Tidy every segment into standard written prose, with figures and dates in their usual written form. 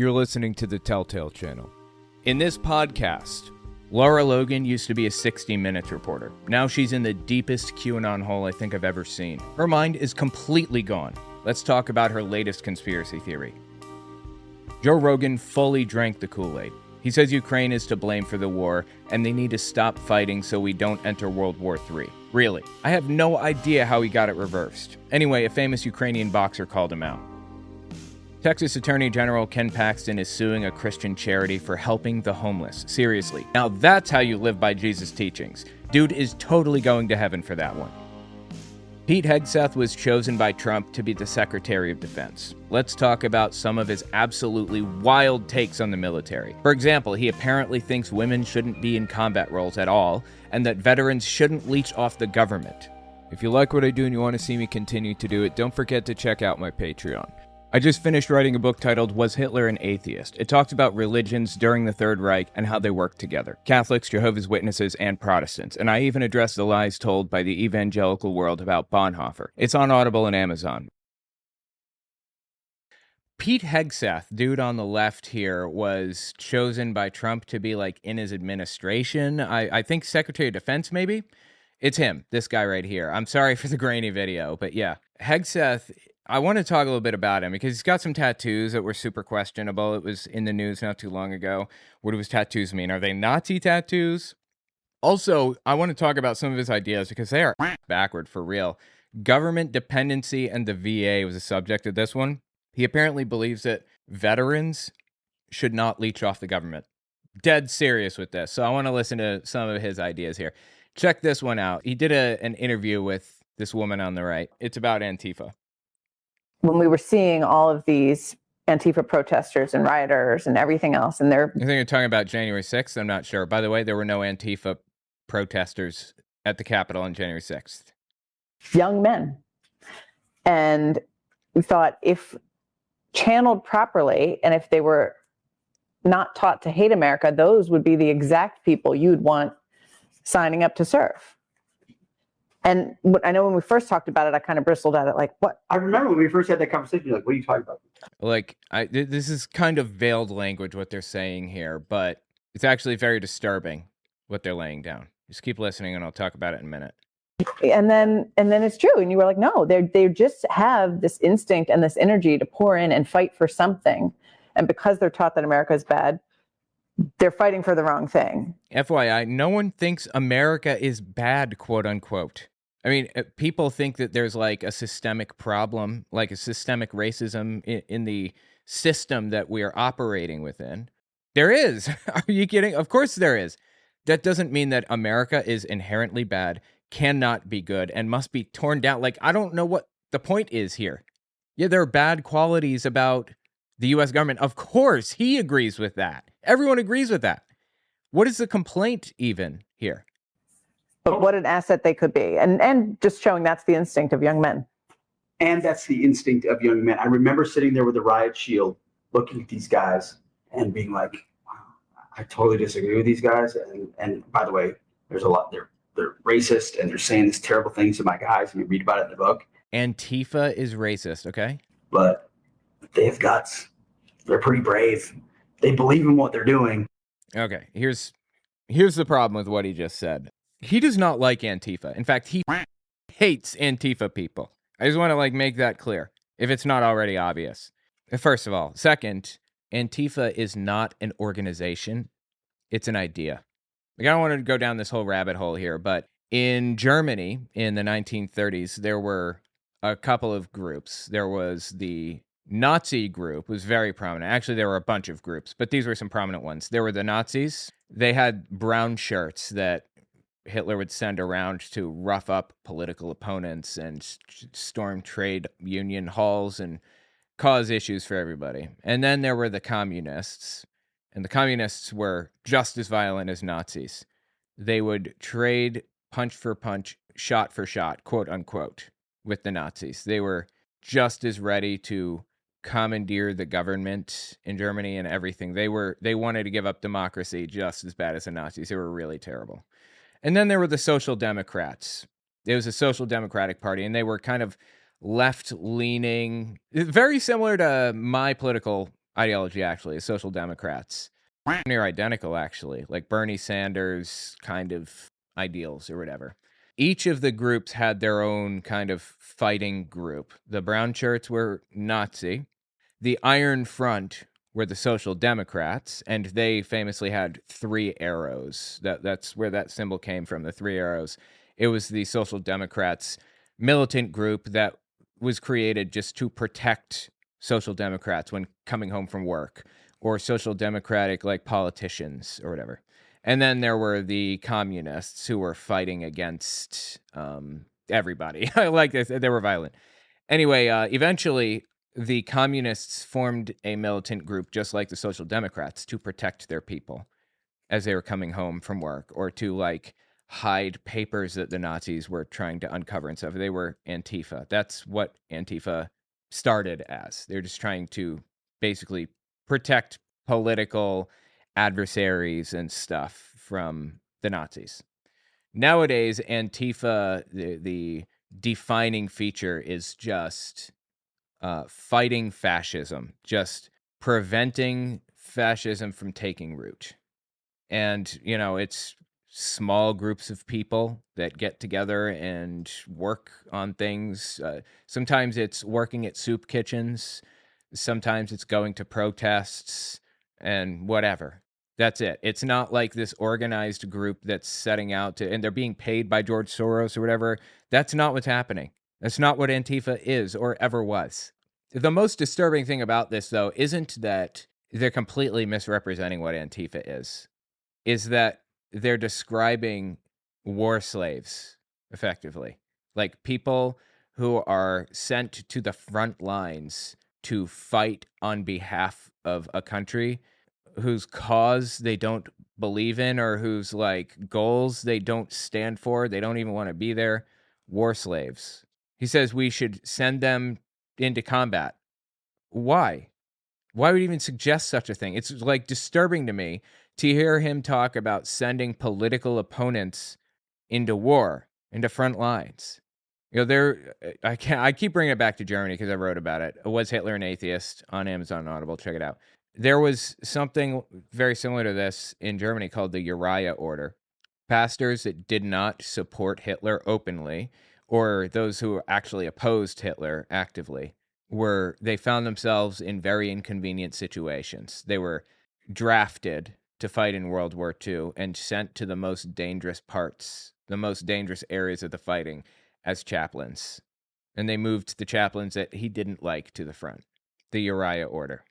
You're listening to the Telltale Channel. In this podcast, Lara Logan used to be a 60 Minutes reporter. Now she's in the deepest QAnon hole I think I've ever seen. Her mind is completely gone. Let's talk about her latest conspiracy theory. Joe Rogan fully drank the Kool-Aid. He says Ukraine is to blame for the war, and they need to stop fighting so we don't enter World War III. Really. I have no idea how he got it reversed. Anyway, a famous Ukrainian boxer called him out. Texas Attorney General Ken Paxton is suing a Christian charity for helping the homeless. Seriously. Now that's how you live by Jesus' teachings. Dude is totally going to heaven for that one. Pete Hegseth was chosen by Trump to be the Secretary of Defense. Let's talk about some of his absolutely wild takes on the military. For example, he apparently thinks women shouldn't be in combat roles at all, and that veterans shouldn't leech off the government. If you like what I do and you want to see me continue to do it, don't forget to check out my Patreon. I just finished writing a book titled Was Hitler an Atheist? It talks about religions during the Third Reich and how they work together. Catholics, Jehovah's Witnesses, and Protestants. And I even address the lies told by the evangelical world about Bonhoeffer. It's on Audible and Amazon. Pete Hegseth, dude on the left here, was chosen by Trump to be like in his administration. I think Secretary of Defense, maybe? It's him, this guy right here. I'm sorry for the grainy video, but yeah. Hegseth, I want to talk a little bit about him because he's got some tattoos that were super questionable. It was in the news not too long ago. What do his tattoos mean? Are they Nazi tattoos? Also, I want to talk about some of his ideas because they are backward for real. Government dependency and the VA was the subject of this one. He apparently believes that veterans should not leech off the government. Dead serious with this. So I want to listen to some of his ideas here. Check this one out. He did an interview with this woman on the right. It's about Antifa. When we were seeing all of these Antifa protesters and rioters and everything else, and they're... I think you're talking about January 6th. I'm not sure. By the way, there were no Antifa protesters at the Capitol on January 6th. Young men. And we thought if channeled properly, and if they were not taught to hate America, those would be the exact people you'd want signing up to serve. And I know when we first talked about it, I kind of bristled at it, like, what? I remember when we first had that conversation, you're like, what are you talking about? Like, this is kind of veiled language, what they're saying here, but it's actually very disturbing what they're laying down. Just keep listening, and I'll talk about it in a minute. And then it's true. And you were like, no, they just have this instinct and this energy to pour in and fight for something. And because they're taught that America is bad, they're fighting for the wrong thing. FYI, no one thinks America is bad, quote unquote. I mean, people think that there's like a systemic problem, like a systemic racism in the system that we are operating within. There is. Are you kidding? Of course there is. That doesn't mean that America is inherently bad, cannot be good, and must be torn down. Like, I don't know what the point is here. Yeah, there are bad qualities about the U.S. government. Of course, he agrees with that. Everyone agrees with that. What is the complaint even here? But what an asset they could be. And just showing that's the instinct of young men. And that's the instinct of young men. I remember sitting there with a riot shield, looking at these guys and being like, wow, I totally disagree with these guys. And by the way, there's a lot, they're racist and they're saying these terrible things to my guys. And you read about it in the book. Antifa is racist, okay? But they have guts. They're pretty brave. They believe in what they're doing. Okay, here's the problem with what he just said. He does not like Antifa. In fact, he hates Antifa people. I just want to make that clear, if it's not already obvious. First of all. Second, Antifa is not an organization. It's an idea. I don't want to go down this whole rabbit hole here, but in Germany in the 1930s, there were a couple of groups. There was the Nazi group, was very prominent. Actually, there were a bunch of groups, but these were some prominent ones. There were the Nazis. They had brown shirts that Hitler would send around to rough up political opponents and storm trade union halls and cause issues for everybody. And then there were the communists, and the communists were just as violent as Nazis. They would trade punch for punch, shot for shot, quote unquote, with the Nazis. They were just as ready to commandeer the government in Germany and everything. They wanted to give up democracy just as bad as the Nazis. They were really terrible. And then there were the Social Democrats. It was a Social Democratic Party, and they were kind of left-leaning, very similar to my political ideology, actually, is Social Democrats. Near identical, actually, like Bernie Sanders kind of ideals or whatever. Each of the groups had their own kind of fighting group. The brown shirts were Nazi. The Iron Front were the Social Democrats, and they famously had 3 arrows. That's where that symbol came from, the 3 arrows. It was the Social Democrats militant group that was created just to protect Social Democrats when coming home from work, or Social Democratic like politicians or whatever. And then there were the communists who were fighting against everybody. I like this. They were violent. Anyway, eventually the communists formed a militant group just like the Social Democrats to protect their people as they were coming home from work, or to like hide papers that the Nazis were trying to uncover and stuff. They were Antifa. That's what Antifa started as. They're just trying to basically protect political adversaries and stuff from the Nazis. Nowadays, Antifa, the defining feature is just fighting fascism, just preventing fascism from taking root. And, you know, it's small groups of people that get together and work on things. Sometimes it's working at soup kitchens. Sometimes it's going to protests and whatever. That's it. It's not like this organized group that's setting out to, and they're being paid by George Soros or whatever. That's not what's happening. That's not what Antifa is or ever was. The most disturbing thing about this, though, isn't that they're completely misrepresenting what Antifa is that they're describing war slaves, effectively. Like people who are sent to the front lines to fight on behalf of a country whose cause they don't believe in, or whose like goals they don't stand for. They don't even want to be there. War slaves. He says we should send them into combat. Why? Why would he even suggest such a thing? It's like disturbing to me to hear him talk about sending political opponents into war, into front lines. You know, I keep bringing it back to Germany because I wrote about it. Was Hitler an atheist? On Amazon Audible, check it out. There was something very similar to this in Germany called the Uriah Order. Pastors that did not support Hitler openly, or those who actually opposed Hitler actively, they found themselves in very inconvenient situations. They were drafted to fight in World War II and sent to the most dangerous parts, the most dangerous areas of the fighting as chaplains. And they moved the chaplains that he didn't like to the front. The Uriah Order.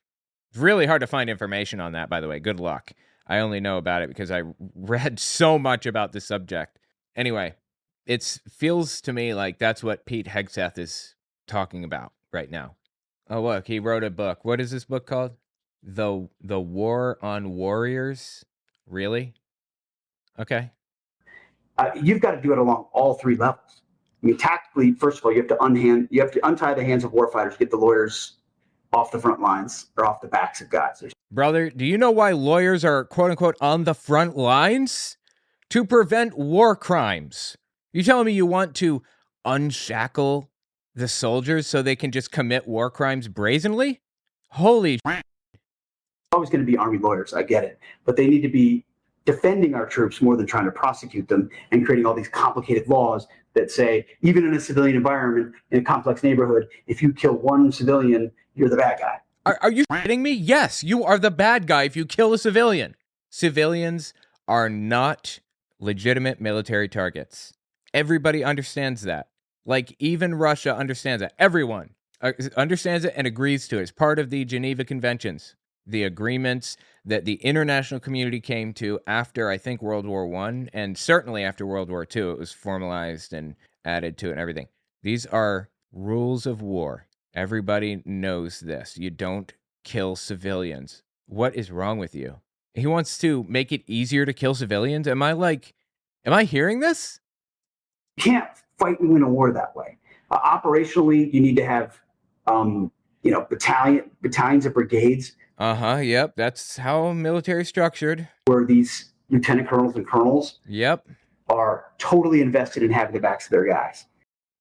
It's really hard to find information on that, by the way. Good luck. I only know about it because I read so much about the subject. Anyway, it feels to me like that's what Pete Hegseth is talking about right now. Oh, look, he wrote a book. What is this book called? The War on Warriors? Really? Okay. You've got to do it along all 3 levels. I mean, tactically, first of all, you have to untie the hands of warfighters, get the lawyers off the front lines or off the backs of guys. Brother, do you know why lawyers are quote unquote on the front lines? To prevent war crimes. You telling me you want to unshackle the soldiers so they can just commit war crimes brazenly? Holy Always going to be Army lawyers, I get it, but they need to be defending our troops more than trying to prosecute them and creating all these complicated laws that say, even in a civilian environment, in a complex neighborhood, if you kill one civilian, you're the bad guy. Are you kidding me? Yes, you are the bad guy if you kill a civilian. Civilians are not legitimate military targets. Everybody understands that. Like, even Russia understands that. Everyone understands it and agrees to it. It's part of the Geneva Conventions, the agreements that the international community came to after, I think, World War I, and certainly after World War II. It was formalized and added to it and everything. These are rules of war. Everybody knows this. You don't kill civilians. What is wrong with you? He wants to make it easier to kill civilians? Am I hearing this? You can't fight and win a war that way. Operationally, you need to have, battalions and brigades. Yep. That's how military is structured. Where these lieutenant colonels and colonels are totally invested in having the backs of their guys.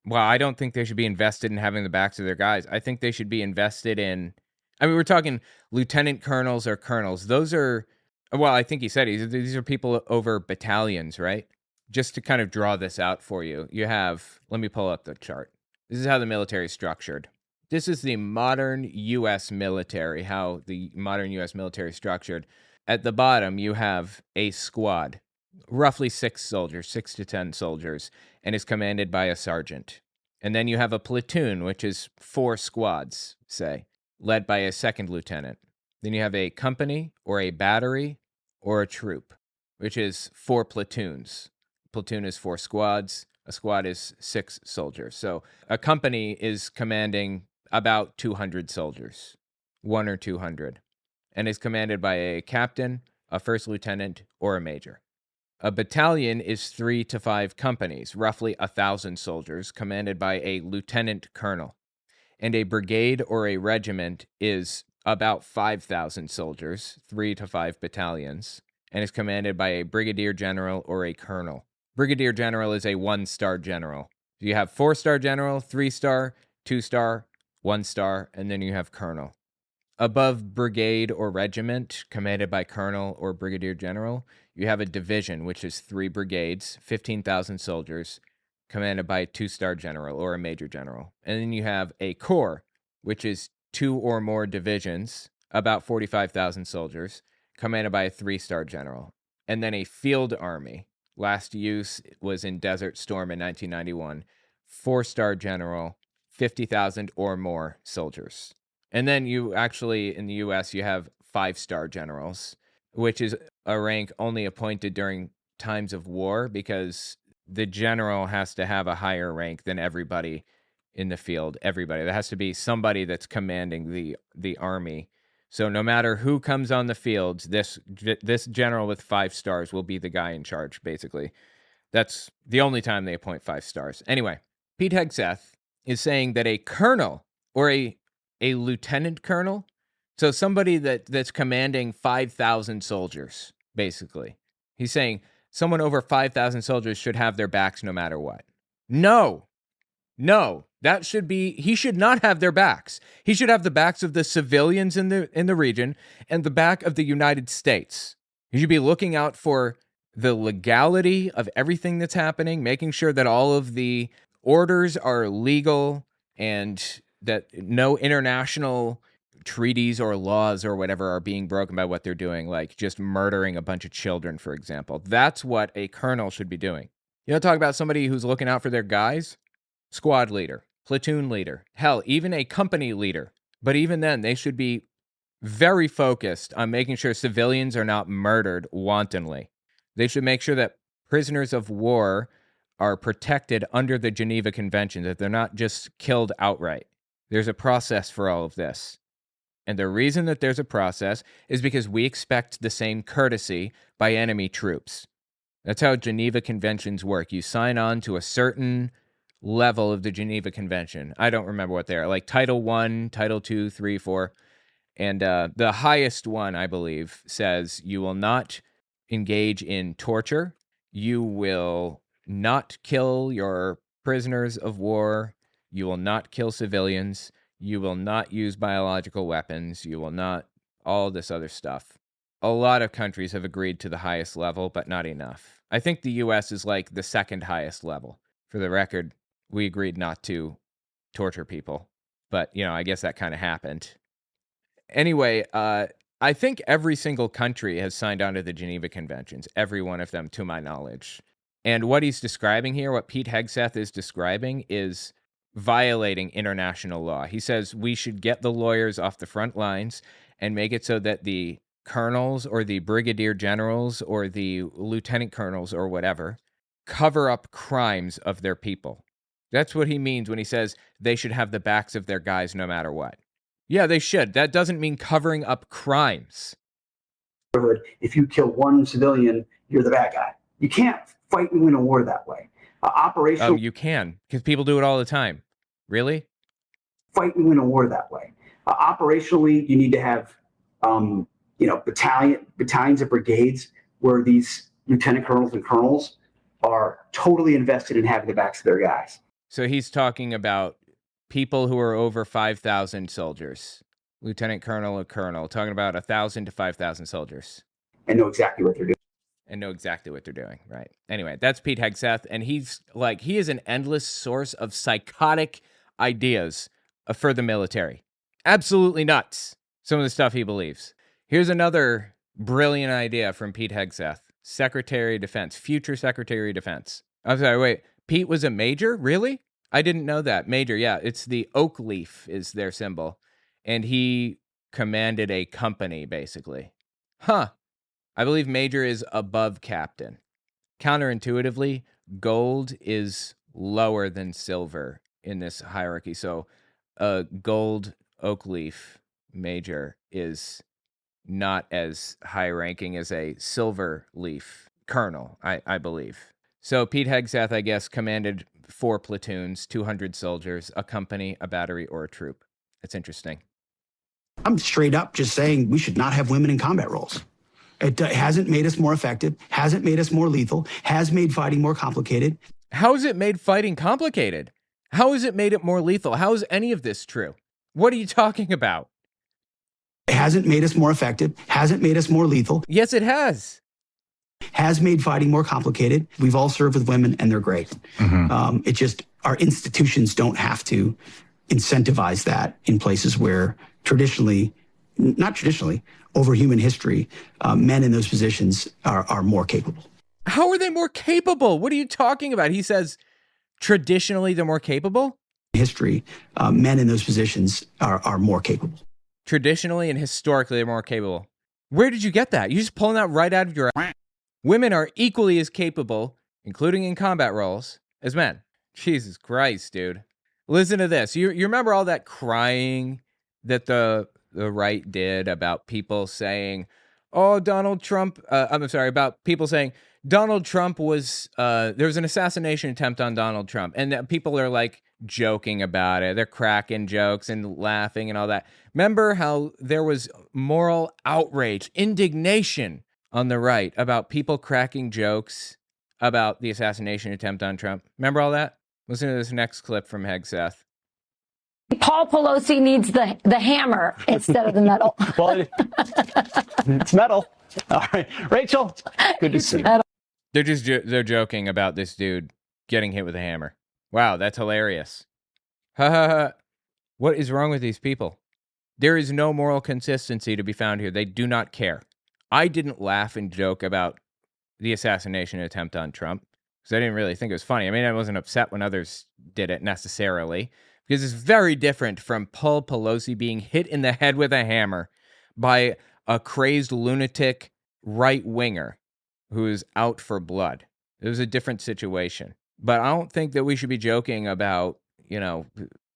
Well, I don't think they should be invested in having the backs of their guys. I think they should be invested in I mean, we're talking lieutenant colonels or colonels. Those are, well, I think he said these are people over battalions, right? Just to kind of draw this out for you, you have, let me pull up the chart. This is how the military is structured. This is the modern U.S. military, how the modern U.S. military is structured. At the bottom, you have a squad, roughly 6 soldiers, 6 to 10 soldiers, and is commanded by a sergeant. And then you have a platoon, which is 4 squads, say, led by a second lieutenant. Then you have a company or a battery or a troop, which is 4 platoons. Platoon is 4 squads. A squad is 6 soldiers. So a company is commanding about 200 soldiers, 1 or 200, and is commanded by a captain, a first lieutenant, or a major. A battalion is 3 to 5 companies, roughly 1,000 soldiers, commanded by a lieutenant colonel. And a brigade or a regiment is about 5,000 soldiers, 3 to 5 battalions, and is commanded by a brigadier general or a colonel. Brigadier general is a 1-star general. You have 4-star general, 3-star, 2-star, 1-star, and then you have colonel. Above brigade or regiment, commanded by colonel or brigadier general, you have a division, which is 3 brigades, 15,000 soldiers, commanded by a 2-star general or a major general. And then you have a corps, which is 2 or more divisions, about 45,000 soldiers, commanded by a 3-star general. And then a field army. Last use was in Desert Storm in 1991. 4-star general, 50,000 or more soldiers. And then you actually, in the U.S., you have 5-star generals, which is a rank only appointed during times of war because the general has to have a higher rank than everybody in the field. Everybody. There has to be somebody that's commanding the army. So no matter who comes on the field, this general with 5 stars will be the guy in charge, basically. That's the only time they appoint 5 stars. Anyway, Pete Hegseth is saying that a colonel or a lieutenant colonel, so somebody that's commanding 5,000 soldiers, basically. He's saying someone over 5,000 soldiers should have their backs no matter what. No, that should be, he should not have their backs. He should have the backs of the civilians in the region and the back of the United States. He should be looking out for the legality of everything that's happening, making sure that all of the orders are legal and that no international treaties or laws or whatever are being broken by what they're doing, like just murdering a bunch of children, for example. That's what a colonel should be doing. You know, talk about somebody who's looking out for their guys? Squad leader, platoon leader, hell, even a company leader. But even then, they should be very focused on making sure civilians are not murdered wantonly. They should make sure that prisoners of war are protected under the Geneva Convention, that they're not just killed outright. There's a process for all of this. And the reason that there's a process is because we expect the same courtesy by enemy troops. That's how Geneva Conventions work. You sign on to a certain level of the Geneva Convention. I don't remember what they are, like Title I, Title II, 3, 4. And the highest one, I believe, says you will not engage in torture. You will not kill your prisoners of war. You will not kill civilians. You will not use biological weapons. You will not, all this other stuff. A lot of countries have agreed to the highest level, but not enough. I think the U.S. is like the second highest level. For the record, we agreed not to torture people. But, you know, I guess that kind of happened. Anyway, I think every single country has signed on to the Geneva Conventions, every one of them, to my knowledge. And what he's describing here, what Pete Hegseth is describing, is violating international law. He says we should get the lawyers off the front lines and make it so that the colonels or the brigadier generals or the lieutenant colonels or whatever cover up crimes of their people. That's what he means when he says they should have the backs of their guys no matter what. Yeah, they should. That doesn't mean covering up crimes. If you kill one civilian, you're the bad guy. You can't fight and win a war that way. Operational. You can, because people do it all the time. Really? Fight and win a war that way. Operationally, you need to have, battalions and brigades where these lieutenant colonels and colonels are totally invested in having the backs of their guys. So he's talking about people who are over 5,000 soldiers. lieutenant colonel or colonel, talking about 1,000 to 5,000 soldiers. And know exactly what they're doing. And know exactly what they're doing, right? Anyway, that's Pete Hegseth, and he's like, he is an endless source of psychotic ideas for the military. Absolutely nuts, some of the stuff he believes. Here's another brilliant idea from Pete Hegseth, Secretary of Defense, future Secretary of Defense. I'm sorry, wait, Pete was a major? Really? I didn't know that. Major, yeah, it's the oak leaf is their symbol, and he commanded a company, basically. Huh. I believe major is above captain. Counterintuitively, gold is lower than silver in this hierarchy. So a gold oak leaf major is not as high ranking as a silver leaf colonel, I believe. So Pete Hegseth, I guess, commanded 4 platoons, 200 soldiers, a company, a battery, or a troop. It's interesting. I'm straight up just saying we should not have women in combat roles. It hasn't made us more effective, hasn't made us more lethal, has made fighting more complicated. How has it made fighting complicated? How has it made it more lethal? How is any of this true? What are you talking about? It hasn't made us more effective, hasn't made us more lethal. Yes, it has. Has made fighting more complicated. We've all served with women, and they're great. It just, our institutions don't have to incentivize that in places where traditionally, not traditionally, over human history, men in those positions are more capable. How are they more capable? What are you talking about? He says traditionally they're more capable? History, men in those positions are more capable. Traditionally and historically they're more capable. Where did you get that? You just pulling that right out of your ass. Women are equally as capable, including in combat roles, as men. Jesus Christ, dude. Listen to this. You remember all that crying that the right did about people saying, oh, Donald Trump, about people saying Donald Trump was, there was an assassination attempt on Donald Trump. And that people are like joking about it. They're cracking jokes and laughing and all that. Remember how there was moral outrage, indignation on the right about people cracking jokes about the assassination attempt on Trump? Remember all that? Listen to this next clip from Hegseth. Paul Pelosi needs the hammer instead of the metal. Well, it's metal. All right. Rachel, good to see you. They're joking about this dude getting hit with a hammer. Wow, that's hilarious. Ha ha ha. What is wrong with these people? There is no moral consistency to be found here. They do not care. I didn't laugh and joke about the assassination attempt on Trump because I didn't really think it was funny. I mean, I wasn't upset when others did it necessarily, because it's very different from Paul Pelosi being hit in the head with a hammer by a crazed lunatic right-winger who is out for blood. It was a different situation. But I don't think that we should be joking about,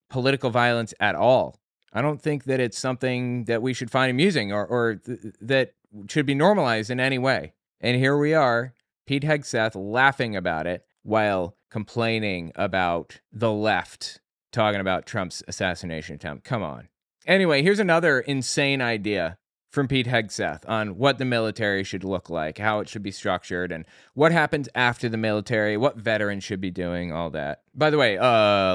political violence at all. I don't think that it's something that we should find amusing or that should be normalized in any way. And here we are, Pete Hegseth laughing about it while complaining about the left talking about Trump's assassination attempt. Come on. Anyway, here's another insane idea from Pete Hegseth on what the military should look like, how it should be structured, and what happens after the military, what veterans should be doing, all that. By the way,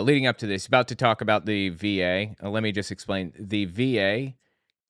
leading up to this, about to talk about the VA. Let me just explain. The VA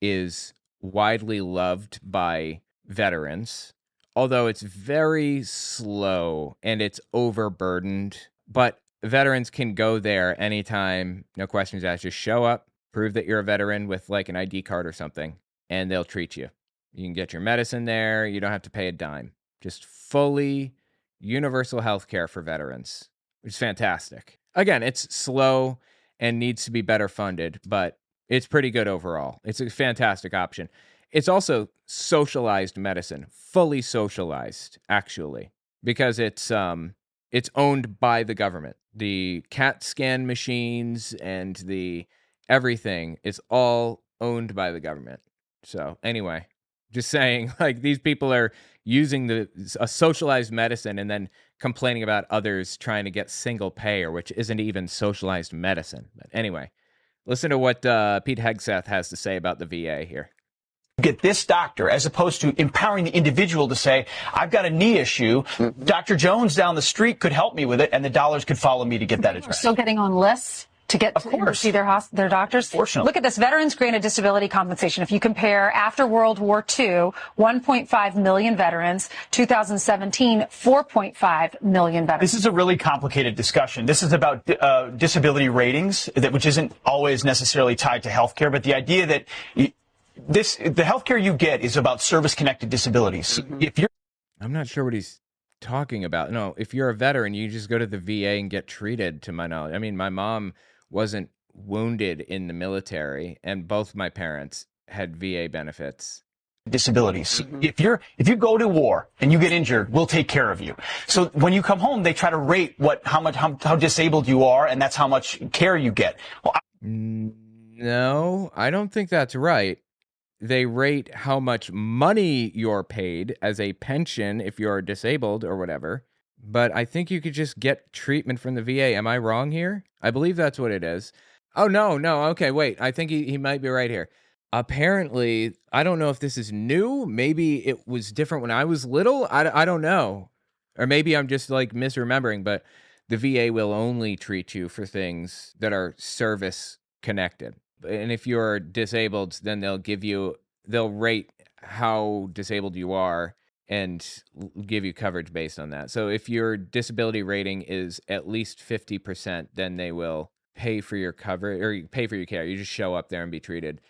is widely loved by veterans, although it's very slow and it's overburdened. But veterans can go there anytime, no questions asked. Just show up, prove that you're a veteran with like an ID card or something, and they'll treat you. You can get your medicine there. You don't have to pay a dime. Just fully universal health care for veterans, which is fantastic. Again, it's slow and needs to be better funded, but it's pretty good overall. It's a fantastic option. It's also socialized medicine, fully socialized, actually, because it's owned by the government. The CAT scan machines and the everything is all owned by the government. So anyway, just saying, like, these people are using a socialized medicine and then complaining about others trying to get single payer, which isn't even socialized medicine. But anyway, listen to what Pete Hegseth has to say about the VA here. Get this doctor, as opposed to empowering the individual to say, I've got a knee issue. Dr. Jones down the street could help me with it, and the dollars could follow me to get that addressed. We're still getting on lists. to get to see their doctors? Fortunately. Look at this. Veterans granted disability compensation. If you compare after World War II, 1.5 million veterans, 2017, 4.5 million veterans. This is a really complicated discussion. This is about disability ratings, which isn't always necessarily tied to healthcare, but the idea that the healthcare you get is about service-connected disabilities. If you're I'm not sure what he's talking about. No, if you're a veteran, you just go to the VA and get treated, to my knowledge. I mean, my mom wasn't wounded in the military, and both my parents had VA benefits. Disabilities. If you go to war and you get injured, we'll take care of you. So when you come home, they try to rate how disabled you are, and that's how much care you get. Well, no, I don't think that's right. They rate how much money you're paid as a pension if you're disabled or whatever. But I think you could just get treatment from the VA. Am I wrong here? I believe that's what it is. Oh, no. Okay, wait. I think he might be right here. Apparently, I don't know if this is new. Maybe it was different when I was little. I don't know. Or maybe I'm just like misremembering, but the VA will only treat you for things that are service connected. And if you're disabled, then they'll rate how disabled you are and give you coverage based on that. So if your disability rating is at least 50%, then they will pay for your coverage or pay for your care. You just show up there and be treated.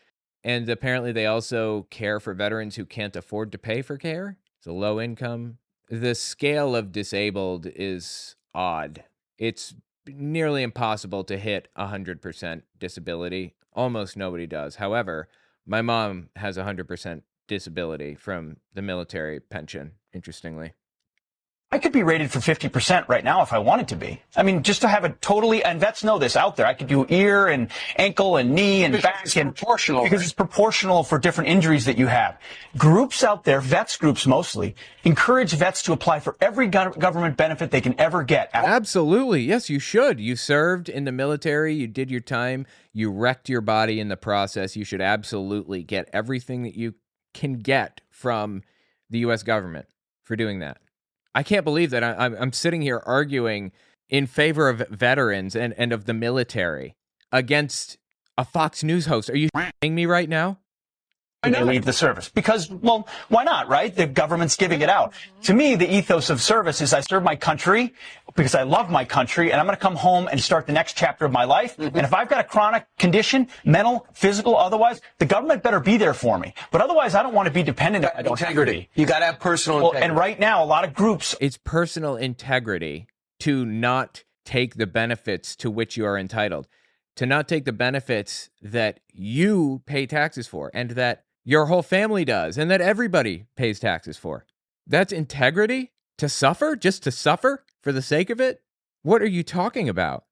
And apparently they also care for veterans who can't afford to pay for care. It's a low income. The scale of disabled is odd. It's nearly impossible to hit 100% disability. Almost nobody does. However, my mom has 100% disability from the military pension, interestingly. I could be rated for 50% right now if I wanted to be. I mean, just to have a totally, and vets know this out there, I could do ear and ankle and knee and back. It's proportional. Because it's proportional for different injuries that you have. Groups out there, vets groups mostly, encourage vets to apply for every government benefit they can ever get. Absolutely. Yes, you should. You served in the military. You did your time. You wrecked your body in the process. You should absolutely get everything that you can get from the U.S. government for doing that. I can't believe that I'm sitting here arguing in favor of veterans and of the military against a Fox News host. Are you shitting me right now? They leave the service because, well, why not, right? The government's giving it out. To me, the ethos of service is I serve my country because I love my country, and I'm going to come home and start the next chapter of my life. And if I've got a chronic condition, mental, physical, otherwise, the government better be there for me. But otherwise, I don't want to be dependent on integrity. You got to have personal integrity. And right now, a lot of groups. It's personal integrity to not take the benefits to which you are entitled, to not take the benefits that you pay taxes for and that your whole family does, and that everybody pays taxes for. That's integrity? To suffer? Just to suffer for the sake of it? What are you talking about?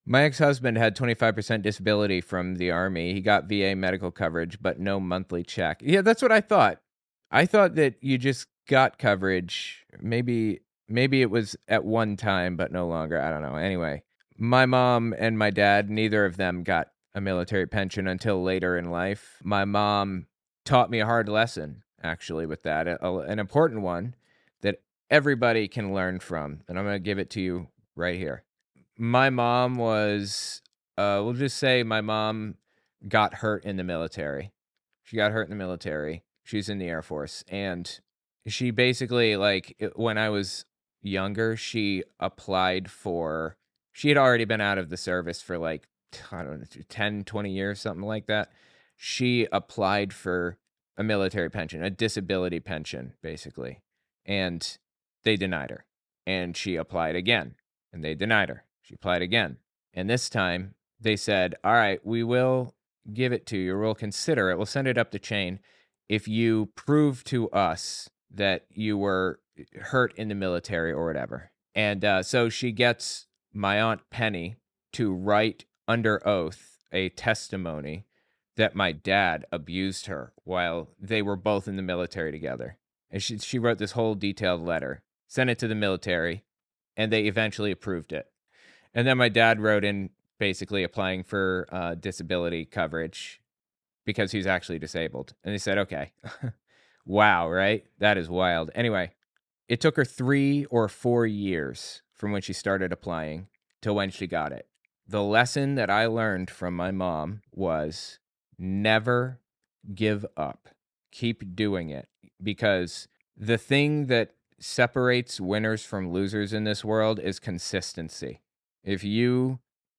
My ex-husband had 25% disability from the Army. He got VA medical coverage, but no monthly check. Yeah, that's what I thought. I thought that you just got coverage. Maybe it was at one time, but no longer. I don't know. Anyway, my mom and my dad, neither of them got a military pension until later in life. My mom taught me a hard lesson, actually, with that, an important one that everybody can learn from, and I'm going to give it to you right here. My mom was, we'll just say my mom got hurt in the military. She got hurt in the military. She's in the Air Force, and she basically, when I was younger, she applied for, she had already been out of the service for I don't know, 10, 20 years, something like that. She applied for a military pension, a disability pension, basically. And they denied her. And she applied again. And they denied her. She applied again. And this time they said, all right, we will give it to you. We'll consider it. We'll send it up the chain if you prove to us that you were hurt in the military or whatever. And so she gets my Aunt Penny to write under oath a testimony that my dad abused her while they were both in the military together. And she wrote this whole detailed letter, sent it to the military, and they eventually approved it. And then my dad wrote in basically applying for disability coverage because he's actually disabled. And they said, okay. Wow, right? That is wild. Anyway, it took her 3 or 4 years from when she started applying to when she got it. The lesson that I learned from my mom was never give up. Keep doing it, because the thing that separates winners from losers in this world is consistency. If you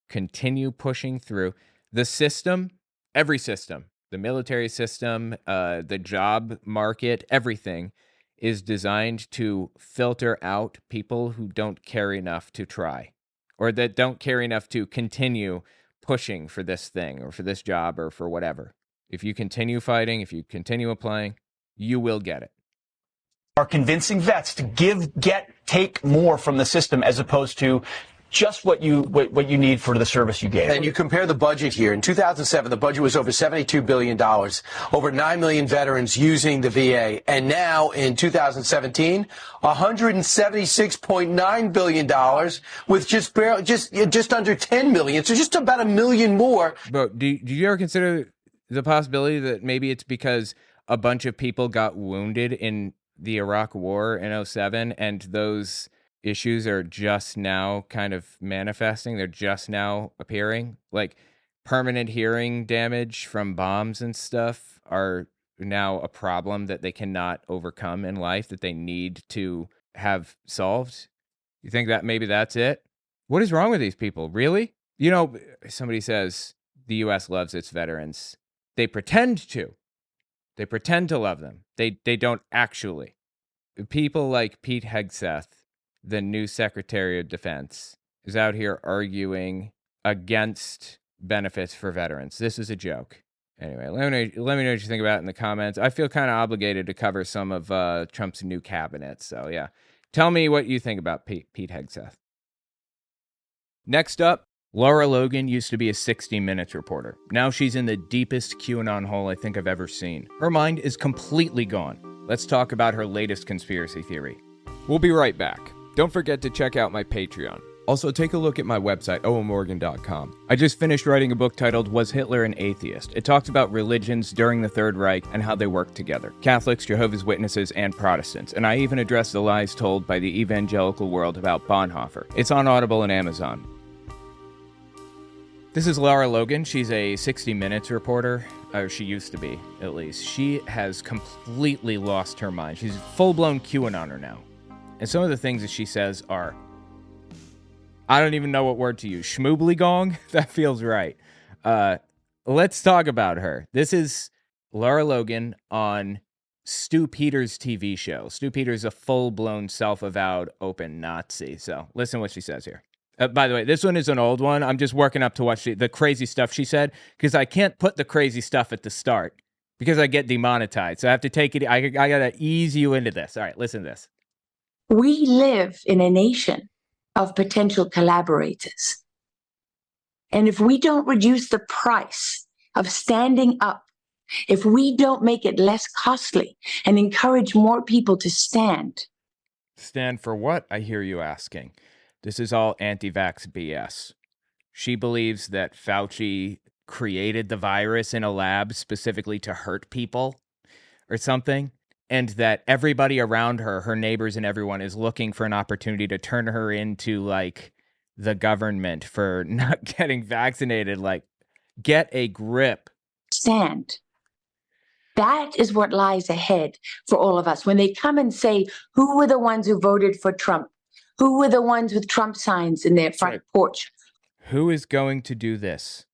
continue pushing through the system, every system, the military system, the job market, everything is designed to filter out people who don't care enough to try, or that don't care enough to continue pushing for this thing or for this job or for whatever. If you continue fighting, if you continue applying, you will get it. Are convincing vets to give, get, take more from the system as opposed to just what you need for the service you gave. And you compare the budget here. In 2007, the budget was over $72 billion, over 9 million veterans using the VA. And now in 2017, $176.9 billion with just under 10 million. So just about a million more. But do you ever consider the possibility that maybe it's because a bunch of people got wounded in the Iraq War in 07 and those issues are just now kind of manifesting? They're just now appearing? Like permanent hearing damage from bombs and stuff are now a problem that they cannot overcome in life, that they need to have solved? You think that maybe that's it? What is wrong with these people? Really? You know, somebody says the U.S. loves its veterans. They pretend to. They pretend to love them. They don't actually. People like Pete Hegseth, the new Secretary of Defense, is out here arguing against benefits for veterans. This is a joke. Anyway, let me know what you think about it in the comments. I feel kind of obligated to cover some of Trump's new cabinet. So yeah, tell me what you think about Pete Hegseth. Next up, Lara Logan used to be a 60 Minutes reporter. Now she's in the deepest QAnon hole I think I've ever seen. Her mind is completely gone. Let's talk about her latest conspiracy theory. We'll be right back. Don't forget to check out my Patreon. Also, take a look at my website, oamorgan.com. I just finished writing a book titled Was Hitler an Atheist? It talks about religions during the Third Reich and how they work together. Catholics, Jehovah's Witnesses, and Protestants. And I even address the lies told by the evangelical world about Bonhoeffer. It's on Audible and Amazon. This is Lara Logan. She's a 60 Minutes reporter. Or she used to be, at least. She has completely lost her mind. She's a full-blown QAnoner now. And some of the things that she says are, I don't even know what word to use. Schmoobly-gong? That feels right. Let's talk about her. This is Lara Logan on Stu Peters' TV show. Stu Peters is a full-blown, self-avowed, open Nazi. So listen what she says here. By the way, this one is an old one. I'm just working up to watch the crazy stuff she said, because I can't put the crazy stuff at the start because I get demonetized. So I have to take it. I got to ease you into this. All right, listen to this. We live in a nation of potential collaborators. And if we don't reduce the price of standing up, if we don't make it less costly and encourage more people to stand. Stand for what, I hear you asking? This is all anti-vax BS. She believes that Fauci created the virus in a lab specifically to hurt people or something, and that everybody around her, her neighbors and everyone, is looking for an opportunity to turn her into, like, the government for not getting vaccinated. Like, get a grip. Stand. That is what lies ahead for all of us. When they come and say, who were the ones who voted for Trump? Who were the ones with Trump signs in their front porch? Who is going to do this?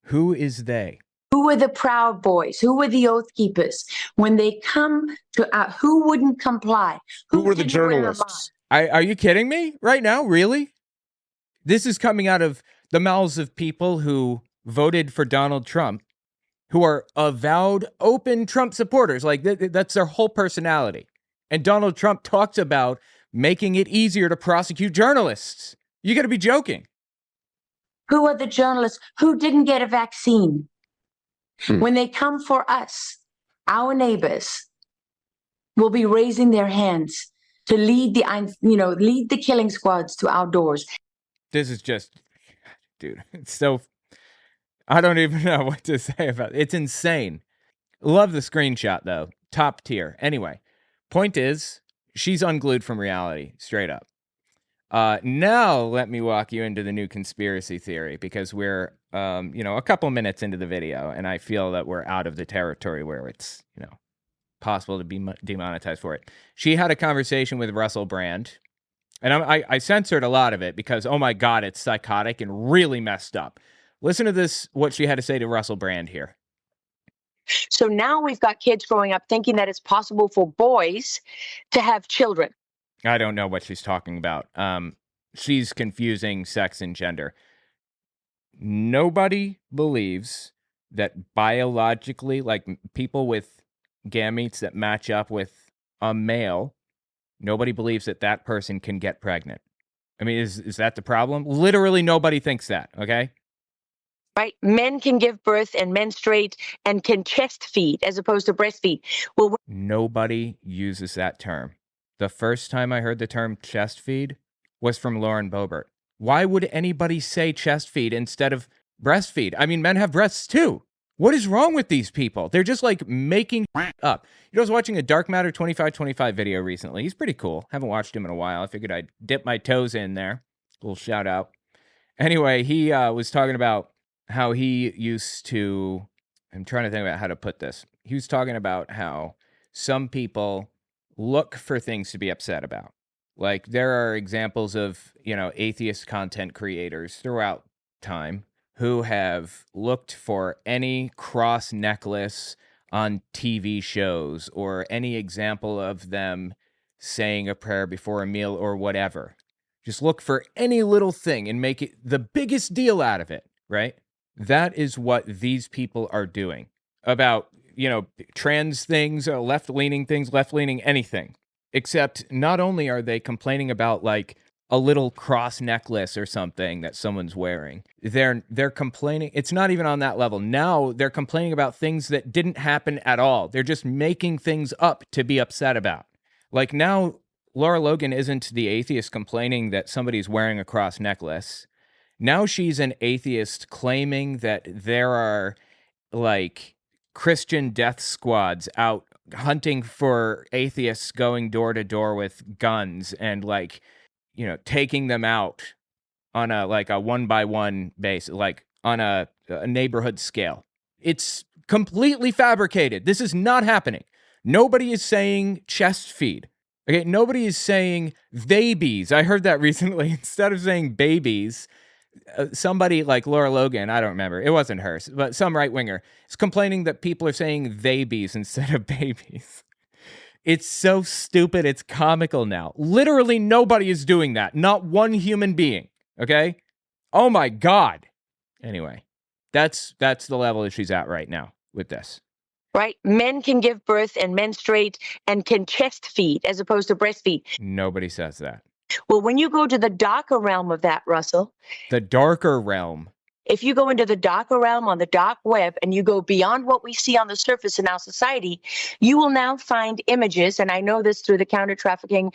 Who is they? Who were the Proud Boys? Who were the Oath Keepers? When they come to, who wouldn't comply? Who were the journalists? Are you kidding me right now? Really? This is coming out of the mouths of people who voted for Donald Trump, who are avowed open Trump supporters. Like that's their whole personality. And Donald Trump talks about making it easier to prosecute journalists. You got to be joking. Who are the journalists who didn't get a vaccine? When they come for us, our neighbors will be raising their hands to lead the killing squads to our doors. This is just, dude, it's so, I don't even know what to say about it. It's insane. Love the screenshot though. Top tier. Anyway, point is, she's unglued from reality, straight up. Now let me walk you into the new conspiracy theory, because we're, a couple minutes into the video, and I feel that we're out of the territory where it's, possible to be demonetized for it. She had a conversation with Russell Brand, and I censored a lot of it because, oh my God, it's psychotic and really messed up. Listen to this, what she had to say to Russell Brand here. So now we've got kids growing up thinking that it's possible for boys to have children. I don't know what she's talking about. She's confusing sex and gender. Nobody believes that biologically, like people with gametes that match up with a male, nobody believes that that person can get pregnant. I mean, is that the problem? Literally nobody thinks that, okay? Right? Men can give birth and menstruate and can chest feed as opposed to breastfeed. Well, nobody uses that term. The first time I heard the term chest feed was from Lauren Boebert. Why would anybody say chest feed instead of breastfeed? I mean, men have breasts too. What is wrong with these people? They're just like making up. I was watching a Dark Matter 2525 video recently. He's pretty cool. Haven't watched him in a while. I figured I'd dip my toes in there. A little shout out. Anyway, he was talking about how he used to, I'm trying to think about how to put this. He was talking about how some people look for things to be upset about. Like there are examples of, atheist content creators throughout time who have looked for any cross necklace on TV shows or any example of them saying a prayer before a meal or whatever. Just look for any little thing and make it the biggest deal out of it, right? That is what these people are doing about, trans things, left-leaning things, left-leaning anything. Except not only are they complaining about like a little cross necklace or something that someone's wearing, they're complaining. It's not even on that level. Now they're complaining about things that didn't happen at all. They're just making things up to be upset about. Like now, Lara Logan isn't the atheist complaining that somebody's wearing a cross necklace. Now she's an atheist claiming that there are like Christian death squads out hunting for atheists, going door to door with guns and like, taking them out on a 1-by-1 basis, like on a neighborhood scale. It's completely fabricated. This is not happening. Nobody is saying chest feed. Okay, nobody is saying babies. I heard that recently. Instead of saying babies, somebody like Lara Logan, I don't remember, it wasn't her, but some right-winger is complaining that people are saying babies instead of babies. It's so stupid, it's comical now. Literally nobody is doing that. Not one human being, okay? Oh my God. Anyway, that's the level that she's at right now with this. Right? Men can give birth and menstruate and can chest feed as opposed to breastfeed. Nobody says that. Well, when you go to the darker realm of that, Russell. The darker realm. If you go into the darker realm on the dark web and you go beyond what we see on the surface in our society, you will now find images, and I know this through the counter-trafficking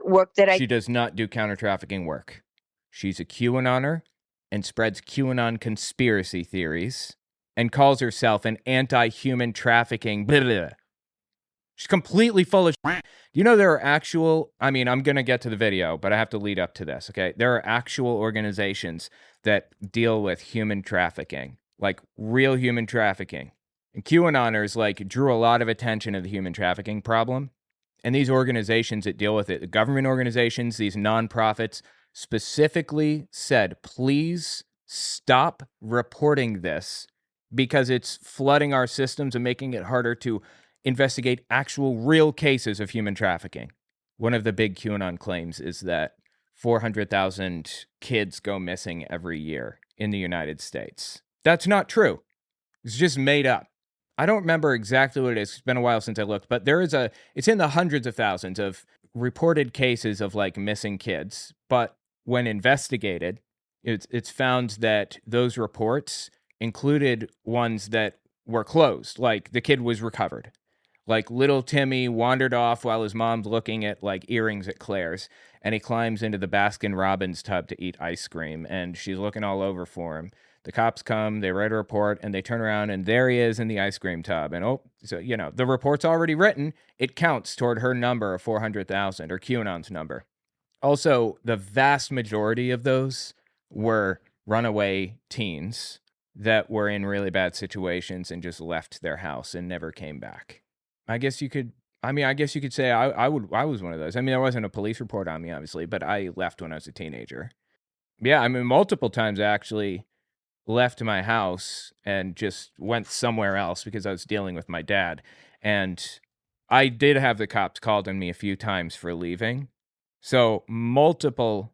work that She does not do counter-trafficking work. She's a QAnoner and spreads QAnon conspiracy theories and calls herself an anti-human trafficking blah, blah, blah. She's completely full of shit. There are actual, I'm going to get to the video, but I have to lead up to this, okay? There are actual organizations that deal with human trafficking, like real human trafficking. And QAnoners, drew a lot of attention to the human trafficking problem. And these organizations that deal with it, the government organizations, these nonprofits, specifically said, please stop reporting this because it's flooding our systems and making it harder to investigate actual real cases of human trafficking. One of the big QAnon claims is that 400,000 kids go missing every year in the United States. That's not true. It's just made up. I don't remember exactly what it is. It's been a while since I looked, but it's in the hundreds of thousands of reported cases of missing kids. But when investigated, it's found that those reports included ones that were closed, like the kid was recovered. Like little Timmy wandered off while his mom's looking at earrings at Claire's, and he climbs into the Baskin-Robbins tub to eat ice cream, and she's looking all over for him. The cops come, they write a report, and they turn around, and there he is in the ice cream tub. And the report's already written. It counts toward her number of 400,000, or QAnon's number. Also, the vast majority of those were runaway teens that were in really bad situations and just left their house and never came back. I guess you could say I was one of those. I mean, there wasn't a police report on me, obviously, but I left when I was a teenager. Yeah, I mean, multiple times I actually left my house and just went somewhere else because I was dealing with my dad. And I did have the cops called on me a few times for leaving. So multiple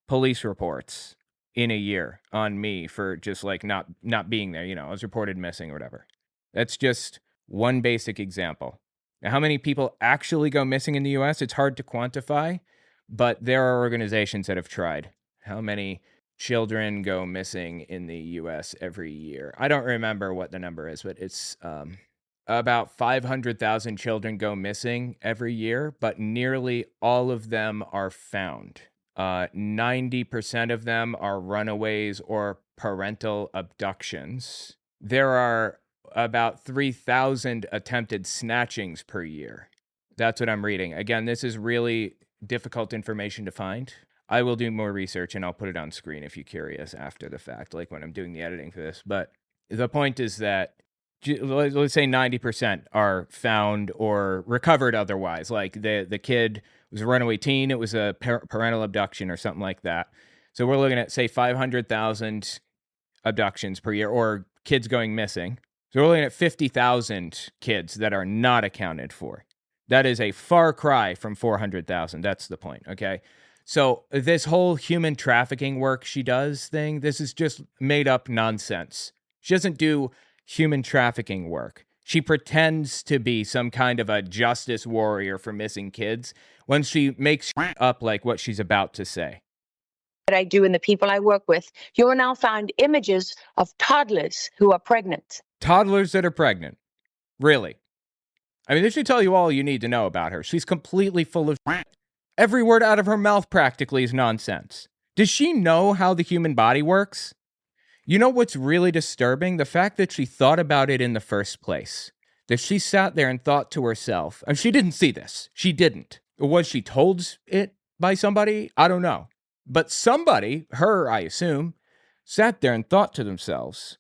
police reports in a year on me for just like not being there. I was reported missing or whatever. That's just one basic example. Now, how many people actually go missing in the US? It's hard to quantify, but there are organizations that have tried. How many children go missing in the US every year? I don't remember what the number is, but it's about 500,000 children go missing every year, but nearly all of them are found. 90% of them are runaways or parental abductions. There are about 3,000 attempted snatchings per year. That's what I'm reading. Again, this is really difficult information to find. I will do more research and I'll put it on screen if you're curious after the fact, like when I'm doing the editing for this. But the point is that let's say 90% are found or recovered otherwise. Like the kid was a runaway teen, it was a parental abduction or something like that. So we're looking at, say, 500,000 abductions per year or kids going missing. So we're looking at 50,000 kids that are not accounted for. That is a far cry from 400,000. That's the point, okay? So this whole human trafficking work she does thing, this is just made up nonsense. She doesn't do human trafficking work. She pretends to be some kind of a justice warrior for missing kids when she makes up like what she's about to say. That I do and the people I work with, you will now find images of toddlers who are pregnant. Toddlers that are pregnant. Really? I mean, this should tell you all you need to know about her. She's completely full of shit. Every word out of her mouth practically is nonsense. Does she know how the human body works? You know what's really disturbing? The fact that she thought about it in the first place. That she sat there and thought to herself, and she didn't see this. She didn't. Was she told it by somebody? I don't know. But somebody, her, I assume, sat there and thought to themselves,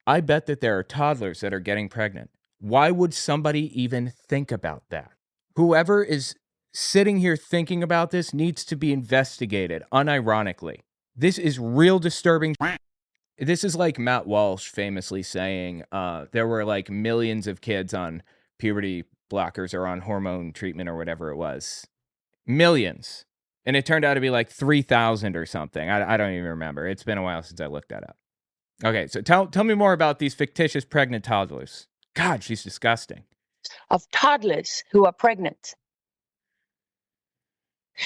I bet that there are toddlers that are getting pregnant. Why would somebody even think about that? Whoever is sitting here thinking about this needs to be investigated, unironically. This is real disturbing. This is like Matt Walsh famously saying there were like millions of kids on puberty blockers or on hormone treatment or whatever it was. Millions. And it turned out to be like 3,000 or something. I don't even remember. It's been a while since I looked that up. Okay, so tell me more about these fictitious pregnant toddlers. God, she's disgusting. Of toddlers who are pregnant.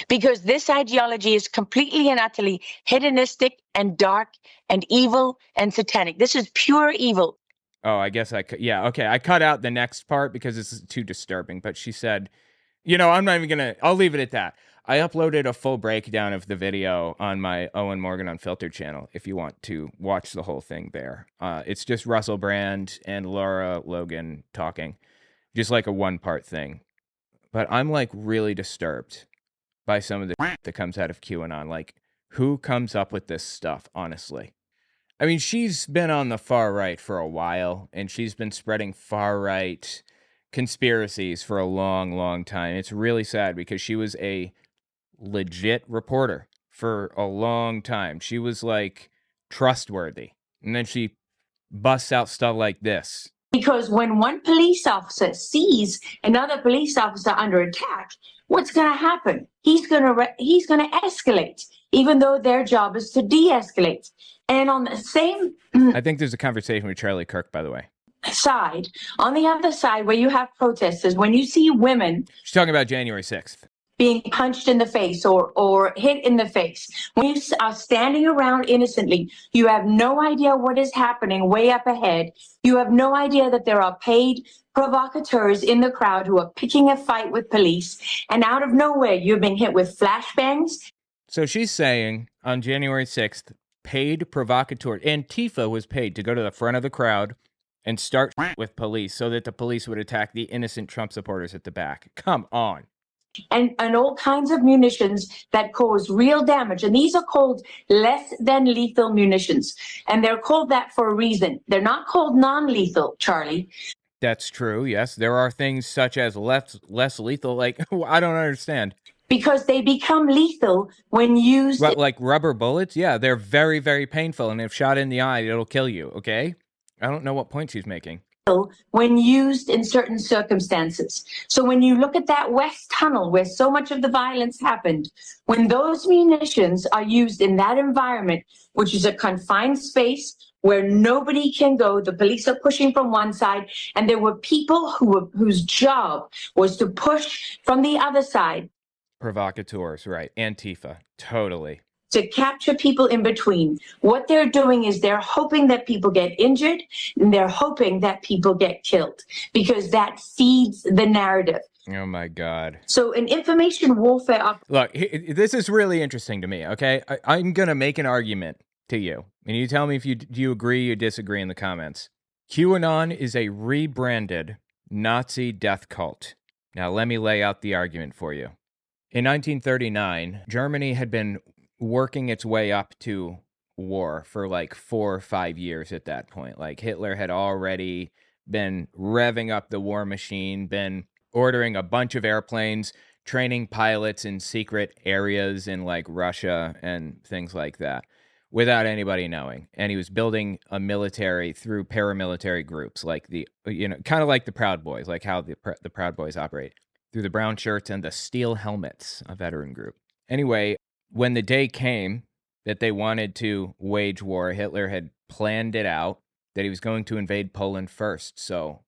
Because this ideology is completely and utterly hedonistic and dark and evil and satanic. This is pure evil. Oh, I guess I could. Yeah, okay. I cut out the next part because this is too disturbing. But she said, I'm not even going to, I'll leave it at that. I uploaded a full breakdown of the video on my Owen Morgan Unfiltered channel if you want to watch the whole thing there. It's just Russell Brand and Lara Logan talking, just like a one-part thing. But I'm like really disturbed by some of the that comes out of QAnon. Like, who comes up with this stuff, honestly? I mean, she's been on the far right for a while, and she's been spreading far right conspiracies for a long, long time. It's really sad because she was a legit reporter for a long time. She was like trustworthy. And then she busts out stuff like this. Because when one police officer sees another police officer under attack, what's going to happen? He's going to escalate, even though their job is to de-escalate. And on the same I think there's a conversation with Charlie Kirk, by the way. Side, on the other side, where you have protesters, when you see women, she's talking about January 6th. Being punched in the face or hit in the face, when you are standing around innocently, you have no idea what is happening way up ahead. You have no idea that there are paid provocateurs in the crowd who are picking a fight with police, and out of nowhere, you're being hit with flashbangs. So she's saying on January 6th, paid provocateur, Antifa was paid to go to the front of the crowd and start with police so that the police would attack the innocent Trump supporters at the back. Come on. and all kinds of munitions that cause real damage. And these are called less than lethal munitions. And they're called that for a reason. They're not called non-lethal, Charlie. That's true. Yes, there are things such as less lethal. Like, I don't understand. Because they become lethal when used. Like rubber bullets? Yeah, they're very, very painful. And if shot in the eye, it'll kill you. Okay? I don't know what point she's making. When used in certain circumstances. So when you look at that West Tunnel where so much of the violence happened, when those munitions are used in that environment, which is a confined space where nobody can go, the police are pushing from one side, and there were people whose job was to push from the other side. Provocateurs, right. Antifa, totally. To capture people in between. What they're doing is they're hoping that people get injured, and they're hoping that people get killed, because that feeds the narrative. Oh my God. So in information warfare... Look, this is really interesting to me, okay? I'm going to make an argument to you, and you tell me if you agree or disagree in the comments. QAnon is a rebranded Nazi death cult. Now, let me lay out the argument for you. In 1939, Germany had been working its way up to war for like 4 or 5 years at that point. Like Hitler had already been revving up the war machine, been ordering a bunch of airplanes, training pilots in secret areas in like Russia and things like that without anybody knowing. And he was building a military through paramilitary groups like kind of like the Proud Boys, like how the Proud Boys operate, through the brown shirts and the steel helmets, a veteran group. Anyway, when the day came that they wanted to wage war, Hitler had planned it out that he was going to invade Poland first. So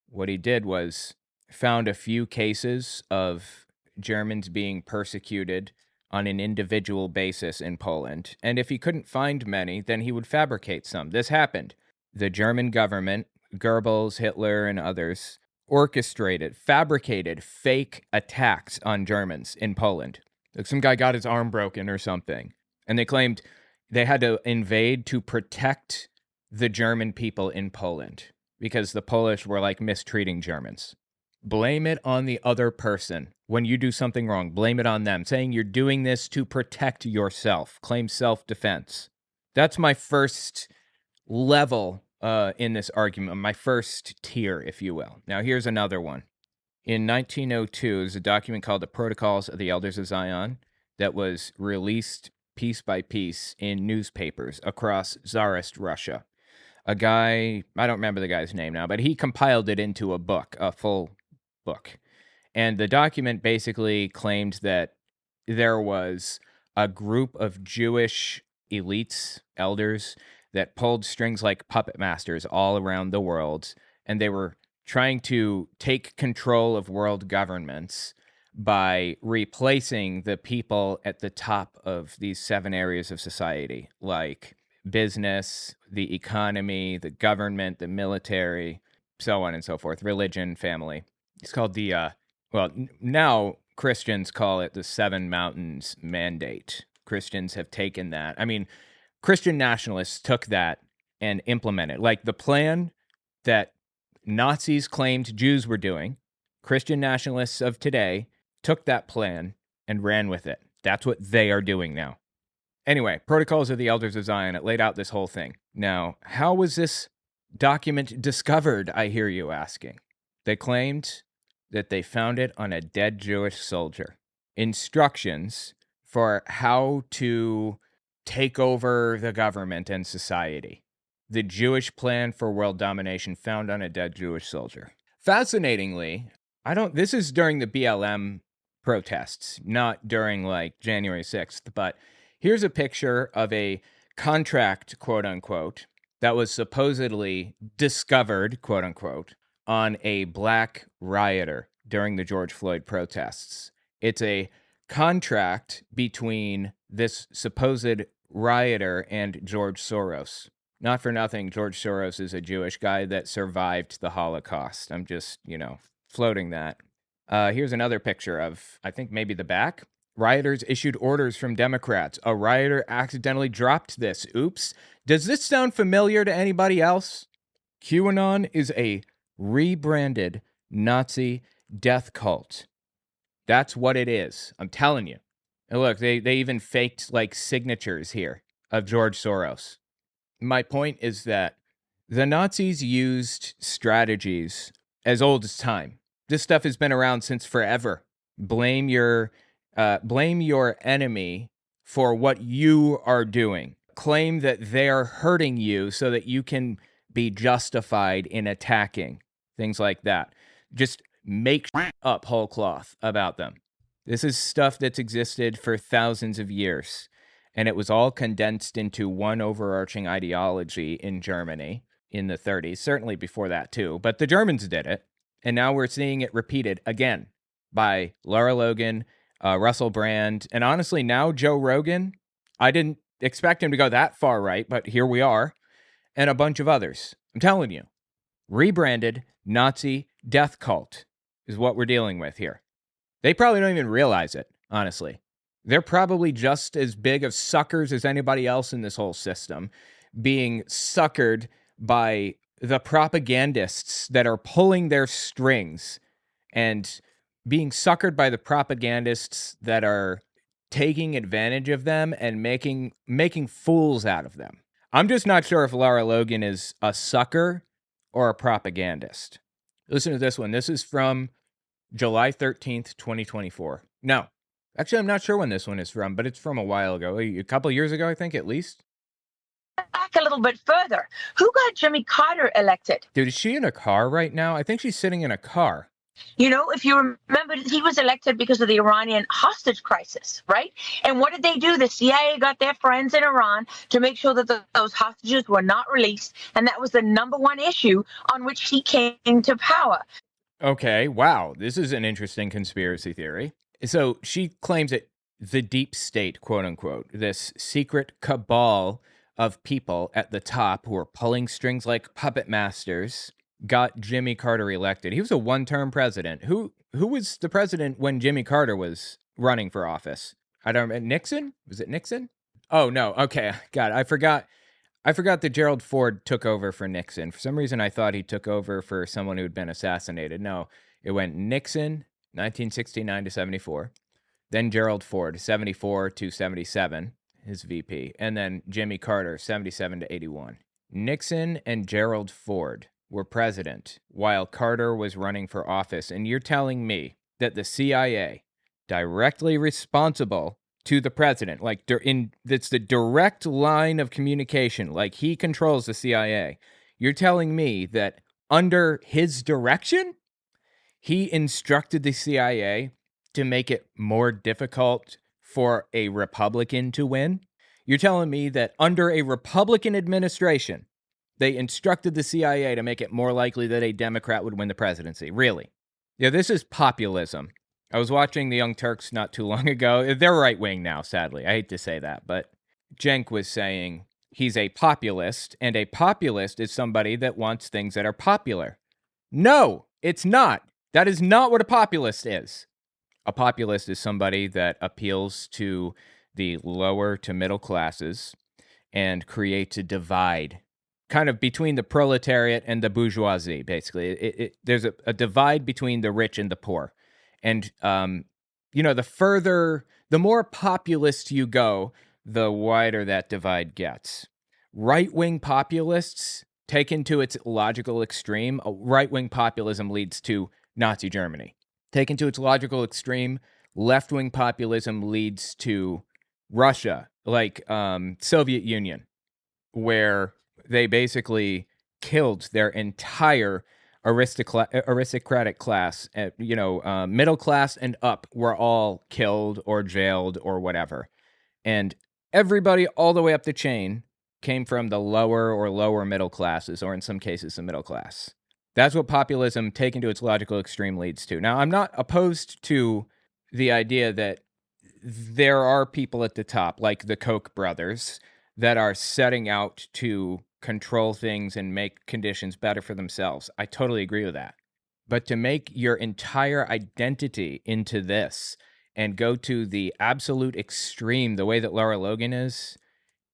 what he did was found a few cases of Germans being persecuted on an individual basis in Poland. And if he couldn't find many, then he would fabricate some. This happened. The German government, Goebbels, Hitler, and others, fabricated fake attacks on Germans in Poland. Like some guy got his arm broken or something. And they claimed they had to invade to protect the German people in Poland because the Polish were like mistreating Germans. Blame it on the other person. When you do something wrong, blame it on them, saying you're doing this to protect yourself. Claim self-defense. That's my first level in this argument, my first tier, if you will. Now, here's another one. In 1902, there's a document called the Protocols of the Elders of Zion that was released piece by piece in newspapers across Tsarist Russia. A guy, I don't remember the guy's name now, but he compiled it into a book, a full book. And the document basically claimed that there was a group of Jewish elites, elders, that pulled strings like puppet masters all around the world, and they were trying to take control of world governments by replacing the people at the top of these 7 areas of society, like business, the economy, the government, the military, so on and so forth, religion, family. It's called the, now Christians call it the 7 Mountains Mandate. Christians have taken that. I mean, Christian nationalists took that and implemented. Like the plan that Nazis claimed Jews were doing, Christian nationalists of today took that plan and ran with it. That's what they are doing now. Anyway, Protocols of the Elders of Zion, it laid out this whole thing. Now, how was this document discovered, I hear you asking? They claimed that they found it on a dead Jewish soldier. Instructions for how to take over the government and society. The Jewish plan for world domination found on a dead Jewish soldier. Fascinatingly, this is during the BLM protests, not during like January 6th, but here's a picture of a contract, quote unquote, that was supposedly discovered, quote unquote, on a black rioter during the George Floyd protests. It's a contract between this supposed rioter and George Soros. Not for nothing, George Soros is a Jewish guy that survived the Holocaust. I'm just, floating that. Here's another picture of, I think maybe the back. Rioters issued orders from Democrats. A rioter accidentally dropped this. Oops. Does this sound familiar to anybody else? QAnon is a rebranded Nazi death cult. That's what it is. I'm telling you. And look, they even faked like signatures here of George Soros. My point is that the Nazis used strategies as old as time. This stuff has been around since forever. Blame your enemy for what you are doing. Claim that they are hurting you so that you can be justified in attacking. Things like that. Just make up whole cloth about them. This is stuff that's existed for thousands of years, and it was all condensed into one overarching ideology in Germany in the 30s, certainly before that too. But the Germans did it, and now we're seeing it repeated again by Lara Logan, Russell Brand, and honestly now Joe Rogan. I didn't expect him to go that far right, but here we are, and a bunch of others. I'm telling you, rebranded Nazi death cult is what we're dealing with here. They probably don't even realize it, honestly. They're probably just as big of suckers as anybody else in this whole system, being suckered by the propagandists that are pulling their strings and being suckered by the propagandists that are taking advantage of them and making fools out of them. I'm just not sure if Lara Logan is a sucker or a propagandist. Listen to this one. This is from July 13th, 2024. No, actually, I'm not sure when this one is from, but it's from a while ago, a couple years ago, I think, at least. Back a little bit further. Who got Jimmy Carter elected? Dude, is she in a car right now? I think she's sitting in a car. You know, if you remember, he was elected because of the Iranian hostage crisis, right? And what did they do? The CIA got their friends in Iran to make sure that those hostages were not released. And that was the number one issue on which he came to power. Okay, wow. This is an interesting conspiracy theory. So she claims that the deep state, quote unquote, this secret cabal of people at the top who are pulling strings like puppet masters, got Jimmy Carter elected. He was a one-term president. Who was the president when Jimmy Carter was running for office? I don't remember. Nixon? Was it Nixon? Oh, no. Okay. God, I forgot that Gerald Ford took over for Nixon. For some reason, I thought he took over for someone who had been assassinated. No, it went Nixon, 1969 to 74. Then Gerald Ford, 74 to 77, his VP. And then Jimmy Carter, 77 to 81. Nixon and Gerald Ford were president while Carter was running for office. And you're telling me that the CIA, directly responsible to the president, like that's the direct line of communication, like he controls the CIA. You're telling me that under his direction, he instructed the CIA to make it more difficult for a Republican to win? You're telling me that under a Republican administration, they instructed the CIA to make it more likely that a Democrat would win the presidency? Really? Yeah, this is populism. I was watching the Young Turks not too long ago. They're right-wing now, sadly. I hate to say that, but Cenk was saying he's a populist, and a populist is somebody that wants things that are popular. No, it's not. That is not what a populist is. A populist is somebody that appeals to the lower to middle classes and creates a divide kind of between the proletariat and the bourgeoisie, basically. There's a divide between the rich and the poor. And, the more populist you go, the wider that divide gets. Right-wing populists, taken to its logical extreme, right-wing populism leads to Nazi Germany. Taken to its logical extreme, left-wing populism leads to Russia, like Soviet Union, where they basically killed their entire aristocratic class. Middle class and up were all killed or jailed or whatever. And everybody all the way up the chain came from the lower middle classes, or in some cases, the middle class. That's what populism, taken to its logical extreme, leads to. Now, I'm not opposed to the idea that there are people at the top, like the Koch brothers, that are setting out to control things and make conditions better for themselves. I totally agree with that. But to make your entire identity into this and go to the absolute extreme, the way that Lara Logan is,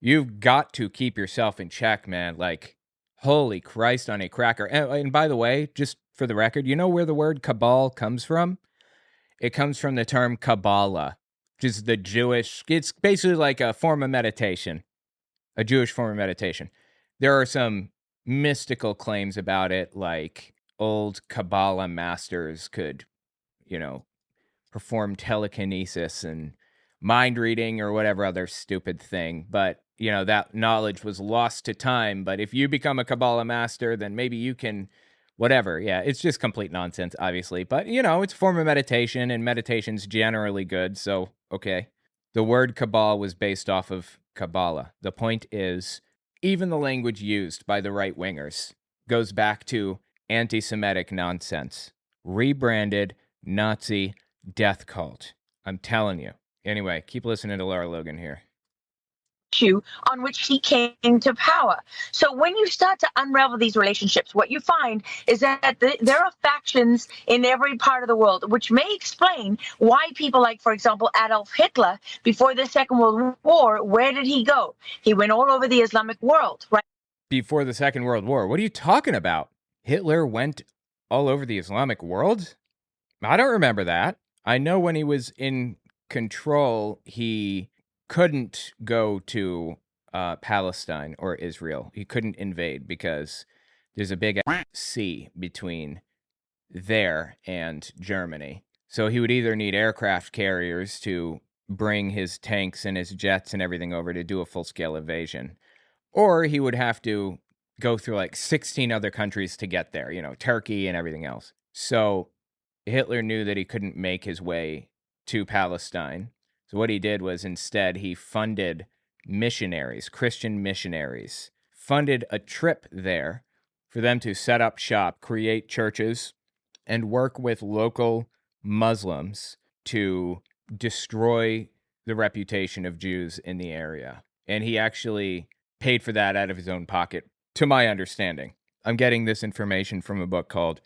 you've got to keep yourself in check, man. Like, holy Christ on a cracker. And by the way, just for the record, you know where the word cabal comes from? It comes from the term Kabbalah, which is the Jewish, it's basically like a form of meditation, a Jewish form of meditation. There are some mystical claims about it, like old Kabbalah masters could, perform telekinesis and mind reading or whatever other stupid thing. But, that knowledge was lost to time. But if you become a Kabbalah master, then maybe you can, whatever. Yeah, it's just complete nonsense, obviously. But, it's a form of meditation, and meditation's generally good. So, okay. The word Kabbalah was based off of Kabbalah. The point is, even the language used by the right-wingers goes back to anti-Semitic nonsense. Rebranded Nazi death cult. I'm telling you. Anyway, keep listening to Lara Logan here. On which he came to power. So when you start to unravel these relationships, what you find is that there are factions in every part of the world, which may explain why people like, for example, Adolf Hitler, before the Second World War, where did he go? He went all over the Islamic world, right? Before the Second World War? What are you talking about? Hitler went all over the Islamic world? I don't remember that. I know when he was in control, he couldn't go to Palestine or Israel. He couldn't invade because there's a big sea between there and Germany. So he would either need aircraft carriers to bring his tanks and his jets and everything over to do a full-scale invasion, or he would have to go through like 16 other countries to get there, Turkey and everything else. So Hitler knew that he couldn't make his way to Palestine. So what he did was instead he funded missionaries, Christian missionaries, funded a trip there for them to set up shop, create churches, and work with local Muslims to destroy the reputation of Jews in the area. And he actually paid for that out of his own pocket, to my understanding. I'm getting this information from a book called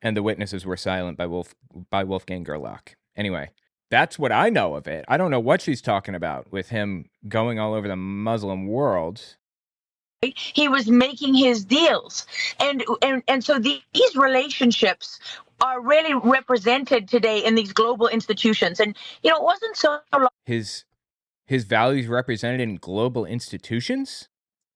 And the Witnesses Were Silent by Wolfgang Gerlach. Anyway, that's what I know of it. I don't know what she's talking about with him going all over the Muslim world. He was making his deals. And so these relationships are really represented today in these global institutions. And, it wasn't so long. His values represented in global institutions?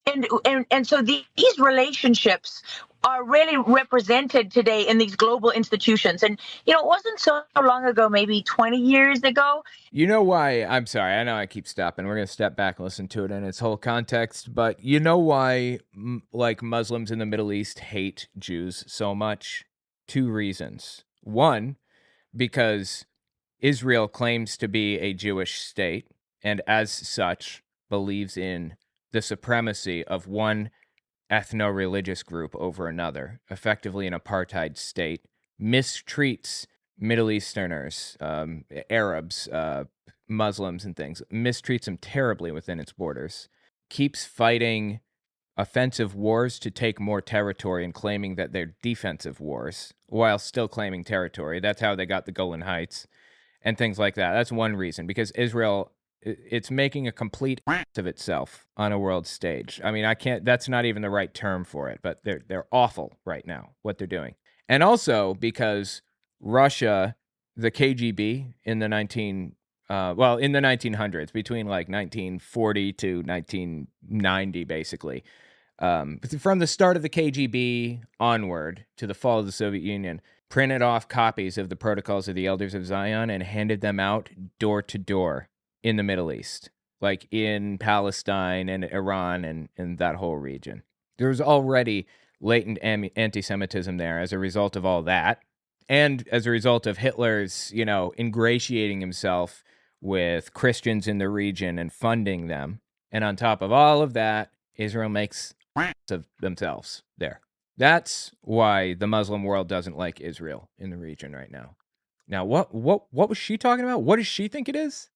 And so these relationships are really represented today in these global institutions. And, it wasn't so long ago, maybe 20 years ago. You know why? I'm sorry. I know I keep stopping. We're going to step back and listen to it in its whole context. But you know why, Muslims in the Middle East hate Jews so much? 2 reasons. One, because Israel claims to be a Jewish state, and as such, believes in the supremacy of one ethno-religious group over another, effectively an apartheid state, mistreats Middle Easterners, Arabs, Muslims and things, mistreats them terribly within its borders, keeps fighting offensive wars to take more territory and claiming that they're defensive wars while still claiming territory. That's how they got the Golan Heights and things like that. That's one reason, because Israel, it's making a complete ass of itself on a world stage. I mean, that's not even the right term for it, but they're awful right now, what they're doing. And also because Russia, the KGB in the 1900s, between like 1940 to 1990, basically, from the start of the KGB onward to the fall of the Soviet Union, printed off copies of the Protocols of the Elders of Zion and handed them out door to door in the Middle East, like in Palestine and Iran and that whole region. There's already latent anti-Semitism there as a result of all that, and as a result of Hitler's, ingratiating himself with Christians in the region and funding them. And on top of all of that, Israel makes of themselves there. That's why the Muslim world doesn't like Israel in the region right now. Now, what was she talking about? What does she think it is?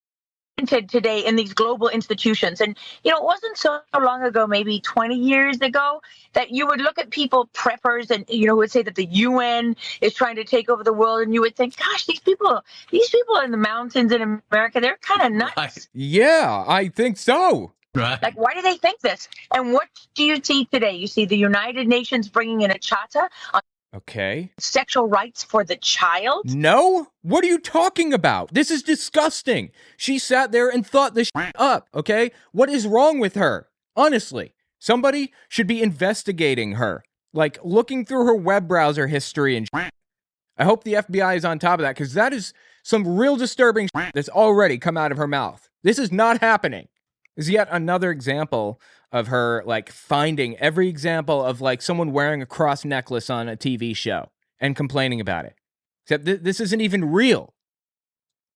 Today in these global institutions. And, it wasn't so long ago, maybe 20 years ago, that you would look at people, preppers, and, who would say that the UN is trying to take over the world. And you would think, gosh, these people in the mountains in America, they're kind of nuts. Right. Yeah, I think so. Right. Like, why do they think this? And what do you see today? You see the United Nations bringing in a charter on Okay. Sexual rights for the child? No? What are you talking about? This is disgusting. She sat there and thought this up, okay? What is wrong with her? Honestly, somebody should be investigating her. Like, looking through her web browser history and I hope the FBI is on top of that, because that is some real disturbing that's already come out of her mouth. This is not happening. This is yet another example of her, like, finding every example of, like, someone wearing a cross necklace on a TV show and complaining about it. Except this isn't even real.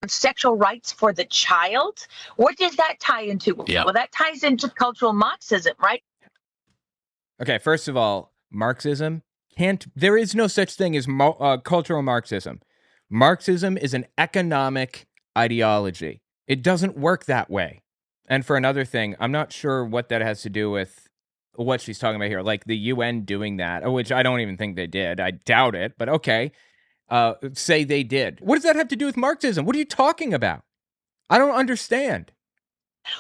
Sexual rights for the child? What does that tie into? Yeah. Well, that ties into cultural Marxism, right? Okay, first of all, Marxism there is no such thing as cultural Marxism. Marxism is an economic ideology. It doesn't work that way. And for another thing, I'm not sure what that has to do with what she's talking about here, like the UN doing that, which I don't even think they did. I doubt it, but okay. Say they did. What does that have to do with Marxism? What are you talking about? I don't understand.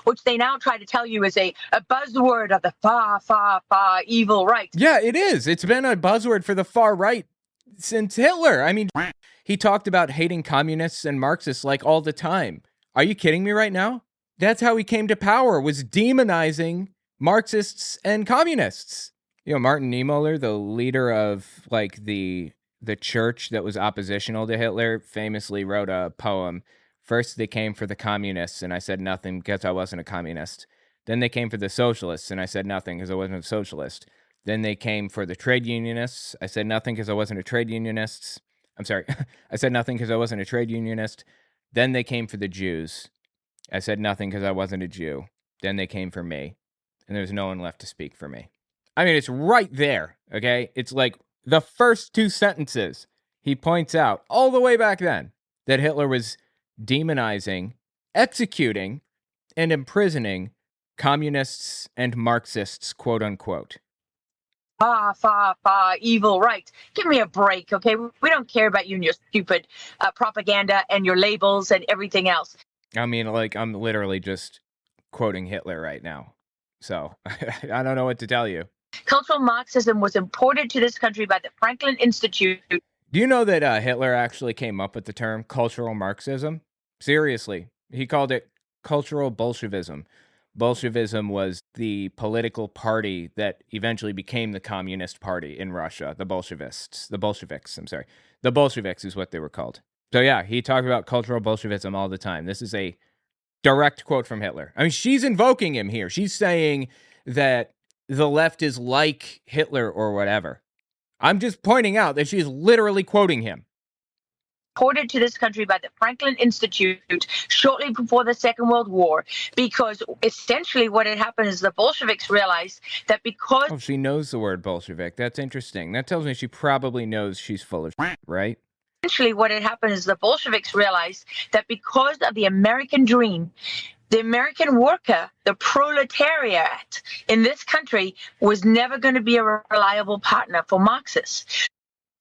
Which they now try to tell you is a buzzword of the far, far, far evil right. Yeah, it is. It's been a buzzword for the far right since Hitler. I mean, he talked about hating communists and Marxists like all the time. Are you kidding me right now? That's how he came to power, was demonizing Marxists and communists. You know, Martin Niemöller, the leader of like the church that was oppositional to Hitler, famously wrote a poem. First, they came for the communists, and I said nothing because I wasn't a communist. Then they came for the socialists, and I said nothing because I wasn't a socialist. Then they came for the trade unionists. I said nothing because I wasn't a trade unionist. I'm sorry. I said nothing because I wasn't a trade unionist. Then they came for the Jews. I said nothing because I wasn't a Jew. Then they came for me, and there's no one left to speak for me. I mean, it's right there, okay? It's like the first two sentences. He points out all the way back then that Hitler was demonizing, executing, and imprisoning communists and Marxists, quote unquote. Far, far, far evil right. Give me a break, okay? We don't care about you and your stupid propaganda and your labels and everything else. I mean, like, I'm literally just quoting Hitler right now. So I don't know what to tell you. Cultural Marxism was imported to this country by the Franklin Institute. Do you know that Hitler actually came up with the term cultural Marxism? Seriously. He called it cultural Bolshevism. Bolshevism was the political party that eventually became the Communist Party in Russia, the Bolsheviks, The Bolsheviks is what they were called. So yeah, he talked about cultural Bolshevism all the time. This is a direct quote from Hitler. I mean, she's invoking him here. She's saying that the left is like Hitler or whatever. I'm just pointing out that she's literally quoting him. Imported to this country by the Franklin Institute shortly before the Second World War, because essentially what had happened is the Bolsheviks realized that because... Oh, she knows the word Bolshevik. That's interesting. That tells me she probably knows she's full of shit, right? Essentially what had happened is the Bolsheviks realized that because of the American dream, the American worker, the proletariat in this country was never going to be a reliable partner for Marxists.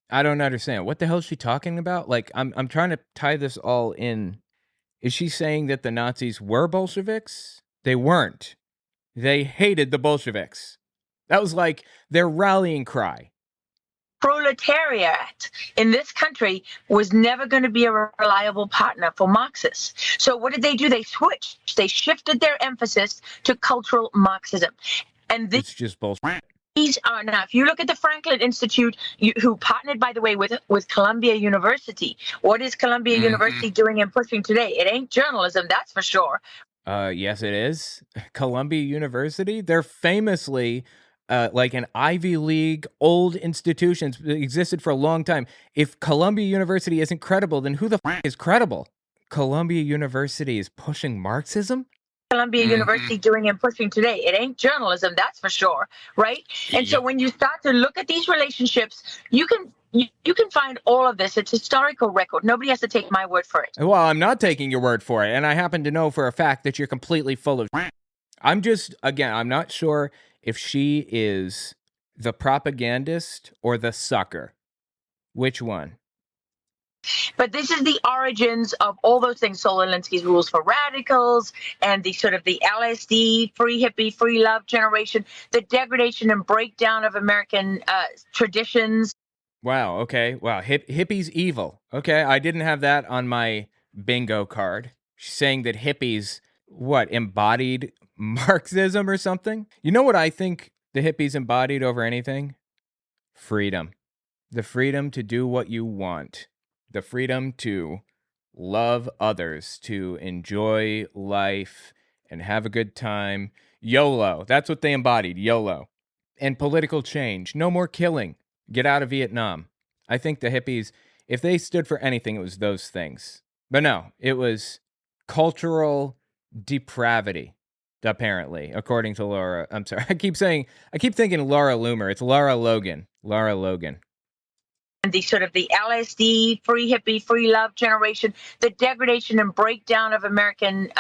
I don't understand. What the hell is she talking about? Like, I'm trying to tie this all in. Is she saying that the Nazis were Bolsheviks? They weren't. They hated the Bolsheviks. That was like their rallying cry. Proletariat in this country was never going to be a reliable partner for Marxists. So what did they do? They switched. They shifted their emphasis to cultural Marxism. And this it's just bullshit. These are now, if you look at the Franklin Institute, who partnered, by the way, with Columbia University, what is Columbia University doing and pushing today? It ain't journalism, that's for sure. Yes, it is. Columbia University, they're famously like an Ivy League, old institutions that existed for a long time. If Columbia University isn't credible, then who the f*** is credible? Columbia University is pushing Marxism? Columbia University doing and pushing today. It ain't journalism, that's for sure, right? And so when you start to look at these relationships, you can find all of this. It's historical record. Nobody has to take my word for it. Well, I'm not taking your word for it, and I happen to know for a fact that you're completely full of shit. I'm not sure if she is the propagandist or the sucker. Which one? But this is the origins of all those things. Saul Alinsky's Rules for Radicals and the sort of the LSD, free hippie, free love generation, the degradation and breakdown of American traditions. Wow. Okay. Wow. Hippies evil. Okay. I didn't have that on my bingo card. She's saying that hippies, embodied Marxism or something? You know what I think the hippies embodied over anything? Freedom. The freedom to do what you want. The freedom to love others, to enjoy life and have a good time. YOLO. That's what they embodied. YOLO. And political change. No more killing. Get out of Vietnam. I think the hippies, if they stood for anything, it was those things. But no, it was cultural depravity, apparently, according to Laura. I'm sorry. I keep thinking Lara Loomer. It's Lara Logan. Lara Logan. The sort of the LSD, free hippie, free love generation, the degradation and breakdown of American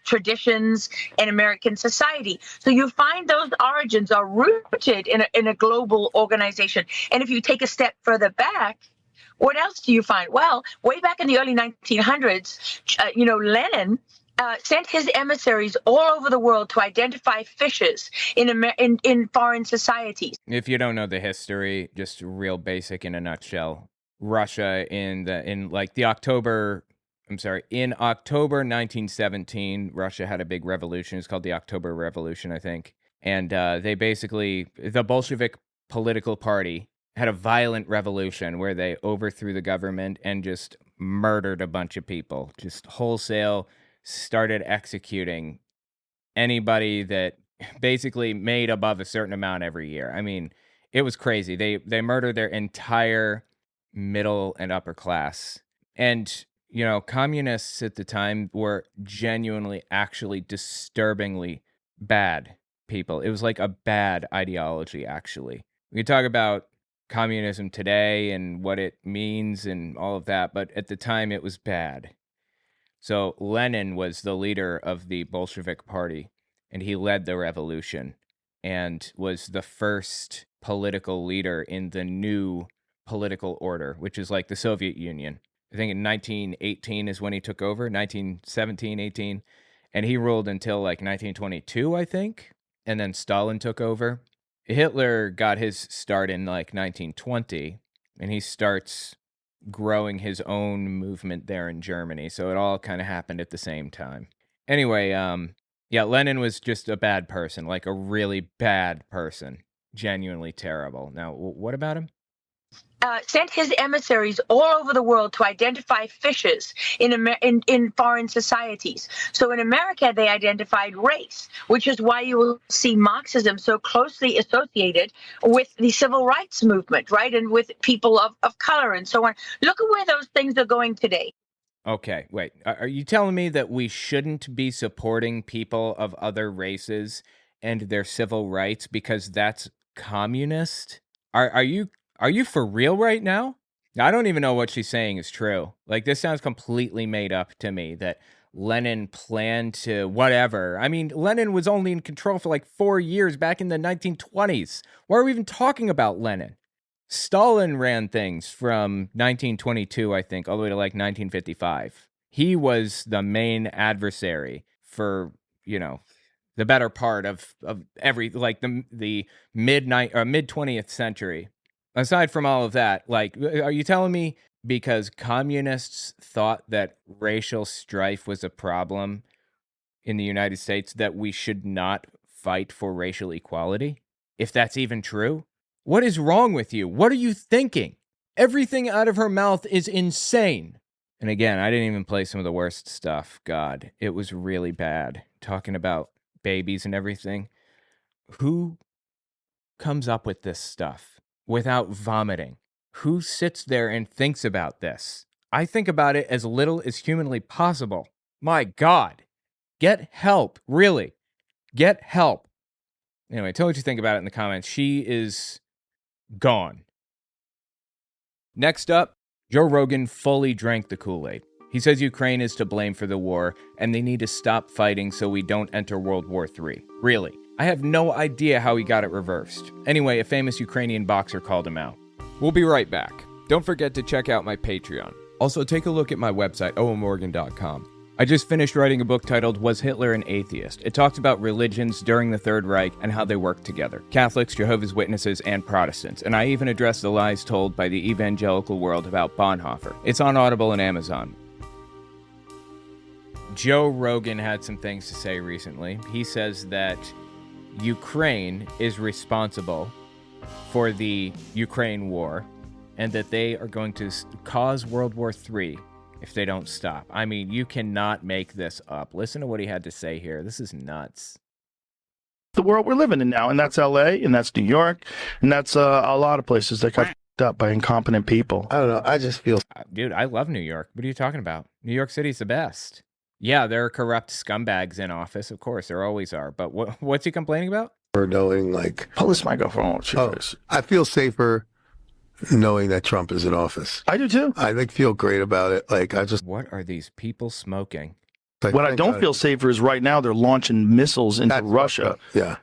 traditions and American society. So you find those origins are rooted in a global organization. And if you take a step further back, what else do you find? Well, way back in the early 1900s, Lenin sent his emissaries all over the world to identify fissures in foreign societies. If you don't know the history, just real basic in a nutshell, Russia in October 1917, Russia had a big revolution. It's called the October Revolution, I think. And the Bolshevik political party had a violent revolution where they overthrew the government and just murdered a bunch of people, just wholesale. Started executing anybody that basically made above a certain amount every year. I mean, it was crazy. They murdered their entire middle and upper class. And, communists at the time were genuinely, actually disturbingly bad people. It was like a bad ideology, actually. We can talk about communism today and what it means and all of that, but at the time it was bad. So Lenin was the leader of the Bolshevik Party, and he led the revolution and was the first political leader in the new political order, which is like the Soviet Union. I think in 1918 is when he took over, 1917, 18, and he ruled until like 1922, I think, and then Stalin took over. Hitler got his start in like 1920, and he starts growing his own movement there in Germany. So it all kind of happened at the same time. Anyway, Lenin was just a bad person, like a really bad person, genuinely terrible. Now, what about him? Sent his emissaries all over the world to identify fissures in foreign societies. So in America, they identified race, which is why you will see Marxism so closely associated with the civil rights movement, right? And with people of color and so on. Look at where those things are going today. Okay, wait. Are you telling me that we shouldn't be supporting people of other races and their civil rights because that's communist? Are you for real right now? I don't even know what she's saying is true. Like, this sounds completely made up to me that Lenin planned to whatever. I mean, Lenin was only in control for like 4 years back in the 1920s. Why are we even talking about Lenin? Stalin ran things from 1922, I think, all the way to like 1955. He was the main adversary for, the better part of every, like the mid 20th century. Aside from all of that, like, are you telling me because communists thought that racial strife was a problem in the United States that we should not fight for racial equality? If that's even true? What is wrong with you? What are you thinking? Everything out of her mouth is insane. And again, I didn't even play some of the worst stuff. God, it was really bad. Talking about babies and everything. Who comes up with this stuff without vomiting? Who sits there and thinks about this? I think about it as little as humanly possible. My God. Get help. Really. Get help. Anyway, tell me what you think about it in the comments. She is gone. Next up, Joe Rogan fully drank the Kool-Aid. He says Ukraine is to blame for the war, and they need to stop fighting so we don't enter World War III. Really. I have no idea how he got it reversed. Anyway, a famous Ukrainian boxer called him out. We'll be right back. Don't forget to check out my Patreon. Also, take a look at my website, omorgan.com. I just finished writing a book titled Was Hitler an Atheist? It talks about religions during the Third Reich and how they work together. Catholics, Jehovah's Witnesses, and Protestants. And I even address the lies told by the evangelical world about Bonhoeffer. It's on Audible and Amazon. Joe Rogan had some things to say recently. He says that Ukraine is responsible for the Ukraine war and that they are going to cause World War III if they don't stop. I mean, you cannot make this up. Listen to what he had to say here. This is nuts. The world we're living in now, and that's LA, and that's New York, and that's a lot of places that got f***ed up by incompetent people. I don't know. I just feel... Dude, I love New York. What are you talking about? New York City's the best. Yeah, there are corrupt scumbags in office. Of course, there always are. But what's he complaining about? For knowing, like... Pull this microphone. I feel safer knowing that Trump is in office. I do too. I feel great about it. Like, I just... What are these people smoking? What I don't feel safer is right now they're launching missiles into Russia. Yeah.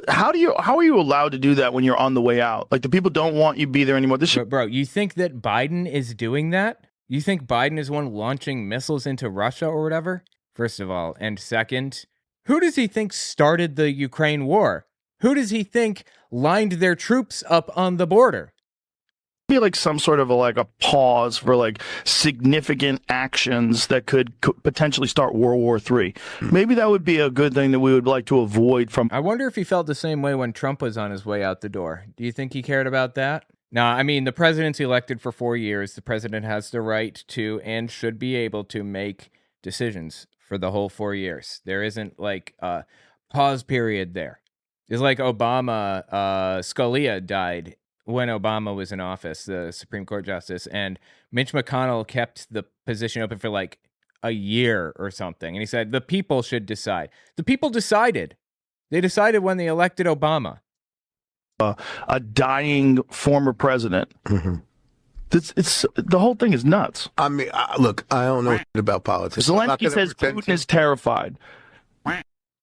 How are you allowed to do that when you're on the way out? Like, the people don't want you to be there anymore. Bro, you think that Biden is doing that? You think Biden is one launching missiles into Russia or whatever? First of all. And second, who does he think started the Ukraine war? Who does he think lined their troops up on the border? Be like some sort of a pause for like significant actions that could potentially start World War III. Maybe that would be a good thing that we would like to avoid from. I wonder if he felt the same way when Trump was on his way out the door. Do you think he cared about that? No, I mean, the president's elected for 4 years. The president has the right to and should be able to make decisions for the whole 4 years. There isn't like a pause period there. It's like Obama, Scalia died when Obama was in office, the Supreme Court justice, and Mitch McConnell kept the position open for like a year or something. And he said, the people should decide. The people decided. They decided when they elected Obama. A dying former president. Mm-hmm. It's the whole thing is nuts. I mean, look, I don't know about politics. Zelensky says Putin is terrified.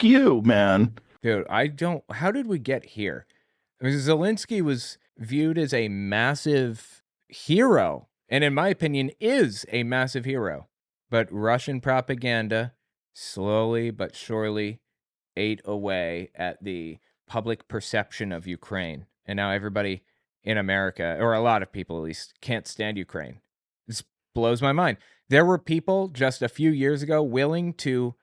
You, man. Dude, how did we get here? I mean, Zelensky was viewed as a massive hero, and in my opinion is a massive hero. But Russian propaganda slowly but surely ate away at the public perception of Ukraine. And now everybody in America, or a lot of people at least, can't stand Ukraine. This blows my mind. There were people just a few years ago willing to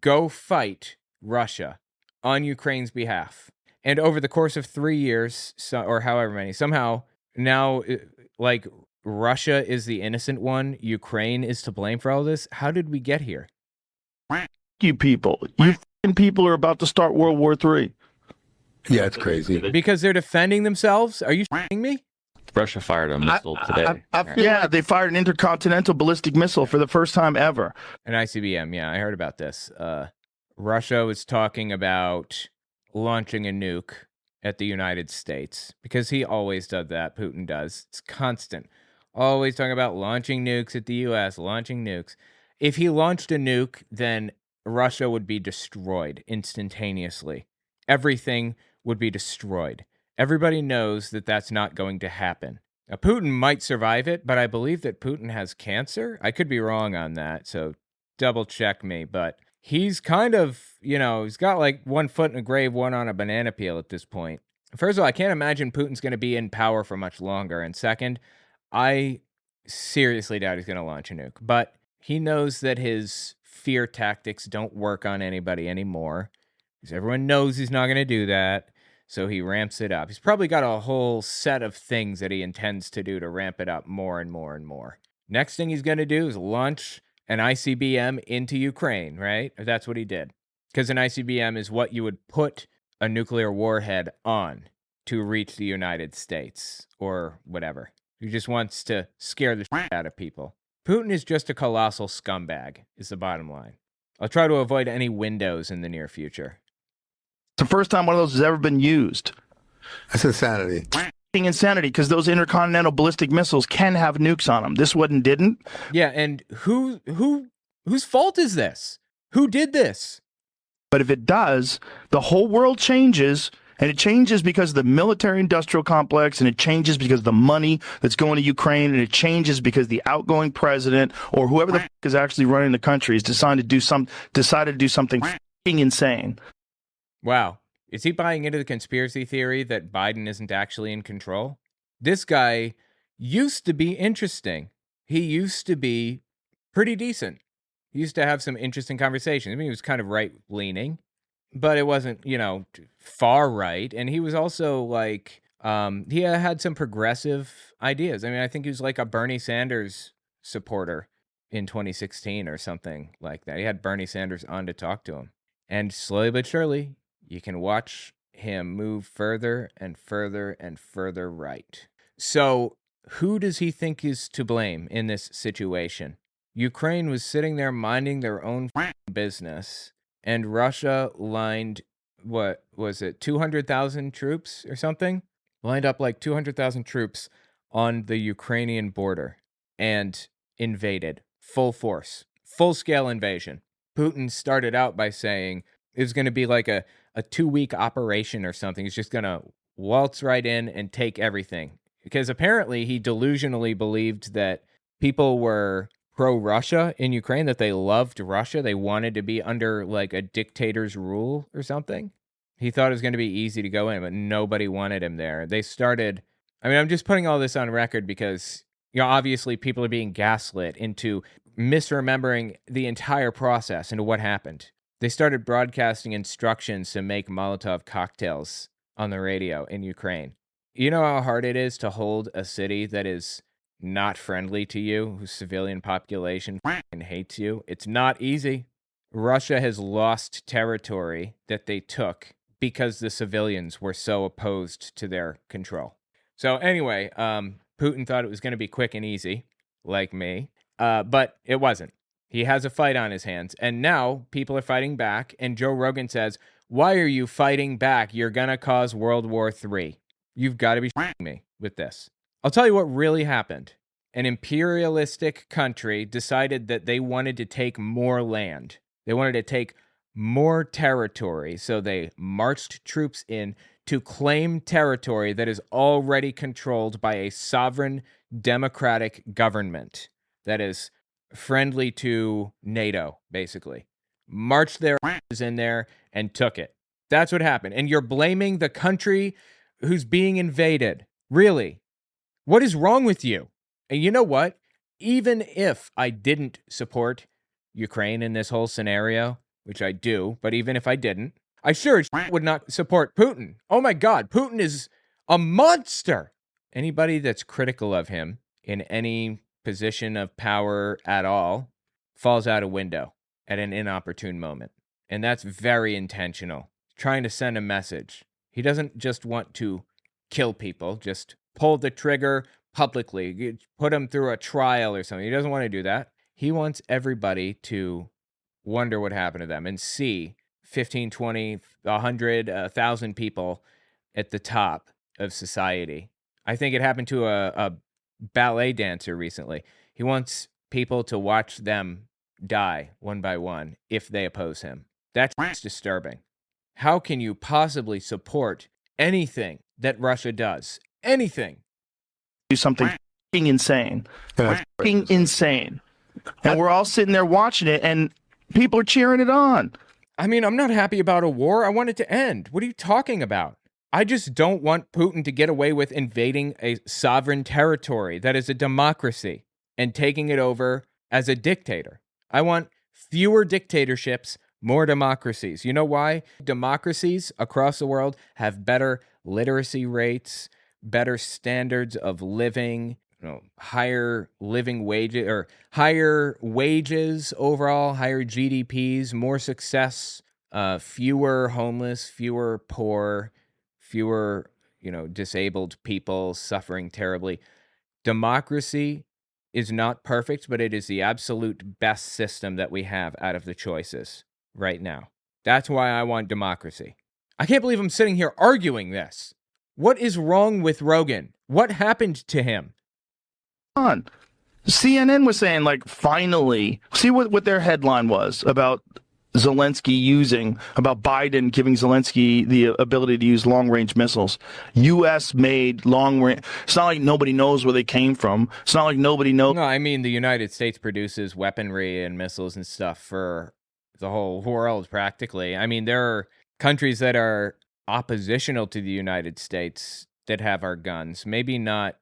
go fight Russia on Ukraine's behalf. And over the course of 3 years, or however many, somehow now, like, Russia is the innocent one. Ukraine is to blame for all this. How did we get here? You people. You people are about to start World War III. Yeah, it's crazy. Because they're defending themselves? Are you shitting me? Russia fired a missile today. They fired an intercontinental ballistic missile for the first time ever. An ICBM, yeah, I heard about this. Russia was talking about launching a nuke at the United States, because he always does that. Putin does. It's constant. Always talking about launching nukes at the U.S., launching nukes. If he launched a nuke, then Russia would be destroyed instantaneously. Everything would be destroyed. Everybody knows that that's not going to happen. Now, Putin might survive it, but I believe that Putin has cancer. I could be wrong on that, so double check me, but he's kind of, he's got like 1 foot in a grave, one on a banana peel at this point. First of all, I can't imagine Putin's going to be in power for much longer. And second, I seriously doubt he's going to launch a nuke. But he knows that his fear tactics don't work on anybody anymore, because everyone knows he's not going to do that. So he ramps it up. He's probably got a whole set of things that he intends to do to ramp it up more and more and more. Next thing he's going to do is launch an ICBM into Ukraine, right? That's what he did. Because an ICBM is what you would put a nuclear warhead on to reach the United States or whatever. He just wants to scare the shit out of people. Putin is just a colossal scumbag, is the bottom line. I'll try to avoid any windows in the near future. It's the first time one of those has ever been used. That's insanity. Insanity, because those intercontinental ballistic missiles can have nukes on them. This one didn't. Yeah, and whose fault is this? Who did this? But if it does, the whole world changes, And it changes because of the military-industrial complex, and it changes because of the money that's going to Ukraine, and it changes because the outgoing president or whoever the is actually running the country has decided to do something f***ing insane. Wow. Is he buying into the conspiracy theory that Biden isn't actually in control? This guy used to be interesting. He used to be pretty decent. He used to have some interesting conversations. I mean, he was kind of right-leaning, but it wasn't, far right. And he was also like, he had some progressive ideas. I mean, I think he was like a Bernie Sanders supporter in 2016 or something like that. He had Bernie Sanders on to talk to him. And slowly but surely, you can watch him move further and further and further right. So who does he think is to blame in this situation? Ukraine was sitting there minding their own business, and Russia lined, 200,000 troops or something? Lined up like 200,000 troops on the Ukrainian border and invaded. Full force. Full-scale invasion. Putin started out by saying it was going to be like a 2-week operation or something. He's just going to waltz right in and take everything. Because apparently he delusionally believed that people were pro-Russia in Ukraine, that they loved Russia. They wanted to be under like a dictator's rule or something. He thought it was going to be easy to go in, but nobody wanted him there. They started, I'm just putting all this on record because, obviously people are being gaslit into misremembering the entire process into what happened. They started broadcasting instructions to make Molotov cocktails on the radio in Ukraine. You know how hard it is to hold a city that is not friendly to you, whose civilian population hates you? It's not easy. Russia has lost territory that they took because the civilians were so opposed to their control. So anyway, Putin thought it was going to be quick and easy, like me, but it wasn't. He has a fight on his hands, and now people are fighting back, and Joe Rogan says, "Why are you fighting back? You're going to cause World War III. You've got to be shitting me with this." I'll tell you what really happened. An imperialistic country decided that they wanted to take more land. They wanted to take more territory, so they marched troops in to claim territory that is already controlled by a sovereign democratic government that is friendly to NATO, basically. Marched their asses in there and took it. That's what happened. And you're blaming the country who's being invaded. Really? What is wrong with you? And you know what? Even if I didn't support Ukraine in this whole scenario, which I do, but even if I didn't, I sure would not support Putin. Oh my God, Putin is a monster. Anybody that's critical of him in any position of power at all falls out a window at an inopportune moment. And that's very intentional. Trying to send a message. He doesn't just want to kill people, just pull the trigger publicly, put them through a trial or something. He doesn't want to do that. He wants everybody to wonder what happened to them and see 15, 20, 100, 1,000 people at the top of society. I think it happened to a ballet dancer recently. He wants people to watch them die one by one if they oppose him. That's disturbing. How can you possibly support anything that Russia does? Anything. Do something f***ing insane. F***ing insane. And we're all sitting there watching it, and people are cheering it on. I'm not happy about a war. I want it to end. What are you talking about? I just don't want Putin to get away with invading a sovereign territory that is a democracy and taking it over as a dictator. I want fewer dictatorships, more democracies. You know why? Democracies across the world have better literacy rates, better standards of living, higher living wages or higher wages overall, higher GDPs, more success, fewer homeless, fewer poor, fewer, disabled people suffering terribly. Democracy is not perfect, but it is the absolute best system that we have out of the choices right now. That's why I want democracy. I can't believe I'm sitting here arguing this. What is wrong with Rogan? What happened to him? CNN was saying, finally, see what their headline was about Zelensky using, about Biden giving Zelensky the ability to use long-range missiles. U.S. made long-range. It's not like nobody knows where they came from. It's not like nobody knows. No, I mean, the United States produces weaponry and missiles and stuff for the whole world, practically. I mean, there are countries that are oppositional to the United States that have our guns. Maybe not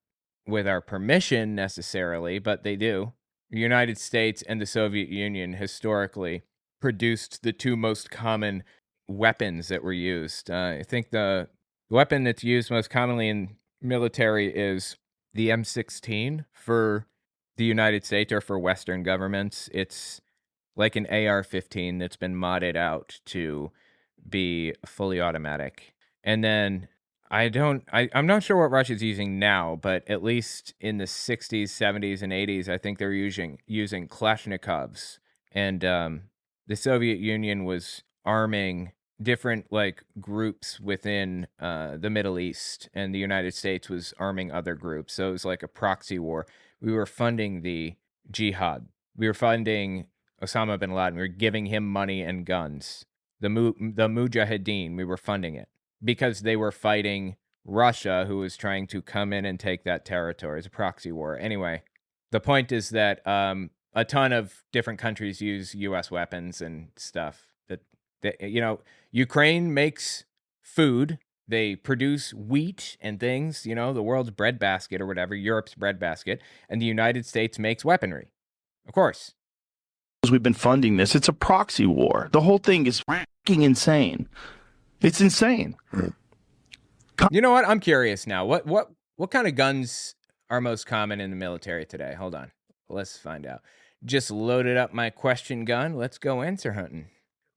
with our permission necessarily, but they do. The United States and the Soviet Union historically produced the two most common weapons that were used. I think the weapon that's used most commonly in military is the M16 for the United States or for Western governments. It's like an AR-15 that's been modded out to be fully automatic. And then I'm not sure what Russia's using now, but at least in the 60s, 70s, and 80s, I think they're using Kalashnikovs. And the Soviet Union was arming different like groups within the Middle East, and the United States was arming other groups. So it was like a proxy war. We were funding the jihad. We were funding Osama bin Laden. We were giving him money and guns. The Mujahideen, we were funding it because they were fighting Russia, who was trying to come in and take that territory. It's a proxy war. Anyway, the point is that a ton of different countries use U.S. weapons and stuff. Ukraine makes food. They produce wheat and things, the world's breadbasket or whatever, Europe's breadbasket, and the United States makes weaponry. Of course. We've been funding this. It's a proxy war. The whole thing is fucking insane. It's insane. You know what? I'm curious now. What kind of guns are most common in the military today? Hold on. Let's find out. Just loaded up my question gun. Let's go answer hunting.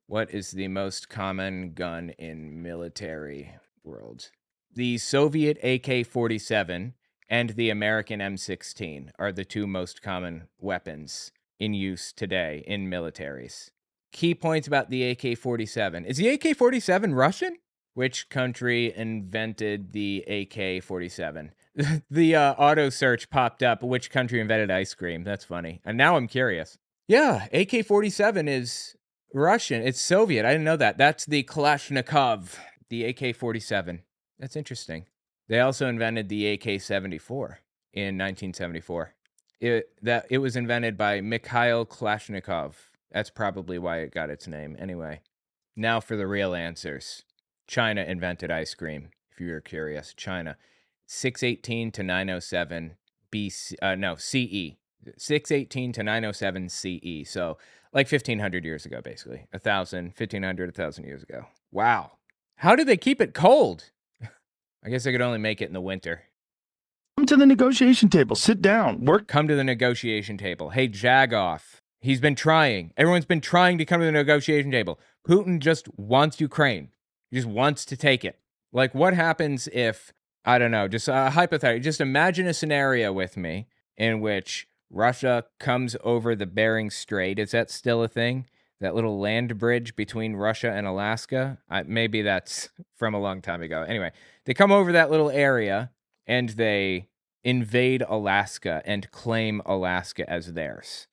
What is the most common gun in military world? The Soviet AK-47 and the American M16 are the two most common weapons in use today in militaries. Key points about the AK-47. Is the AK-47 Russian? Which country invented the AK-47? The auto search popped up. Which country invented ice cream? That's funny. And now I'm curious. Yeah, AK-47 is Russian. It's Soviet. I didn't know that. That's the Kalashnikov, the AK-47. That's interesting. They also invented the AK-74 in 1974. It was invented by Mikhail Kalashnikov. That's probably why it got its name. Anyway, now for the real answers. China invented ice cream, if you were curious. China. 618 to 907 CE. 618 to 907 CE. So like 1,500 years ago, basically. 1,000 years ago. Wow. How did they keep it cold? I guess they could only make it in the winter. Come to the negotiation table. Sit down. Come to the negotiation table. Hey, Jagoff. He's been trying. Everyone's been trying to come to the negotiation table. Putin just wants Ukraine. He just wants to take it. Like, what happens if, I don't know, just hypothetically, just imagine a scenario with me in which Russia comes over the Bering Strait. Is that still a thing? That little land bridge between Russia and Alaska? Maybe that's from a long time ago. Anyway, they come over that little area and they invade Alaska and claim Alaska as theirs.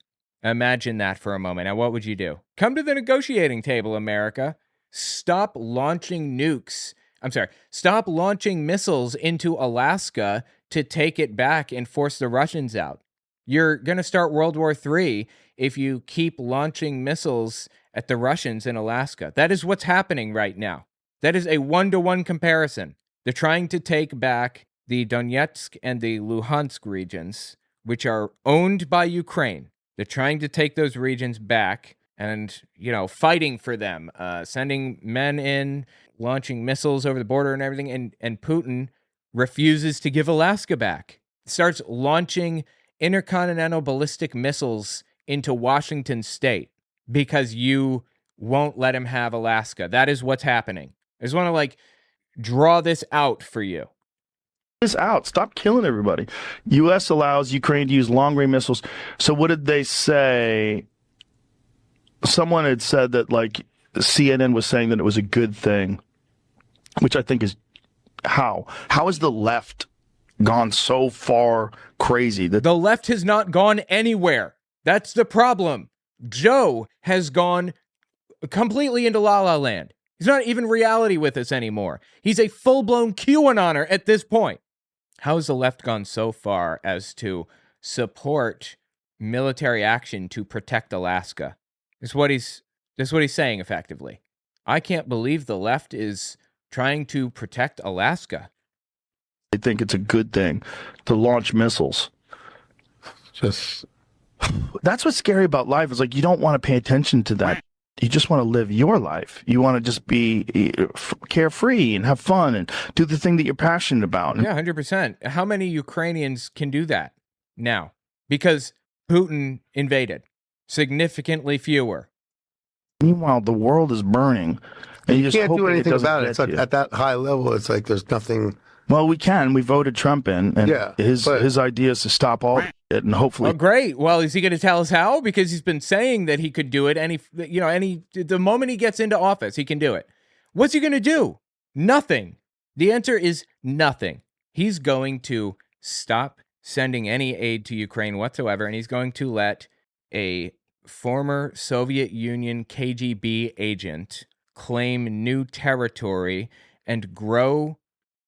Imagine that for a moment. Now, what would you do? Come to the negotiating table, America. Stop launching nukes. Stop launching missiles into Alaska to take it back and force the Russians out. You're going to start World War III if you keep launching missiles at the Russians in Alaska. That is what's happening right now. That is a one-to-one comparison. They're trying to take back the Donetsk and the Luhansk regions, which are owned by Ukraine. They're trying to take those regions back and, fighting for them, sending men in, launching missiles over the border and everything. And Putin refuses to give Alaska back. Starts launching intercontinental ballistic missiles into Washington state because you won't let him have Alaska. That is what's happening. I just want to draw this out for you. This out. Stop killing everybody. U.S. allows Ukraine to use long-range missiles. So what did they say? Someone had said that CNN was saying that it was a good thing, which I think is how has the left gone so far crazy that the left has not gone anywhere? That's the problem. Joe has gone completely into La La Land. He's not even reality with us anymore. He's a full-blown QAnoner at this point. How has the left gone so far as to support military action to protect Alaska? This is what he's saying effectively. I can't believe the left is trying to protect Alaska. They think it's a good thing to launch missiles. That's what's scary about life, is like you don't want to pay attention to that. You just want to live your life. You want to just be carefree and have fun and do the thing that you're passionate about. Yeah, 100%. How many Ukrainians can do that now? Because Putin invaded. Significantly fewer. Meanwhile, the world is burning. And you can't do anything about it. It's like you. at that high level, it's like there's nothing. Well, we can. We voted Trump in, and his idea is to stop all it, and hopefully. Oh, great. Well, is he going to tell us how? Because he's been saying that he could do it. The moment he gets into office, he can do it. What's he going to do? Nothing. The answer is nothing. He's going to stop sending any aid to Ukraine whatsoever, and he's going to let a former Soviet Union KGB agent claim new territory and grow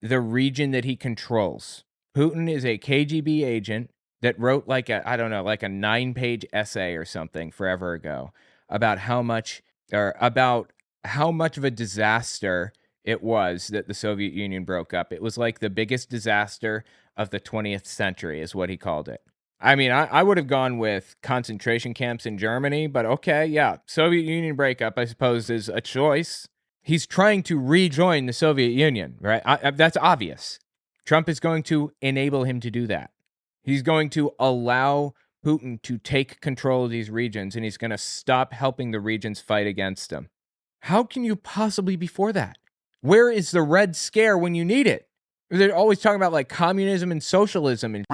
the region that he controls. Putin is a KGB agent that wrote like a 9-page essay or something forever ago about how much of a disaster it was that the Soviet Union broke up. It was like the biggest disaster of the 20th century is what he called it. I mean, I would have gone with concentration camps in Germany, but okay, yeah. Soviet Union breakup, I suppose, is a choice. He's trying to rejoin the Soviet Union, right? That's obvious. Trump is going to enable him to do that. He's going to allow Putin to take control of these regions, and he's going to stop helping the regions fight against him. How can you possibly be for that? Where is the Red Scare when you need it? They're always talking about like communism and socialism, and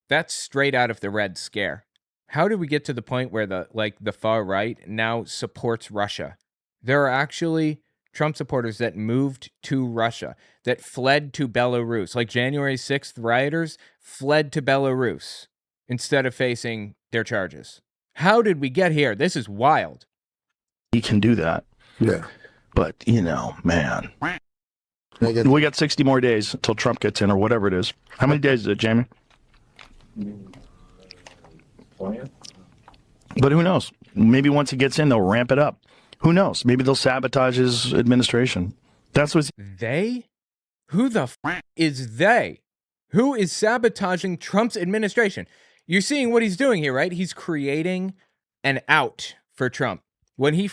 that's straight out of the Red Scare. How did we get to the point where the far right now supports Russia? There are actually Trump supporters that moved to Russia, that fled to Belarus. Like January 6th rioters fled to Belarus instead of facing their charges. How did we get here? This is wild. He can do that. Yeah. But, man. We got 60 more days until Trump gets in or whatever it is. How many days is it, Jamie? 20th. But who knows? Maybe once he gets in, they'll ramp it up. Who knows? Maybe they'll sabotage his administration. That's what they? Who the is they? Who is sabotaging Trump's administration? You're seeing what he's doing here, right? He's creating an out for Trump. When he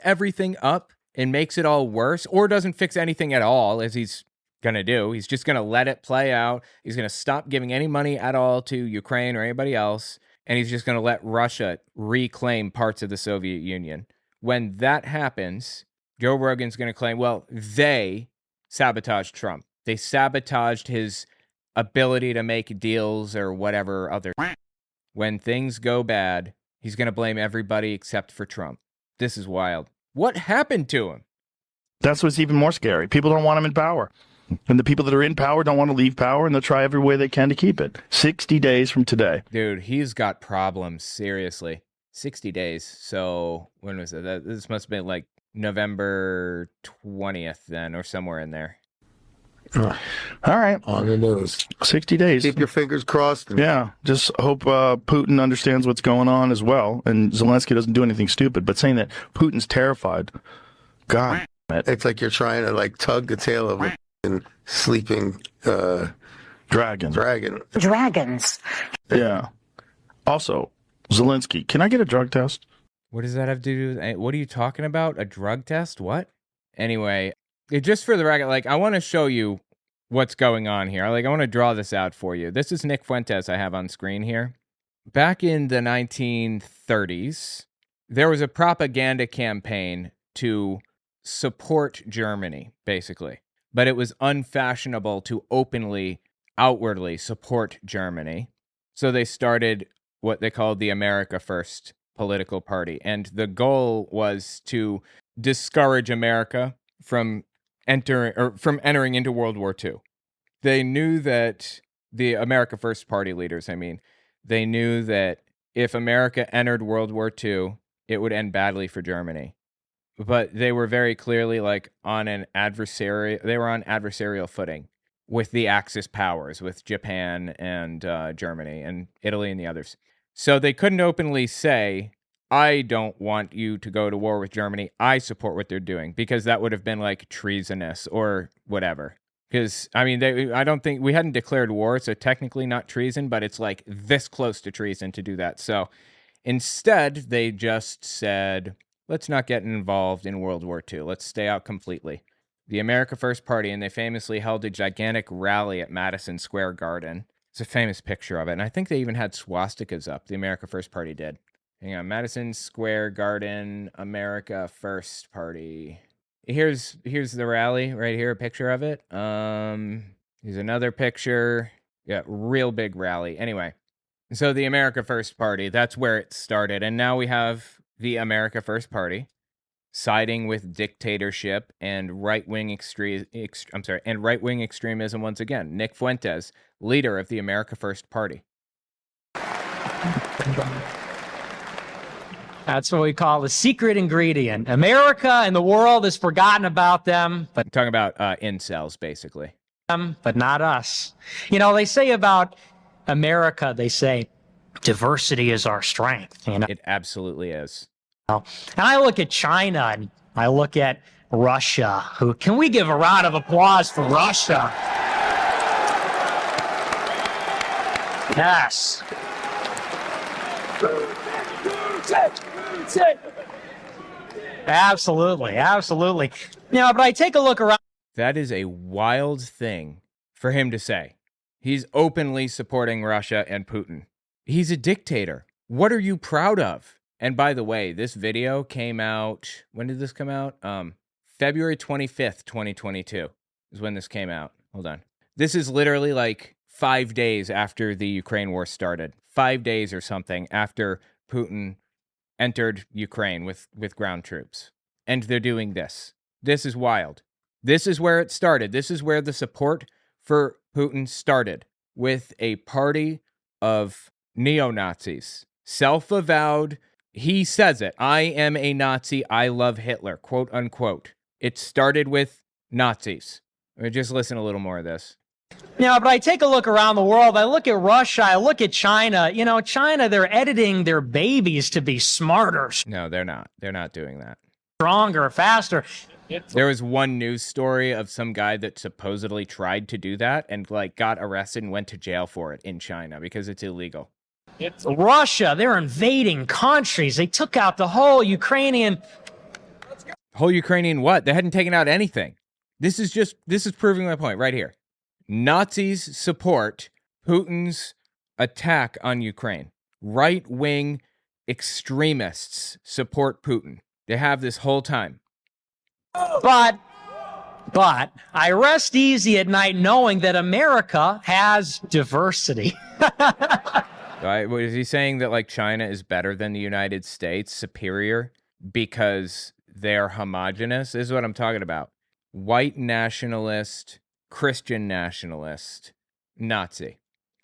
everything up and makes it all worse, or doesn't fix anything at all, as he's going to do, he's just going to let it play out. He's going to stop giving any money at all to Ukraine or anybody else, and he's just going to let Russia reclaim parts of the Soviet Union. When that happens, Joe Rogan's going to claim, well, they sabotaged Trump. They sabotaged his ability to make deals or whatever other. When things go bad, he's going to blame everybody except for Trump. This is wild. What happened to him? That's what's even more scary. People don't want him in power. And the people that are in power don't want to leave power, and they'll try every way they can to keep it. 60 days from today. Dude, he's got problems, seriously. 60 days. So when was it? This must have been like November 20th then, or somewhere in there. All right. On the nose. 60 days. Keep your fingers crossed. Yeah. Just hope Putin understands what's going on as well, and Zelensky doesn't do anything stupid. But saying that Putin's terrified, God. It's like you're trying to like tug the tail of a sleeping dragon. Dragons. Yeah. Also, Zelensky, can I get a drug test? What does that have to do with, what are you talking about? A drug test? What? Anyway, just for the record, like, I want to show you what's going on here. Like, I want to draw this out for you. This is Nick Fuentes I have on screen here. Back in the 1930s, there was a propaganda campaign to support Germany, basically. But it was unfashionable to openly, outwardly support Germany. So they started what they called the America First political party. And the goal was to discourage America from entering into World War II. They knew that the America First party leaders, they knew that if America entered World War II, it would end badly for Germany. but they were very clearly like on an adversarial footing with the Axis powers, with Japan and Germany and Italy and the others. So they couldn't openly say, I don't want you to go to war with Germany. I support what they're doing, because that would have been like treasonous or whatever. Because, I mean, I don't think we hadn't declared war, so technically not treason, but it's like this close to treason to do that. So instead, they just said, let's not get involved in World War II. Let's stay out completely. The America First Party, and they famously held a gigantic rally at Madison Square Garden. It's a famous picture of it, and I think they even had swastikas up. The America First Party did. Hang on, Madison Square Garden, America First Party. Here's the rally right here, a picture of it. Here's another picture. Yeah, real big rally. Anyway, so the America First Party, that's where it started. And now we have the America First Party siding with dictatorship and right-wing extremism once again. Nick Fuentes, leader of the America First Party. That's what we call the secret ingredient. America and the world has forgotten about them. But I'm talking about incels, basically. But not us. You know, they say about America, they say, diversity is our strength. You know? It absolutely is. And I look at China and I look at Russia. Can we give a round of applause for Russia? Yes. Absolutely. You know, but I take a look around. That is a wild thing for him to say. He's openly supporting Russia and Putin. He's a dictator. What are you proud of? And by the way, this video came out, when did this come out? February 25th, 2022 is when this came out. Hold on. This is literally like 5 days after the Ukraine war started. 5 days or something after Putin entered Ukraine with ground troops. And they're doing this. This is wild. This is where it started. This is where the support for Putin started, with a party of neo-Nazis. Self-avowed, he says it, I am a Nazi, I love Hitler, quote unquote. It started with Nazis. Just listen a little more of this. Yeah, but I take a look around the world. I look at Russia. I look at China. You know, China, they're editing their babies to be smarter. No, they're not. They're not doing that. Stronger, faster. There was one news story of some guy that supposedly tried to do that and like got arrested and went to jail for it in China because it's illegal. It's Russia. They're invading countries. They took out the whole Ukrainian. Whole Ukrainian what? They hadn't taken out anything. This is proving my point right here. Nazis support Putin's attack on Ukraine. Right-wing extremists support Putin. They have this whole time. But I rest easy at night knowing that America has diversity. Is he saying that like China is better than the United States, superior, because they're homogenous? This is what I'm talking about. White nationalist, Christian nationalist, Nazi.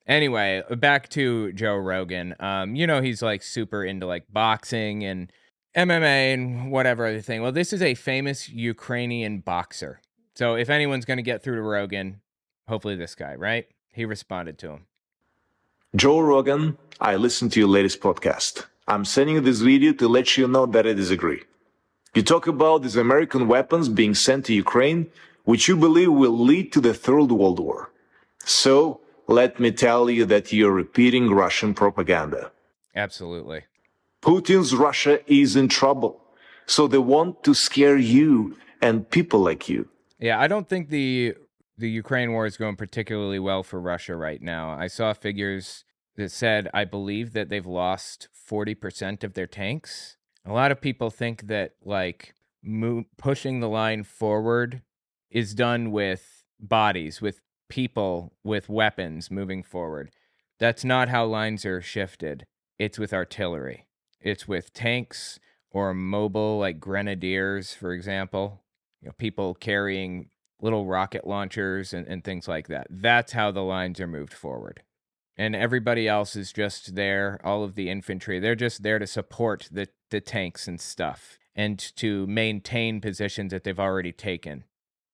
Anyway, back to Joe Rogan. You know, he's like super into like boxing and MMA and whatever other thing. Well, this is a famous Ukrainian boxer. So if anyone's going to get through to Rogan, hopefully this guy, right? He responded to him. Joe Rogan, I listened to your latest podcast. I'm sending you this video to let you know that I disagree. You talk about these American weapons being sent to Ukraine, which you believe will lead to the Third World War. So, let me tell you that you're repeating Russian propaganda. Absolutely. Putin's Russia is in trouble, so they want to scare you and people like you. Yeah, I don't think the Ukraine war is going particularly well for Russia right now. I saw figures that said, I believe that they've lost 40% of their tanks. A lot of people think that like pushing the line forward is done with bodies, with people, with weapons moving forward. That's not how lines are shifted. It's with artillery. It's with tanks or mobile, like grenadiers, for example. You know, people carrying little rocket launchers and things like that. That's how the lines are moved forward. And everybody else is just there, all of the infantry, they're just there to support the tanks and stuff. and to maintain positions that they've already taken.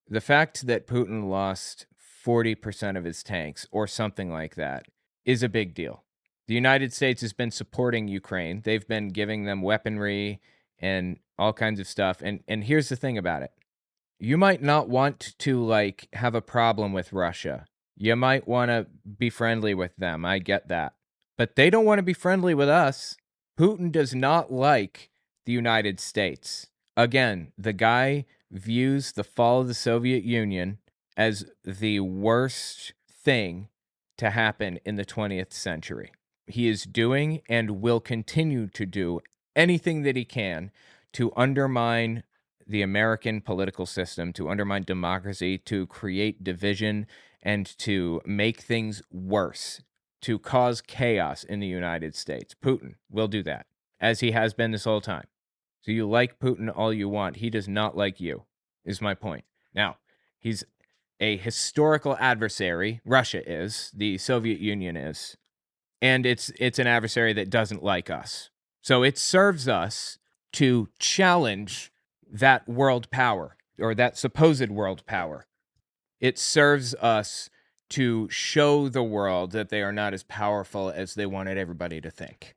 The fact that Putin lost 40% of his tanks or something like that is a big deal. The United States has been supporting Ukraine. They've been giving them weaponry and all kinds of stuff. And here's the thing about it. You might not want to have a problem with Russia. You might want to be friendly with them. I get that. But they don't want to be friendly with us. Putin does not like the United States. Again, the guy views the fall of the Soviet Union as the worst thing to happen in the 20th century. He is doing and will continue to do anything that he can to undermine the American political system, to undermine democracy, to create division, and to make things worse, to cause chaos in the United States. Putin will do that, as he has been this whole time. So you like Putin all you want. He does not like you, is my point. Now, he's a historical adversary. Russia is. The Soviet Union is. And it's an adversary that doesn't like us. So it serves us to challenge that world power, or that supposed world power. It serves us to show the world that they are not as powerful as they wanted everybody to think.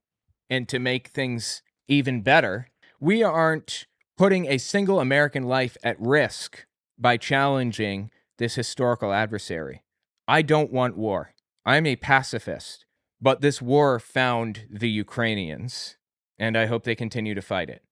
And to make things even better, we aren't putting a single American life at risk by challenging this historical adversary. I don't want war. I'm a pacifist. But this war found the Ukrainians, and I hope they continue to fight it.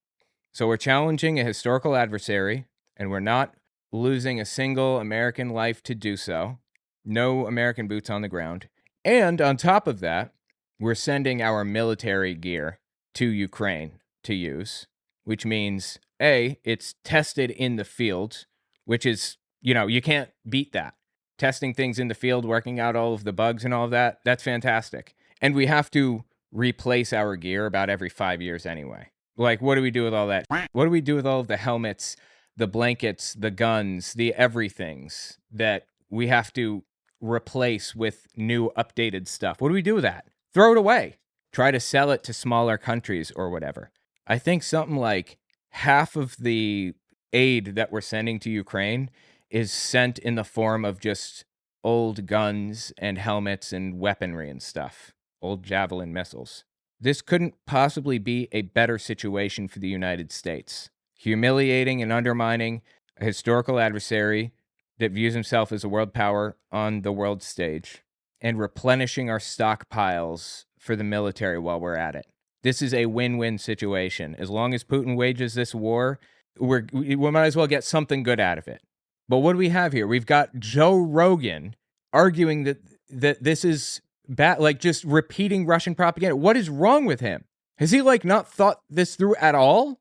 So we're challenging a historical adversary, and we're not losing a single American life to do so. No American boots on the ground. And on top of that, we're sending our military gear to Ukraine to use, which means, A, it's tested in the field, which is, you can't beat that. Testing things in the field, working out all of the bugs and all of that, that's fantastic. And we have to replace our gear about every 5 years anyway. What do we do with all that? What do we do with all of the helmets, the blankets, the guns, the everythings that we have to replace with new updated stuff? What do we do with that? Throw it away. Try to sell it to smaller countries or whatever. I think something like half of the aid that we're sending to Ukraine is sent in the form of just old guns and helmets and weaponry and stuff. Old Javelin missiles. This couldn't possibly be a better situation for the United States. Humiliating and undermining a historical adversary that views himself as a world power on the world stage, and replenishing our stockpiles for the military while we're at it. This is a win-win situation. As long as Putin wages this war, we might as well get something good out of it. But what do we have here? We've got Joe Rogan arguing that this is bad, just repeating Russian propaganda. What is wrong with him? Has he not thought this through at all?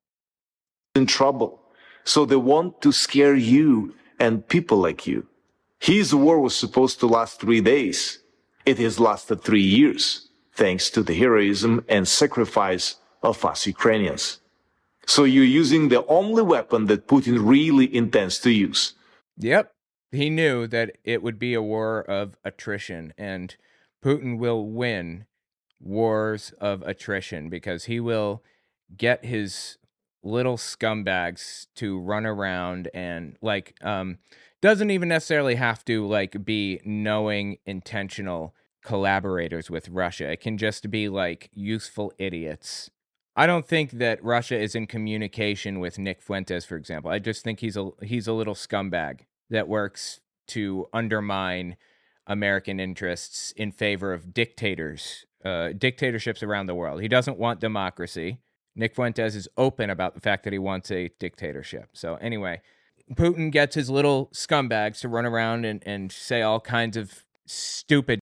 In trouble. So they want to scare you and people like you. His war was supposed to last 3 days. It has lasted 3 years, thanks to the heroism and sacrifice of us Ukrainians. So you're using the only weapon that Putin really intends to use. Yep. He knew that it would be a war of attrition, and Putin will win wars of attrition because he will get his little scumbags to run around and doesn't even necessarily have to be knowing intentional collaborators with Russia. It can just be useful idiots. I don't think that Russia is in communication with Nick Fuentes, for example. I just think he's a little scumbag that works to undermine American interests in favor of dictators, dictatorships around the world. He doesn't want democracy. Nick Fuentes is open about the fact that he wants a dictatorship. So anyway, Putin gets his little scumbags to run around and say all kinds of stupid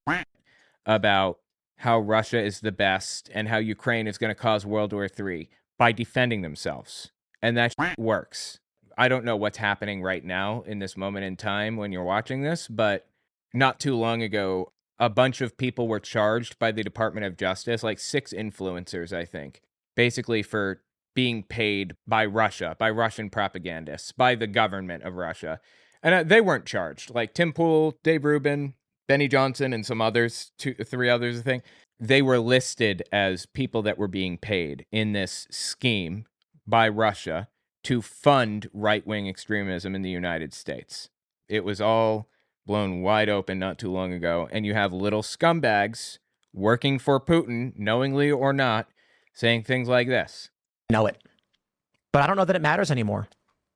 about how Russia is the best and how Ukraine is going to cause World War III by defending themselves. And that works. I don't know what's happening right now in this moment in time when you're watching this, but not too long ago, a bunch of people were charged by the Department of Justice, 6 influencers, I think, basically for being paid by Russia, by Russian propagandists, by the government of Russia. And they weren't charged. Tim Pool, Dave Rubin, Benny Johnson, and some others, 3 others, I think. They were listed as people that were being paid in this scheme by Russia to fund right-wing extremism in the United States. It was all blown wide open not too long ago, and you have little scumbags working for Putin, knowingly or not, saying things like this. Know it. But I don't know that it matters anymore.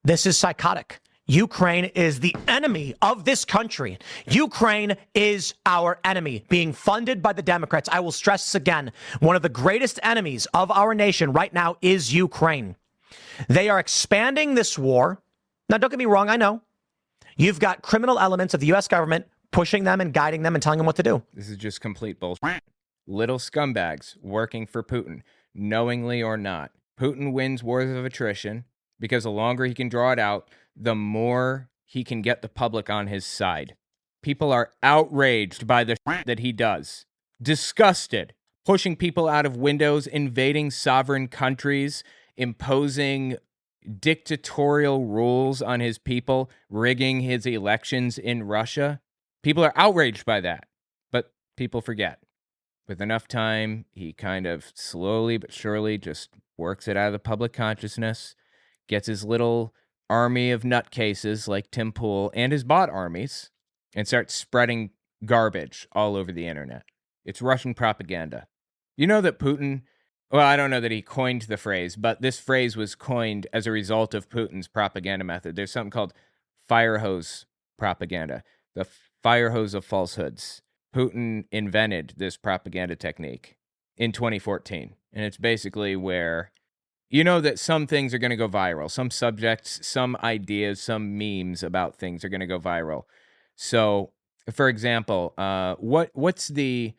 This is psychotic. Ukraine is the enemy of this country. Ukraine is our enemy, being funded by the Democrats. I will stress this again. One of the greatest enemies of our nation right now is Ukraine. They are expanding this war. Now, don't get me wrong. I know you've got criminal elements of the U.S. government pushing them and guiding them and telling them what to do. This is just complete bullshit. Little scumbags working for Putin, knowingly or not. Putin wins wars of attrition because the longer he can draw it out, the more he can get the public on his side. People are outraged by the shit that he does. Disgusted. Pushing people out of windows, invading sovereign countries, imposing dictatorial rules on his people, rigging his elections in Russia. People are outraged by that, but people forget. With enough time, he kind of slowly but surely just works it out of the public consciousness, gets his little army of nutcases like Tim Pool and his bot armies, and starts spreading garbage all over the internet. It's Russian propaganda. You know that Putin, well, I don't know that he coined the phrase, but this phrase was coined as a result of Putin's propaganda method. There's something called fire hose propaganda, the fire hose of falsehoods. Putin invented this propaganda technique in 2014. And it's basically where, you know that some things are going to go viral. Some subjects, some ideas, some memes about things are going to go viral. So, for example, what's the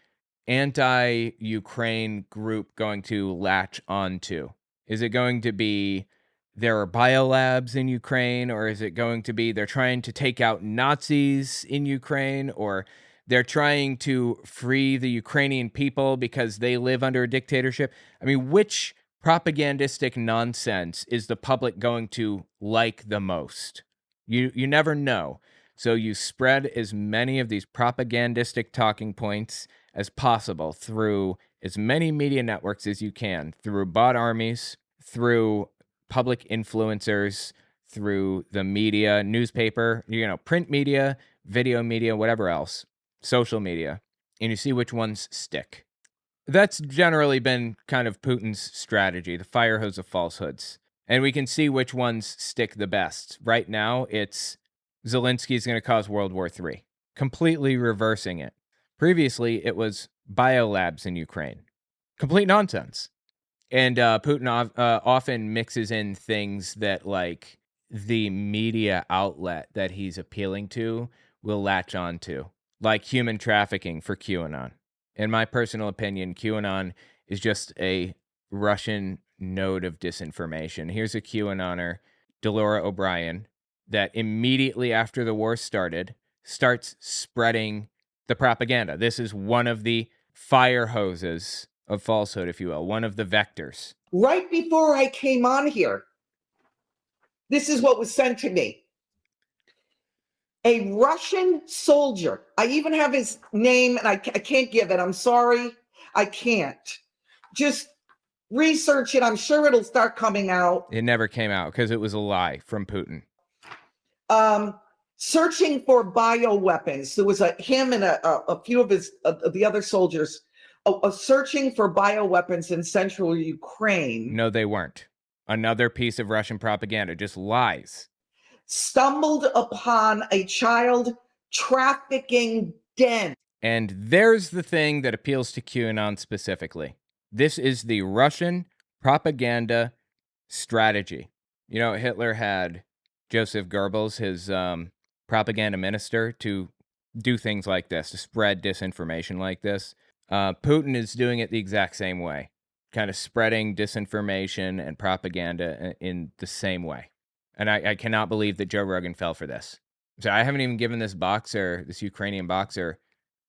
anti-Ukraine group going to latch onto? Is it going to be there are biolabs in Ukraine, or is it going to be they're trying to take out Nazis in Ukraine, or they're trying to free the Ukrainian people because they live under a dictatorship? I mean, which propagandistic nonsense is the public going to like the most? You never know. So you spread as many of these propagandistic talking points as possible through as many media networks as you can, through bot armies, through public influencers, through the media, newspaper, print media, video media, whatever else, social media, and you see which ones stick. That's generally been kind of Putin's strategy, the fire hose of falsehoods. And we can see which ones stick the best. Right now, it's Zelensky's going to cause World War III, completely reversing it. Previously, it was biolabs in Ukraine. Complete nonsense. And Putin often mixes in things that, like, the media outlet that he's appealing to will latch on to, like human trafficking for QAnon. In my personal opinion, QAnon is just a Russian node of disinformation. Here's a QAnoner, Delora O'Brien, that immediately after the war started, starts spreading the propaganda. This is one of the fire hoses of falsehood, if you will, one of the vectors. Right before I came on here, this is what was sent to me. A Russian soldier. I even have his name, and I can't give it. I'm sorry. I can't. Just research it. I'm sure it'll start coming out. It never came out because it was a lie from Putin. Searching for bioweapons. There was him and a few of the other soldiers searching for bioweapons in central Ukraine. No, they weren't. Another piece of Russian propaganda, just lies. Stumbled upon a child trafficking den. And there's the thing that appeals to QAnon specifically. This is the Russian propaganda strategy. You know, Hitler had Joseph Goebbels, his propaganda minister, to do things like this, to spread disinformation like this. Putin is doing it the exact same way, kind of spreading disinformation and propaganda in the same way. And I cannot believe that Joe Rogan fell for this. So I haven't even given this Ukrainian boxer,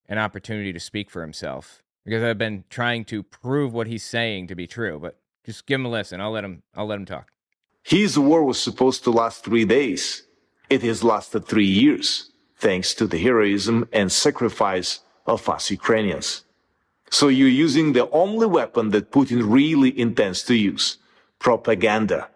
an opportunity to speak for himself, because I've been trying to prove what he's saying to be true. But just give him a listen. I'll let him talk. His war was supposed to last 3 days. It has lasted 3 years, thanks to the heroism and sacrifice of us Ukrainians. So you're using the only weapon that Putin really intends to use, propaganda.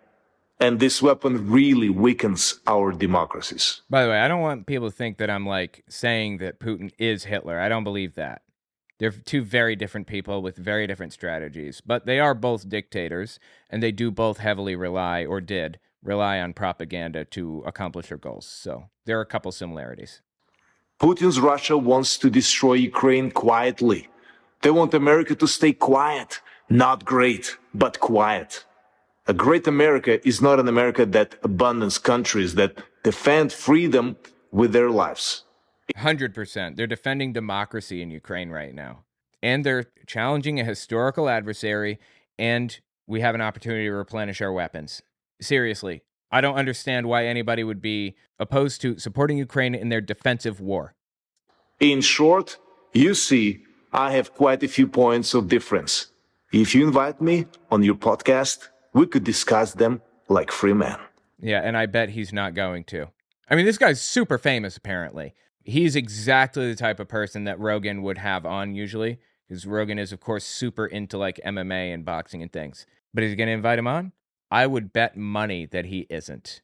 And this weapon really weakens our democracies. By the way, I don't want people to think that I'm like saying that Putin is Hitler. I don't believe that. They're two very different people with very different strategies, but they are both dictators, and they do both heavily rely, or did rely on propaganda to accomplish their goals. So there are a couple similarities. Putin's Russia wants to destroy Ukraine quietly. They want America to stay quiet, not great, but quiet. A great America is not an America that abandons countries that defend freedom with their lives. 100%. They're defending democracy in Ukraine right now. And they're challenging a historical adversary, and we have an opportunity to replenish our weapons. Seriously, I don't understand why anybody would be opposed to supporting Ukraine in their defensive war. In short, you see, I have quite a few points of difference. If you invite me on your podcast, we could discuss them like free men. Yeah, and I bet he's not going to. I mean, this guy's super famous, apparently. He's exactly the type of person that Rogan would have on usually, because Rogan is, of course, super into like MMA and boxing and things. But is he going to invite him on? I would bet money that he isn't.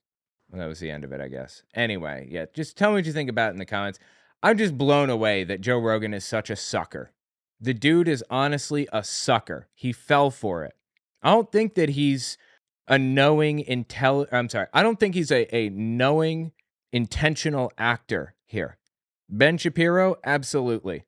Well, that was the end of it, I guess. Anyway, yeah, just tell me what you think about it in the comments. I'm just blown away that Joe Rogan is such a sucker. The dude is honestly a sucker. He fell for it. I don't think that he's a knowing, I don't think he's a knowing, intentional actor here. Ben Shapiro, absolutely.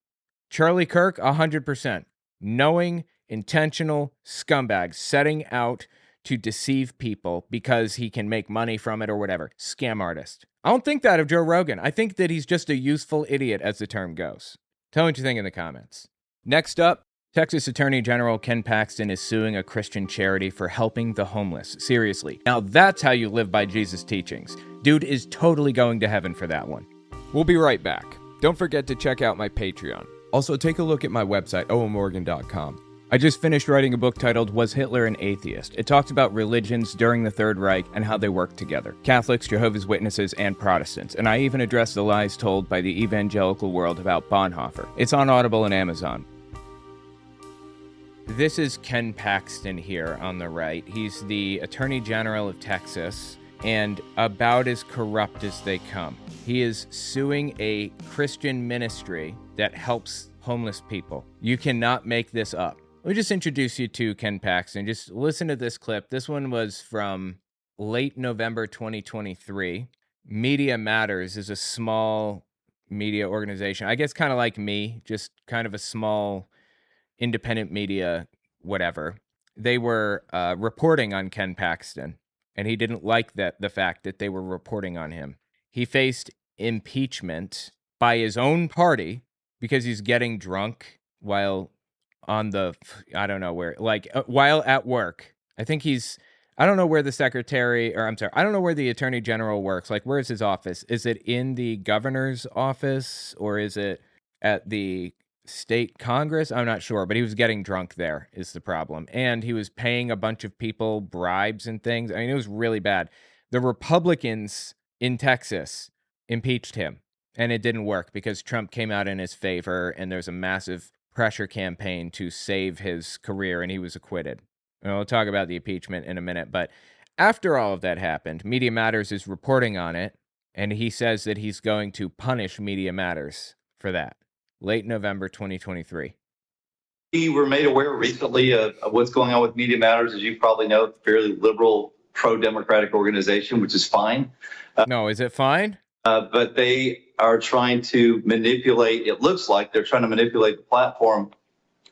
Charlie Kirk, 100%. Knowing, intentional scumbag, setting out to deceive people because he can make money from it or whatever. Scam artist. I don't think that of Joe Rogan. I think that he's just a useful idiot, as the term goes. Tell me what you think in the comments. Next up, Texas Attorney General Ken Paxton is suing a Christian charity for helping the homeless. Seriously. Now that's how you live by Jesus' teachings. Dude is totally going to heaven for that one. We'll be right back. Don't forget to check out my Patreon. Also, take a look at my website, oamorgan.com. I just finished writing a book titled Was Hitler an Atheist? It talks about religions during the Third Reich and how they work together. Catholics, Jehovah's Witnesses, and Protestants. And I even address the lies told by the evangelical world about Bonhoeffer. It's on Audible and Amazon. This is Ken Paxton here on the right. He's the Attorney General of Texas and about as corrupt as they come. He is suing a Christian ministry that helps homeless people. You cannot make this up. Let me just introduce you to Ken Paxton. Just listen to this clip. This one was from late November 2023. Media Matters is a small media organization. I guess kind of like me, just kind of a small independent media, whatever. They were reporting on Ken Paxton, and he didn't like the fact that they were reporting on him. He faced impeachment by his own party because he's getting drunk while on I don't know where, while at work. I don't know where the I don't know where the Attorney General works. Like, where's his office? Is it in the governor's office or is it at the state Congress? I'm not sure, but he was getting drunk there is the problem. And he was paying a bunch of people bribes and things. I mean, it was really bad. The Republicans in Texas impeached him, and it didn't work because Trump came out in his favor, and there's a massive pressure campaign to save his career, and he was acquitted. And we'll talk about the impeachment in a minute, but after all of that happened, Media Matters is reporting on it, and he says that he's going to punish Media Matters for that. Late November 2023. We were made aware recently of what's going on with Media Matters. As you probably know, it's a fairly liberal, pro-democratic organization, which is fine. No, is it fine? But they are trying to manipulate, it looks like they're trying to manipulate the platform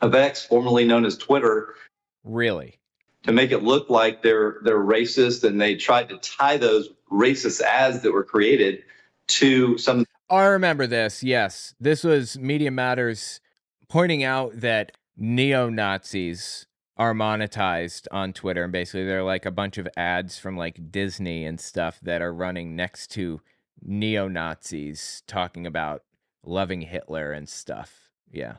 of X, formerly known as Twitter. Really? To make it look like they're racist, and they tried to tie those racist ads that were created to some. I remember this, yes. This was Media Matters pointing out that neo-Nazis are monetized on Twitter, and basically they're like a bunch of ads from like Disney and stuff that are running next to neo-Nazis talking about loving Hitler and stuff. Yeah.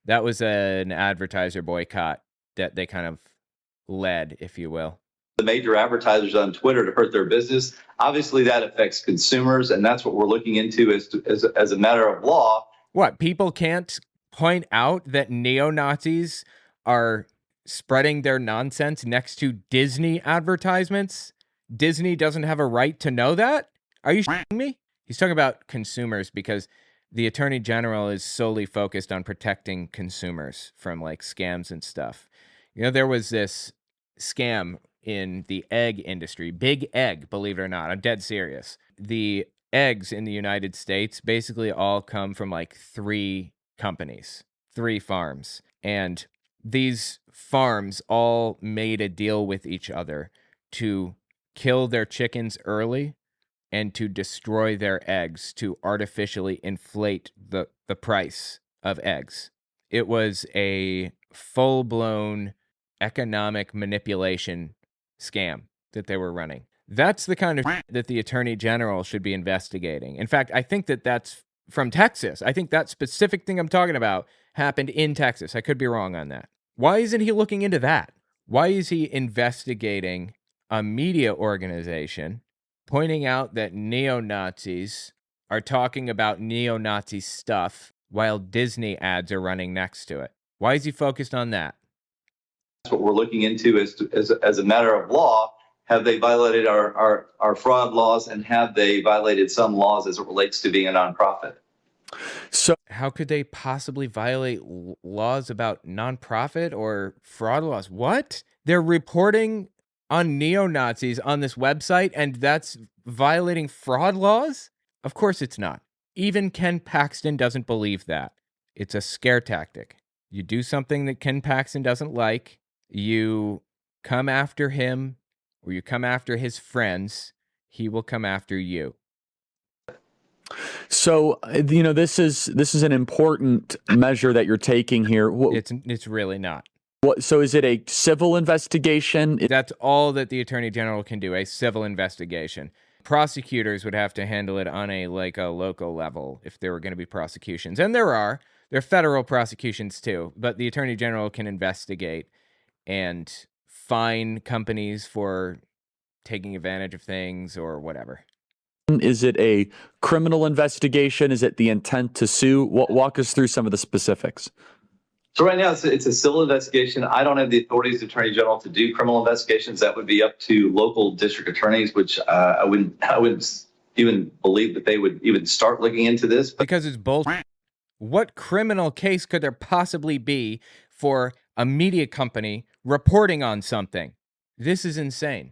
That was an advertiser boycott that they kind of led, if you will. The major advertisers on Twitter to hurt their business. Obviously, that affects consumers, and that's what we're looking into as a matter of law. What, people can't point out that neo-Nazis are spreading their nonsense next to Disney advertisements? Disney doesn't have a right to know that? Are you shitting me? He's talking about consumers because the Attorney General is solely focused on protecting consumers from like scams and stuff. You know, there was this scam in the egg industry, Big Egg, believe it or not. I'm dead serious. The eggs in the United States basically all come from like 3 companies, 3 farms. And these farms all made a deal with each other to kill their chickens early and to destroy their eggs to artificially inflate the price of eggs. It was a full-blown economic manipulation scam that they were running. That's the kind of that the Attorney General should be investigating. In fact, I think that that's from Texas. I think that specific thing I'm talking about happened in Texas. I could be wrong on that. Why isn't he looking into that? Why is he investigating a media organization pointing out that neo-Nazis are talking about neo-Nazi stuff while Disney ads are running next to it? Why is he focused on that? That's what we're looking into as a matter of law. Have they violated our fraud laws, and have they violated some laws as it relates to being a nonprofit? So how could they possibly violate laws about nonprofit or fraud laws? What? They're reporting on neo-Nazis on this website, and that's violating fraud laws? Of course it's not. Even Ken Paxton doesn't believe that. It's a scare tactic. You do something that Ken Paxton doesn't like, you come after him, or you come after his friends, he will come after you. So, you know, this is an important measure that you're taking here. It's really not. So is it a civil investigation? That's all that the Attorney General can do, a civil investigation. Prosecutors would have to handle it on a local level if there were going to be prosecutions. And there are federal prosecutions too, but the Attorney General can investigate and fine companies for taking advantage of things or whatever. Is it a criminal investigation? Is it the intent to sue? Walk us through some of the specifics. So right now, it's a civil investigation. I don't have the authorities as Attorney General to do criminal investigations. That would be up to local district attorneys, which I wouldn't even believe that they would even start looking into this. Because it's bullshit. What criminal case could there possibly be for a media company reporting on something? This is insane.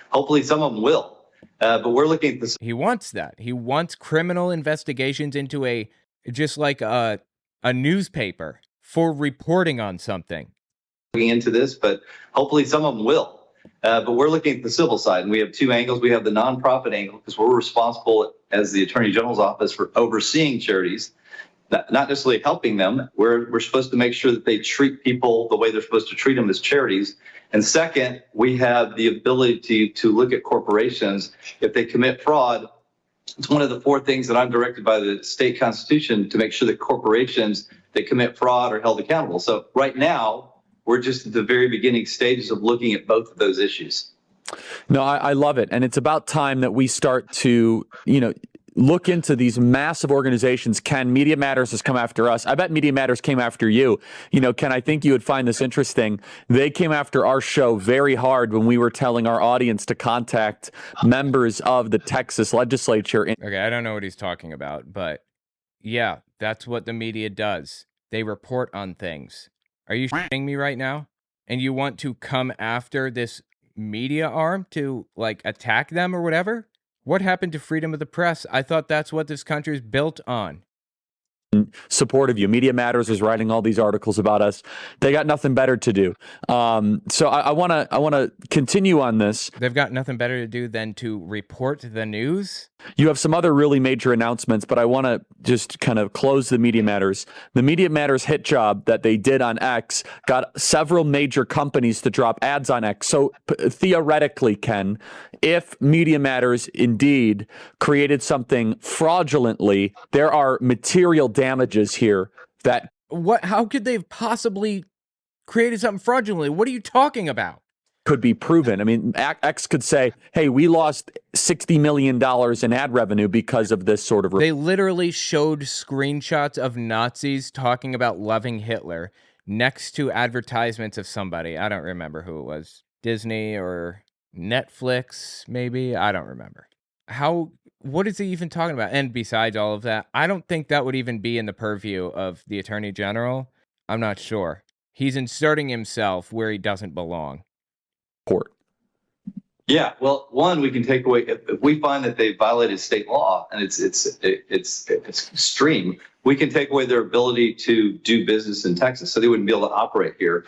Hopefully some of them will. But we're looking at this. He wants that. He wants criminal investigations into just like a newspaper for reporting on something. Looking into this, but hopefully some of them will. But we're looking at the civil side, and we have 2 angles. We have the nonprofit angle, because we're responsible as the Attorney General's office for overseeing charities, not necessarily helping them. We're supposed to make sure that they treat people the way they're supposed to treat them as charities. And second, we have the ability to look at corporations if they commit fraud. It's one of the 4 things that I'm directed by the state constitution to make sure that corporations that commit fraud are held accountable. So right now, we're just at the very beginning stages of looking at both of those issues. No, I love it. And it's about time that we start to, look into these massive organizations. Ken, Media Matters has come after us. I bet Media Matters came after you. Ken, I think you would find this interesting. They came after our show very hard when we were telling our audience to contact members of the Texas legislature. Okay, I don't know what he's talking about, but yeah, that's what the media does. They report on things. Are you shitting me right now? And you want to come after this media arm to attack them or whatever? What happened to freedom of the press? I thought that's what this country is built on. Support of you. Media Matters is writing all these articles about us. They got nothing better to do. So I want to continue on this. They've got nothing better to do than to report the news. You have some other really major announcements, but I want to just kind of close the Media Matters. The Media Matters hit job that they did on X got several major companies to drop ads on X. So theoretically, Ken, if Media Matters indeed created something fraudulently, there are material damages here that... How could they have possibly created something fraudulently? What are you talking about? Could be proven. I mean, X could say, hey, we lost $60 million in ad revenue because of this sort of... They literally showed screenshots of Nazis talking about loving Hitler next to advertisements of somebody. I don't remember who it was. Disney or Netflix, maybe. I don't remember. What is he even talking about? And besides all of that, I don't think that would even be in the purview of the Attorney General. I'm not sure. He's inserting himself where he doesn't belong. Court. Yeah, well, one, we can take away if we find that they violated state law and it's extreme, we can take away their ability to do business in Texas, so they wouldn't be able to operate here.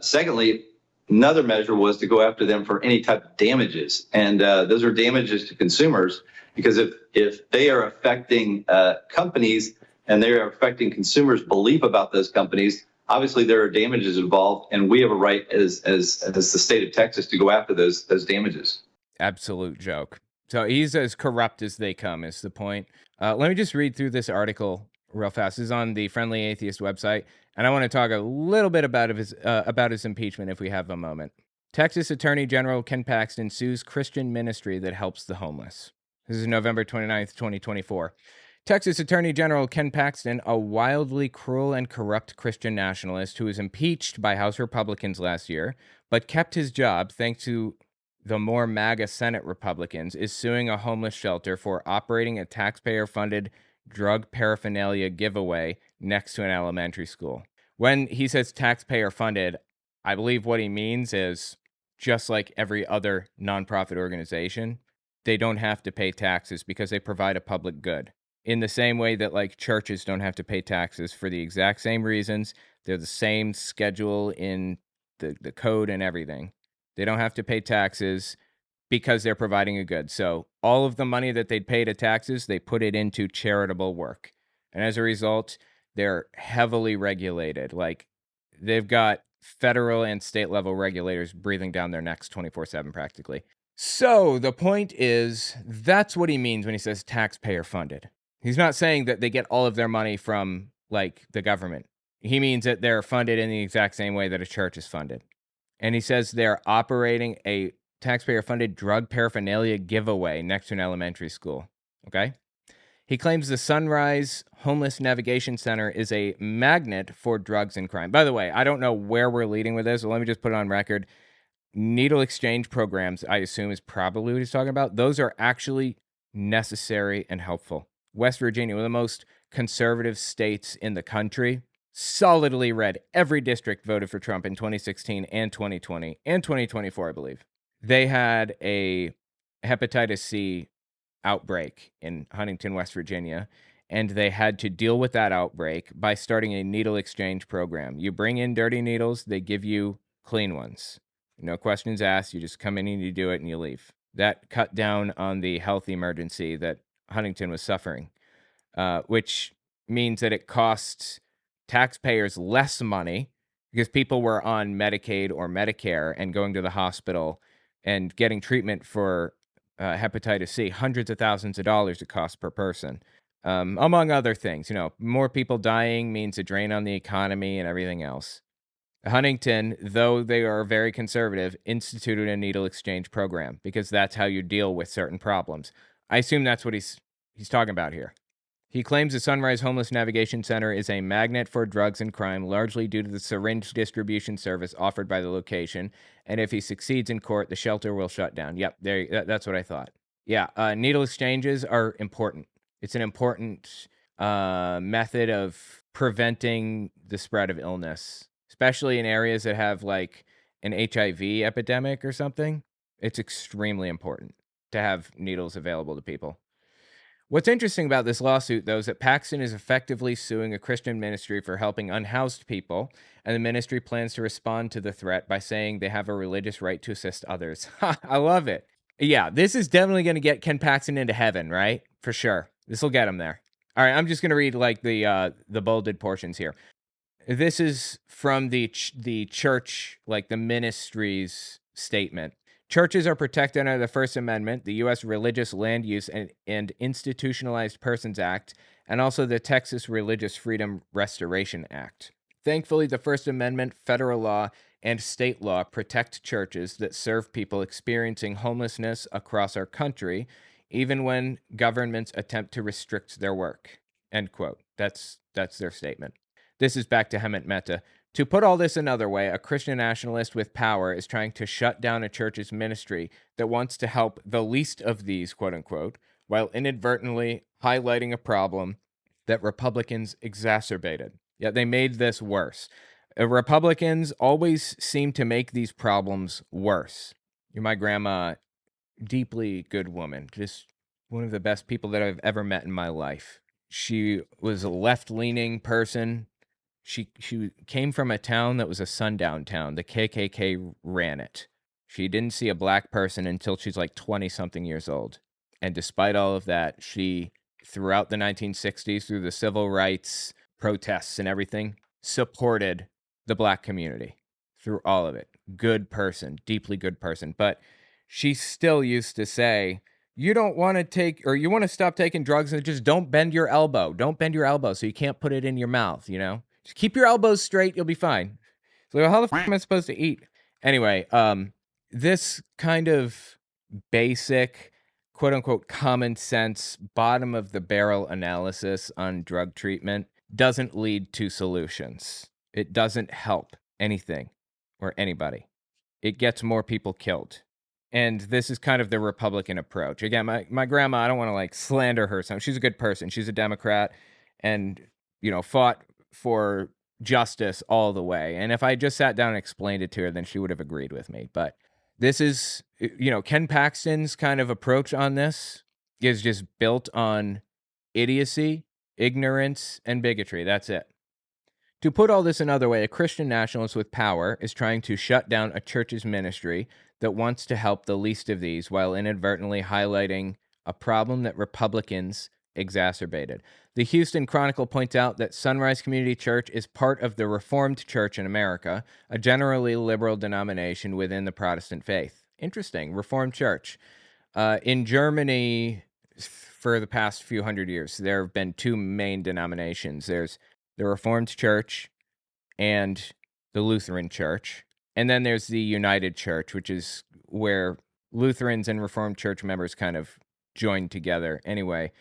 Secondly, another measure was to go after them for any type of damages, and those are damages to consumers, because if they are affecting companies and they are affecting consumers' belief about those companies, obviously there are damages involved, and we have a right as the state of Texas to go after those damages. Absolute joke. So he's as corrupt as they come is the point. Let me just read through this article real fast. This is on the Friendly Atheist website, and I want to talk a little bit about his impeachment if we have a moment. Texas Attorney General Ken Paxton sues Christian ministry that helps the homeless. This is November 29th, 2024. Texas Attorney General Ken Paxton, a wildly cruel and corrupt Christian nationalist who was impeached by House Republicans last year, but kept his job thanks to the more MAGA Senate Republicans, is suing a homeless shelter for operating a taxpayer-funded drug paraphernalia giveaway next to an elementary school. When he says taxpayer-funded, I believe what he means is, just like every other nonprofit organization, they don't have to pay taxes because they provide a public good. In the same way that like churches don't have to pay taxes for the exact same reasons, they're the same schedule in the code and everything. They don't have to pay taxes because they're providing a good. So all of the money that they'd pay to taxes, they put it into charitable work. And as a result, they're heavily regulated. Like they've got federal and state level regulators breathing down their necks 24/7 practically. So the point is, that's what he means when he says taxpayer funded. He's not saying that they get all of their money from, like, the government. He means that they're funded in the exact same way that a church is funded. And he says they're operating a taxpayer-funded drug paraphernalia giveaway next to an elementary school. Okay? He claims the Sunrise Homeless Navigation Center is a magnet for drugs and crime. By the way, I don't know where we're leading with this, so let me just put it on record. Needle exchange programs, I assume, is probably what he's talking about. Those are actually necessary and helpful. West Virginia, one of the most conservative states in the country, solidly red. Every district voted for Trump in 2016 and 2020 and 2024, I believe. They had a hepatitis C outbreak in Huntington, West Virginia, and they had to deal with that outbreak by starting a needle exchange program. You bring in dirty needles, they give you clean ones. No questions asked. You just come in and you do it and you leave. That cut down on the health emergency that Huntington was suffering, which means that it costs taxpayers less money because people were on Medicaid or Medicare and going to the hospital and getting treatment for hepatitis C, hundreds of thousands of dollars it costs per person, among other things. You know, more people dying means a drain on the economy and everything else. Huntington, though they are very conservative, instituted a needle exchange program because that's how you deal with certain problems. I assume that's what he's talking about here. He claims the Sunrise Homeless Navigation Center is a magnet for drugs and crime, largely due to the syringe distribution service offered by the location. And if he succeeds in court, the shelter will shut down. Yep, that's what I thought. Yeah, needle exchanges are important. It's an important method of preventing the spread of illness, especially in areas that have like an HIV epidemic or something. It's extremely important to have needles available to people. What's interesting about this lawsuit, though, is that Paxton is effectively suing a Christian ministry for helping unhoused people, and the ministry plans to respond to the threat by saying they have a religious right to assist others. I love it. Yeah, this is definitely going to get Ken Paxton into heaven, right? For sure. This will get him there. All right, I'm just going to read like the bolded portions here. This is from the church, like the ministry's statement. Churches are protected under the First Amendment, the U.S. Religious Land Use and Institutionalized Persons Act, and also the Texas Religious Freedom Restoration Act. Thankfully, the First Amendment, federal law, and state law protect churches that serve people experiencing homelessness across our country, even when governments attempt to restrict their work. End quote. That's their statement. This is back to Hemant Mehta. To put all this another way, a Christian nationalist with power is trying to shut down a church's ministry that wants to help the least of these, quote unquote, while inadvertently highlighting a problem that Republicans exacerbated. Yet they made this worse. Republicans always seem to make these problems worse. My grandma, deeply good woman, just one of the best people that I've ever met in my life. She was a left-leaning person. She came from a town that was a sundown town. The KKK ran it. She didn't see a black person until she's like 20-something years old. And despite all of that, she, throughout the 1960s, through the civil rights protests and everything, supported the black community through all of it. Good person, deeply good person. But she still used to say, you don't want to take, or you want to stop taking drugs and just don't bend your elbow. Don't bend your elbow so you can't put it in your mouth, you know? Just keep your elbows straight, you'll be fine. So how the f am I supposed to eat? Anyway, this kind of basic, quote unquote, common sense, bottom of the barrel analysis on drug treatment doesn't lead to solutions. It doesn't help anything or anybody. It gets more people killed. And this is kind of the Republican approach. Again, my grandma, I don't want to like slander her. She's a good person. She's a Democrat and, you know, fought for justice all the way. And if I just sat down and explained it to her, then she would have agreed with me. But this is, you know, Ken Paxton's kind of approach on this is just built on idiocy, ignorance, and bigotry. That's it. To put all this another way, a Christian nationalist with power is trying to shut down a church's ministry that wants to help the least of these while inadvertently highlighting a problem that Republicans exacerbated. The Houston Chronicle points out that Sunrise Community Church is part of the Reformed Church in America, a generally liberal denomination within the Protestant faith. Interesting, Reformed Church. In Germany, for the past few hundred years, there have been two main denominations. There's the Reformed Church and the Lutheran Church. And then there's the United Church, which is where Lutherans and Reformed Church members kind of joined together. Anyway,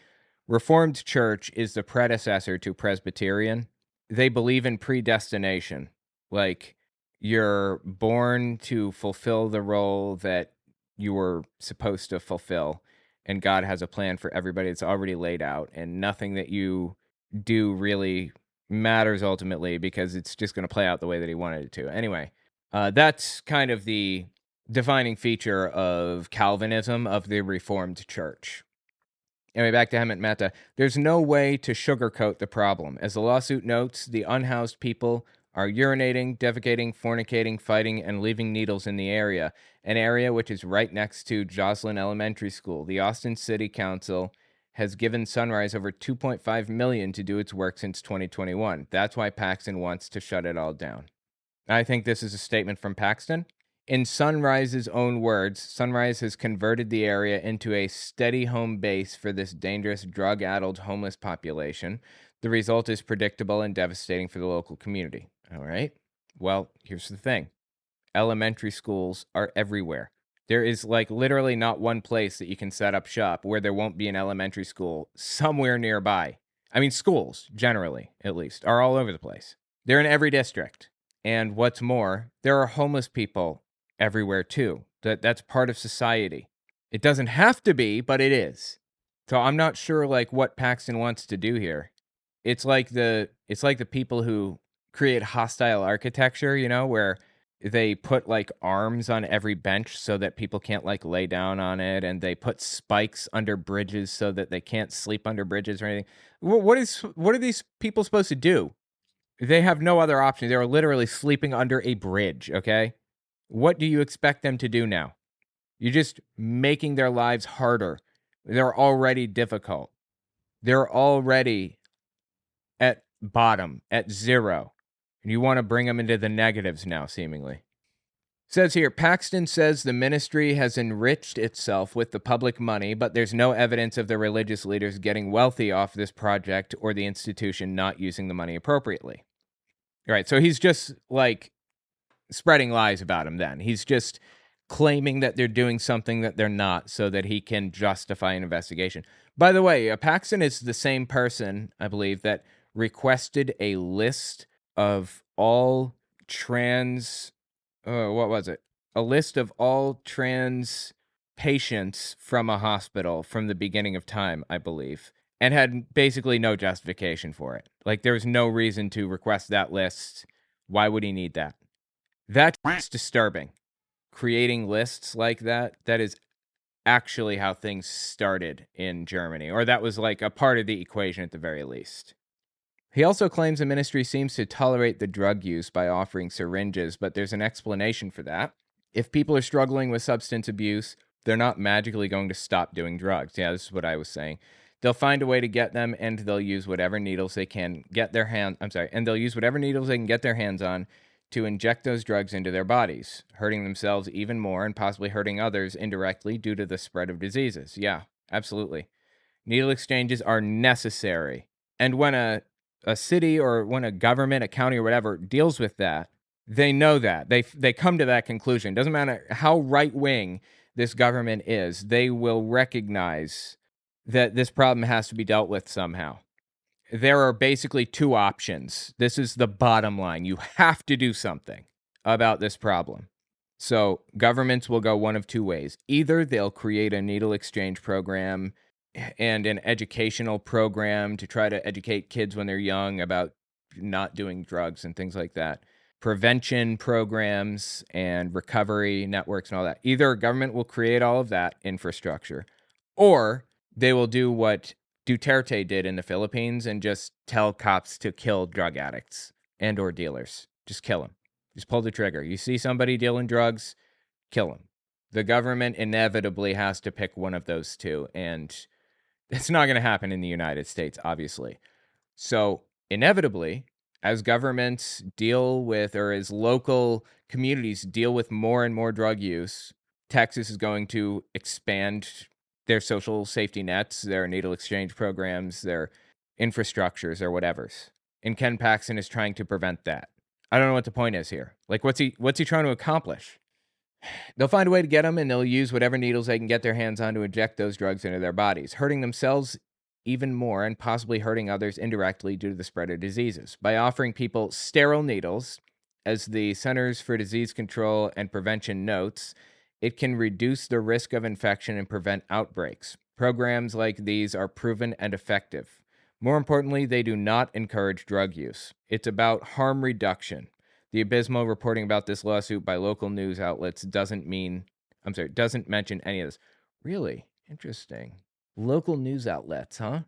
Reformed Church is the predecessor to Presbyterian. They believe in predestination. Like, you're born to fulfill the role that you were supposed to fulfill. And God has a plan for everybody that's already laid out. And nothing that you do really matters ultimately because it's just going to play out the way that he wanted it to. Anyway, that's kind of the defining feature of Calvinism, of the Reformed Church. Anyway, back to Hemant Mehta. There's no way to sugarcoat the problem. As the lawsuit notes, the unhoused people are urinating, defecating, fornicating, fighting, and leaving needles in the area, an area which is right next to Joslin Elementary School. The Austin City Council has given Sunrise over $2.5 million to do its work since 2021. That's why Paxton wants to shut it all down. I think this is a statement from Paxton. In Sunrise's own words, Sunrise has converted the area into a steady home base for this dangerous, drug-addled homeless population. The result is predictable and devastating for the local community. All right? Well, here's the thing. Elementary schools are everywhere. There is like literally not one place that you can set up shop where there won't be an elementary school somewhere nearby. I mean, schools, generally, at least, are all over the place. They're in every district. And what's more, there are homeless people everywhere too. That's part of society. It doesn't have to be, but it is. So I'm not sure like what Paxton wants to do here. It's like the people who create hostile architecture, you know, where they put like arms on every bench so that people can't like lay down on it, and they put spikes under bridges so that they can't sleep under bridges or anything. What are these people supposed to do? They have no other option. They are literally sleeping under a bridge, okay? What do you expect them to do now? You're just making their lives harder. They're already difficult. They're already at bottom, at zero. And you want to bring them into the negatives now, seemingly. Says here, Paxton says the ministry has enriched itself with the public money, but there's no evidence of the religious leaders getting wealthy off this project or the institution not using the money appropriately. All right, so he's just like spreading lies about him then. He's just claiming that they're doing something that they're not so that he can justify an investigation. By the way, Paxton is the same person, I believe, that requested a list of all trans, what was it? A list of all trans patients from a hospital from the beginning of time, I believe, and had basically no justification for it. Like, there was no reason to request that list. Why would he need that? That's disturbing. Creating lists like that is actually how things started in Germany, or that was like a part of the equation at the very least. He also claims the ministry seems to tolerate the drug use by offering syringes, but there's an explanation for that. If people are struggling with substance abuse, they're not magically going to stop doing drugs. Yeah, this is what I was saying. They'll find a way to get them, and they'll use whatever needles they can get their hands on to inject those drugs into their bodies, hurting themselves even more and possibly hurting others indirectly due to the spread of diseases. Yeah, absolutely. Needle exchanges are necessary. And when a city or when a government, a county or whatever deals with that, they know that. They come to that conclusion. Doesn't matter how right-wing this government is, they will recognize that this problem has to be dealt with somehow. There are basically two options. This is the bottom line. You have to do something about this problem. So governments will go one of two ways. Either they'll create a needle exchange program and an educational program to try to educate kids when they're young about not doing drugs and things like that. Prevention programs and recovery networks and all that. Either government will create all of that infrastructure, or they will do what Duterte did in the Philippines and just tell cops to kill drug addicts and or dealers. Just kill them. Just pull the trigger. You see somebody dealing drugs, kill them. The government inevitably has to pick one of those two, and it's not going to happen in the United States, obviously. So inevitably, as governments deal with, or as local communities deal with more and more drug use, Texas is going to expand their social safety nets, their needle exchange programs, their infrastructures, or whatever's. And Ken Paxton is trying to prevent that. I don't know what the point is here. Like, what's he trying to accomplish? They'll find a way to get them, and they'll use whatever needles they can get their hands on to inject those drugs into their bodies, hurting themselves even more and possibly hurting others indirectly due to the spread of diseases. By offering people sterile needles, as the Centers for Disease Control and Prevention notes, it can reduce the risk of infection and prevent outbreaks. Programs like these are proven and effective. More importantly, they do not encourage drug use. It's about harm reduction. The abysmal reporting about this lawsuit by local news outlets doesn't mention any of this. Really? Interesting. Local news outlets, huh?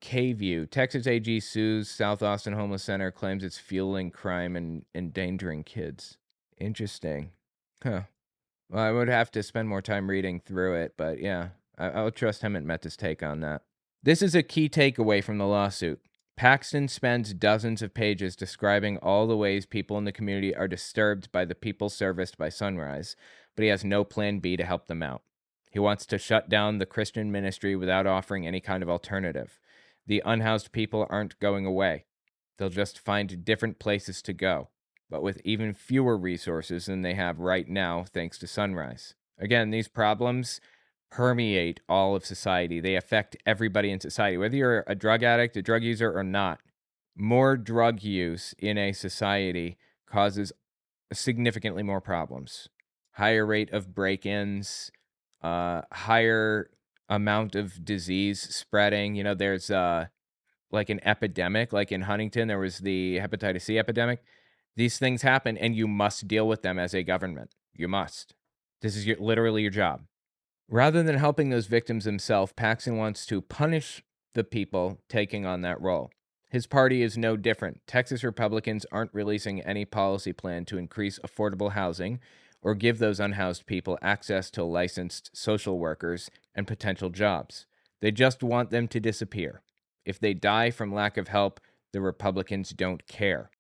KView. Texas AG sues South Austin Homeless Center, claims it's fueling crime and endangering kids. Interesting. Huh. Well, I would have to spend more time reading through it, but yeah, I'll trust him and Meta's take on that. This is a key takeaway from the lawsuit. Paxton spends dozens of pages describing all the ways people in the community are disturbed by the people serviced by Sunrise, but he has no plan B to help them out. He wants to shut down the Christian ministry without offering any kind of alternative. The unhoused people aren't going away. They'll just find different places to go, but with even fewer resources than they have right now thanks to Sunrise. Again, these problems permeate all of society. They affect everybody in society, whether you're a drug addict, a drug user, or not. More drug use in a society causes significantly more problems. Higher rate of break-ins, higher amount of disease spreading. You know, there's like an epidemic, like in Huntington, there was the hepatitis C epidemic. These things happen, and you must deal with them as a government. You must. This is literally your job. Rather than helping those victims himself, Paxton wants to punish the people taking on that role. His party is no different. Texas Republicans aren't releasing any policy plan to increase affordable housing or give those unhoused people access to licensed social workers and potential jobs. They just want them to disappear. If they die from lack of help, the Republicans don't care.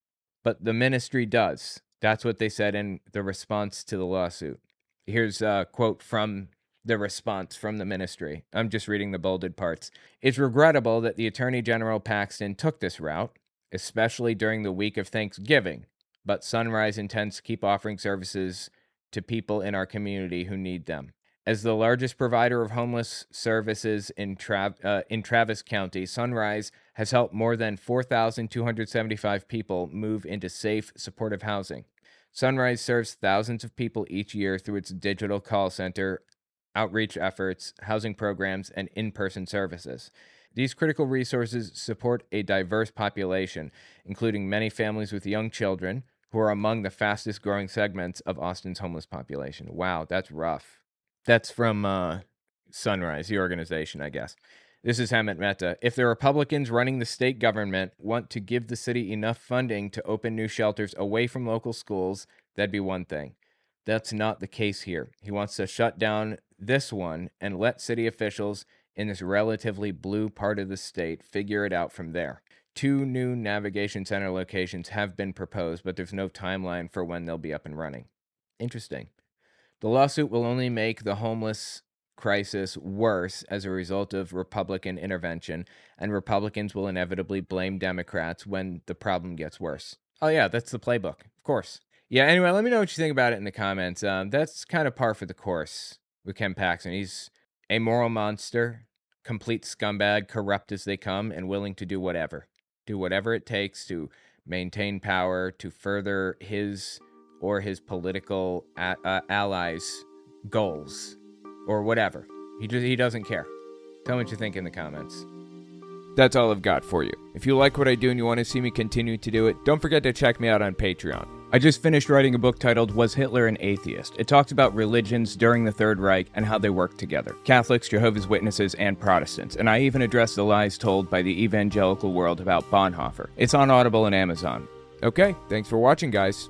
But the ministry does. That's what they said in the response to the lawsuit. Here's a quote from the response from the ministry. I'm just reading the bolded parts. It's regrettable that the Attorney General Paxton took this route, especially during the week of Thanksgiving, but Sunrise intends to keep offering services to people in our community who need them. As the largest provider of homeless services in Travis County, Sunrise has helped more than 4,275 people move into safe, supportive housing. Sunrise serves thousands of people each year through its digital call center, outreach efforts, housing programs, and in-person services. These critical resources support a diverse population, including many families with young children, who are among the fastest growing segments of Austin's homeless population. Wow, that's rough. That's from Sunrise, the organization, I guess. This is Hemant Mehta. If the Republicans running the state government want to give the city enough funding to open new shelters away from local schools, that'd be one thing. That's not the case here. He wants to shut down this one and let city officials in this relatively blue part of the state figure it out from there. 2 new navigation center locations have been proposed, but there's no timeline for when they'll be up and running. Interesting. The lawsuit will only make the homeless crisis worse as a result of Republican intervention, and Republicans will inevitably blame Democrats when the problem gets worse. Oh yeah, that's the playbook, of course. Yeah, anyway, let me know what you think about it in the comments. That's kind of par for the course with Ken Paxton. He's a moral monster, complete scumbag, corrupt as they come, and willing to do whatever. Do whatever it takes to maintain power, to further his or his political allies' goals, or whatever. He doesn't care. Tell me what you think in the comments. That's all I've got for you. If you like what I do and you want to see me continue to do it, don't forget to check me out on Patreon. I just finished writing a book titled Was Hitler an Atheist? It talks about religions during the Third Reich and how they work together. Catholics, Jehovah's Witnesses, and Protestants. And I even address the lies told by the evangelical world about Bonhoeffer. It's on Audible and Amazon. Okay, thanks for watching, guys.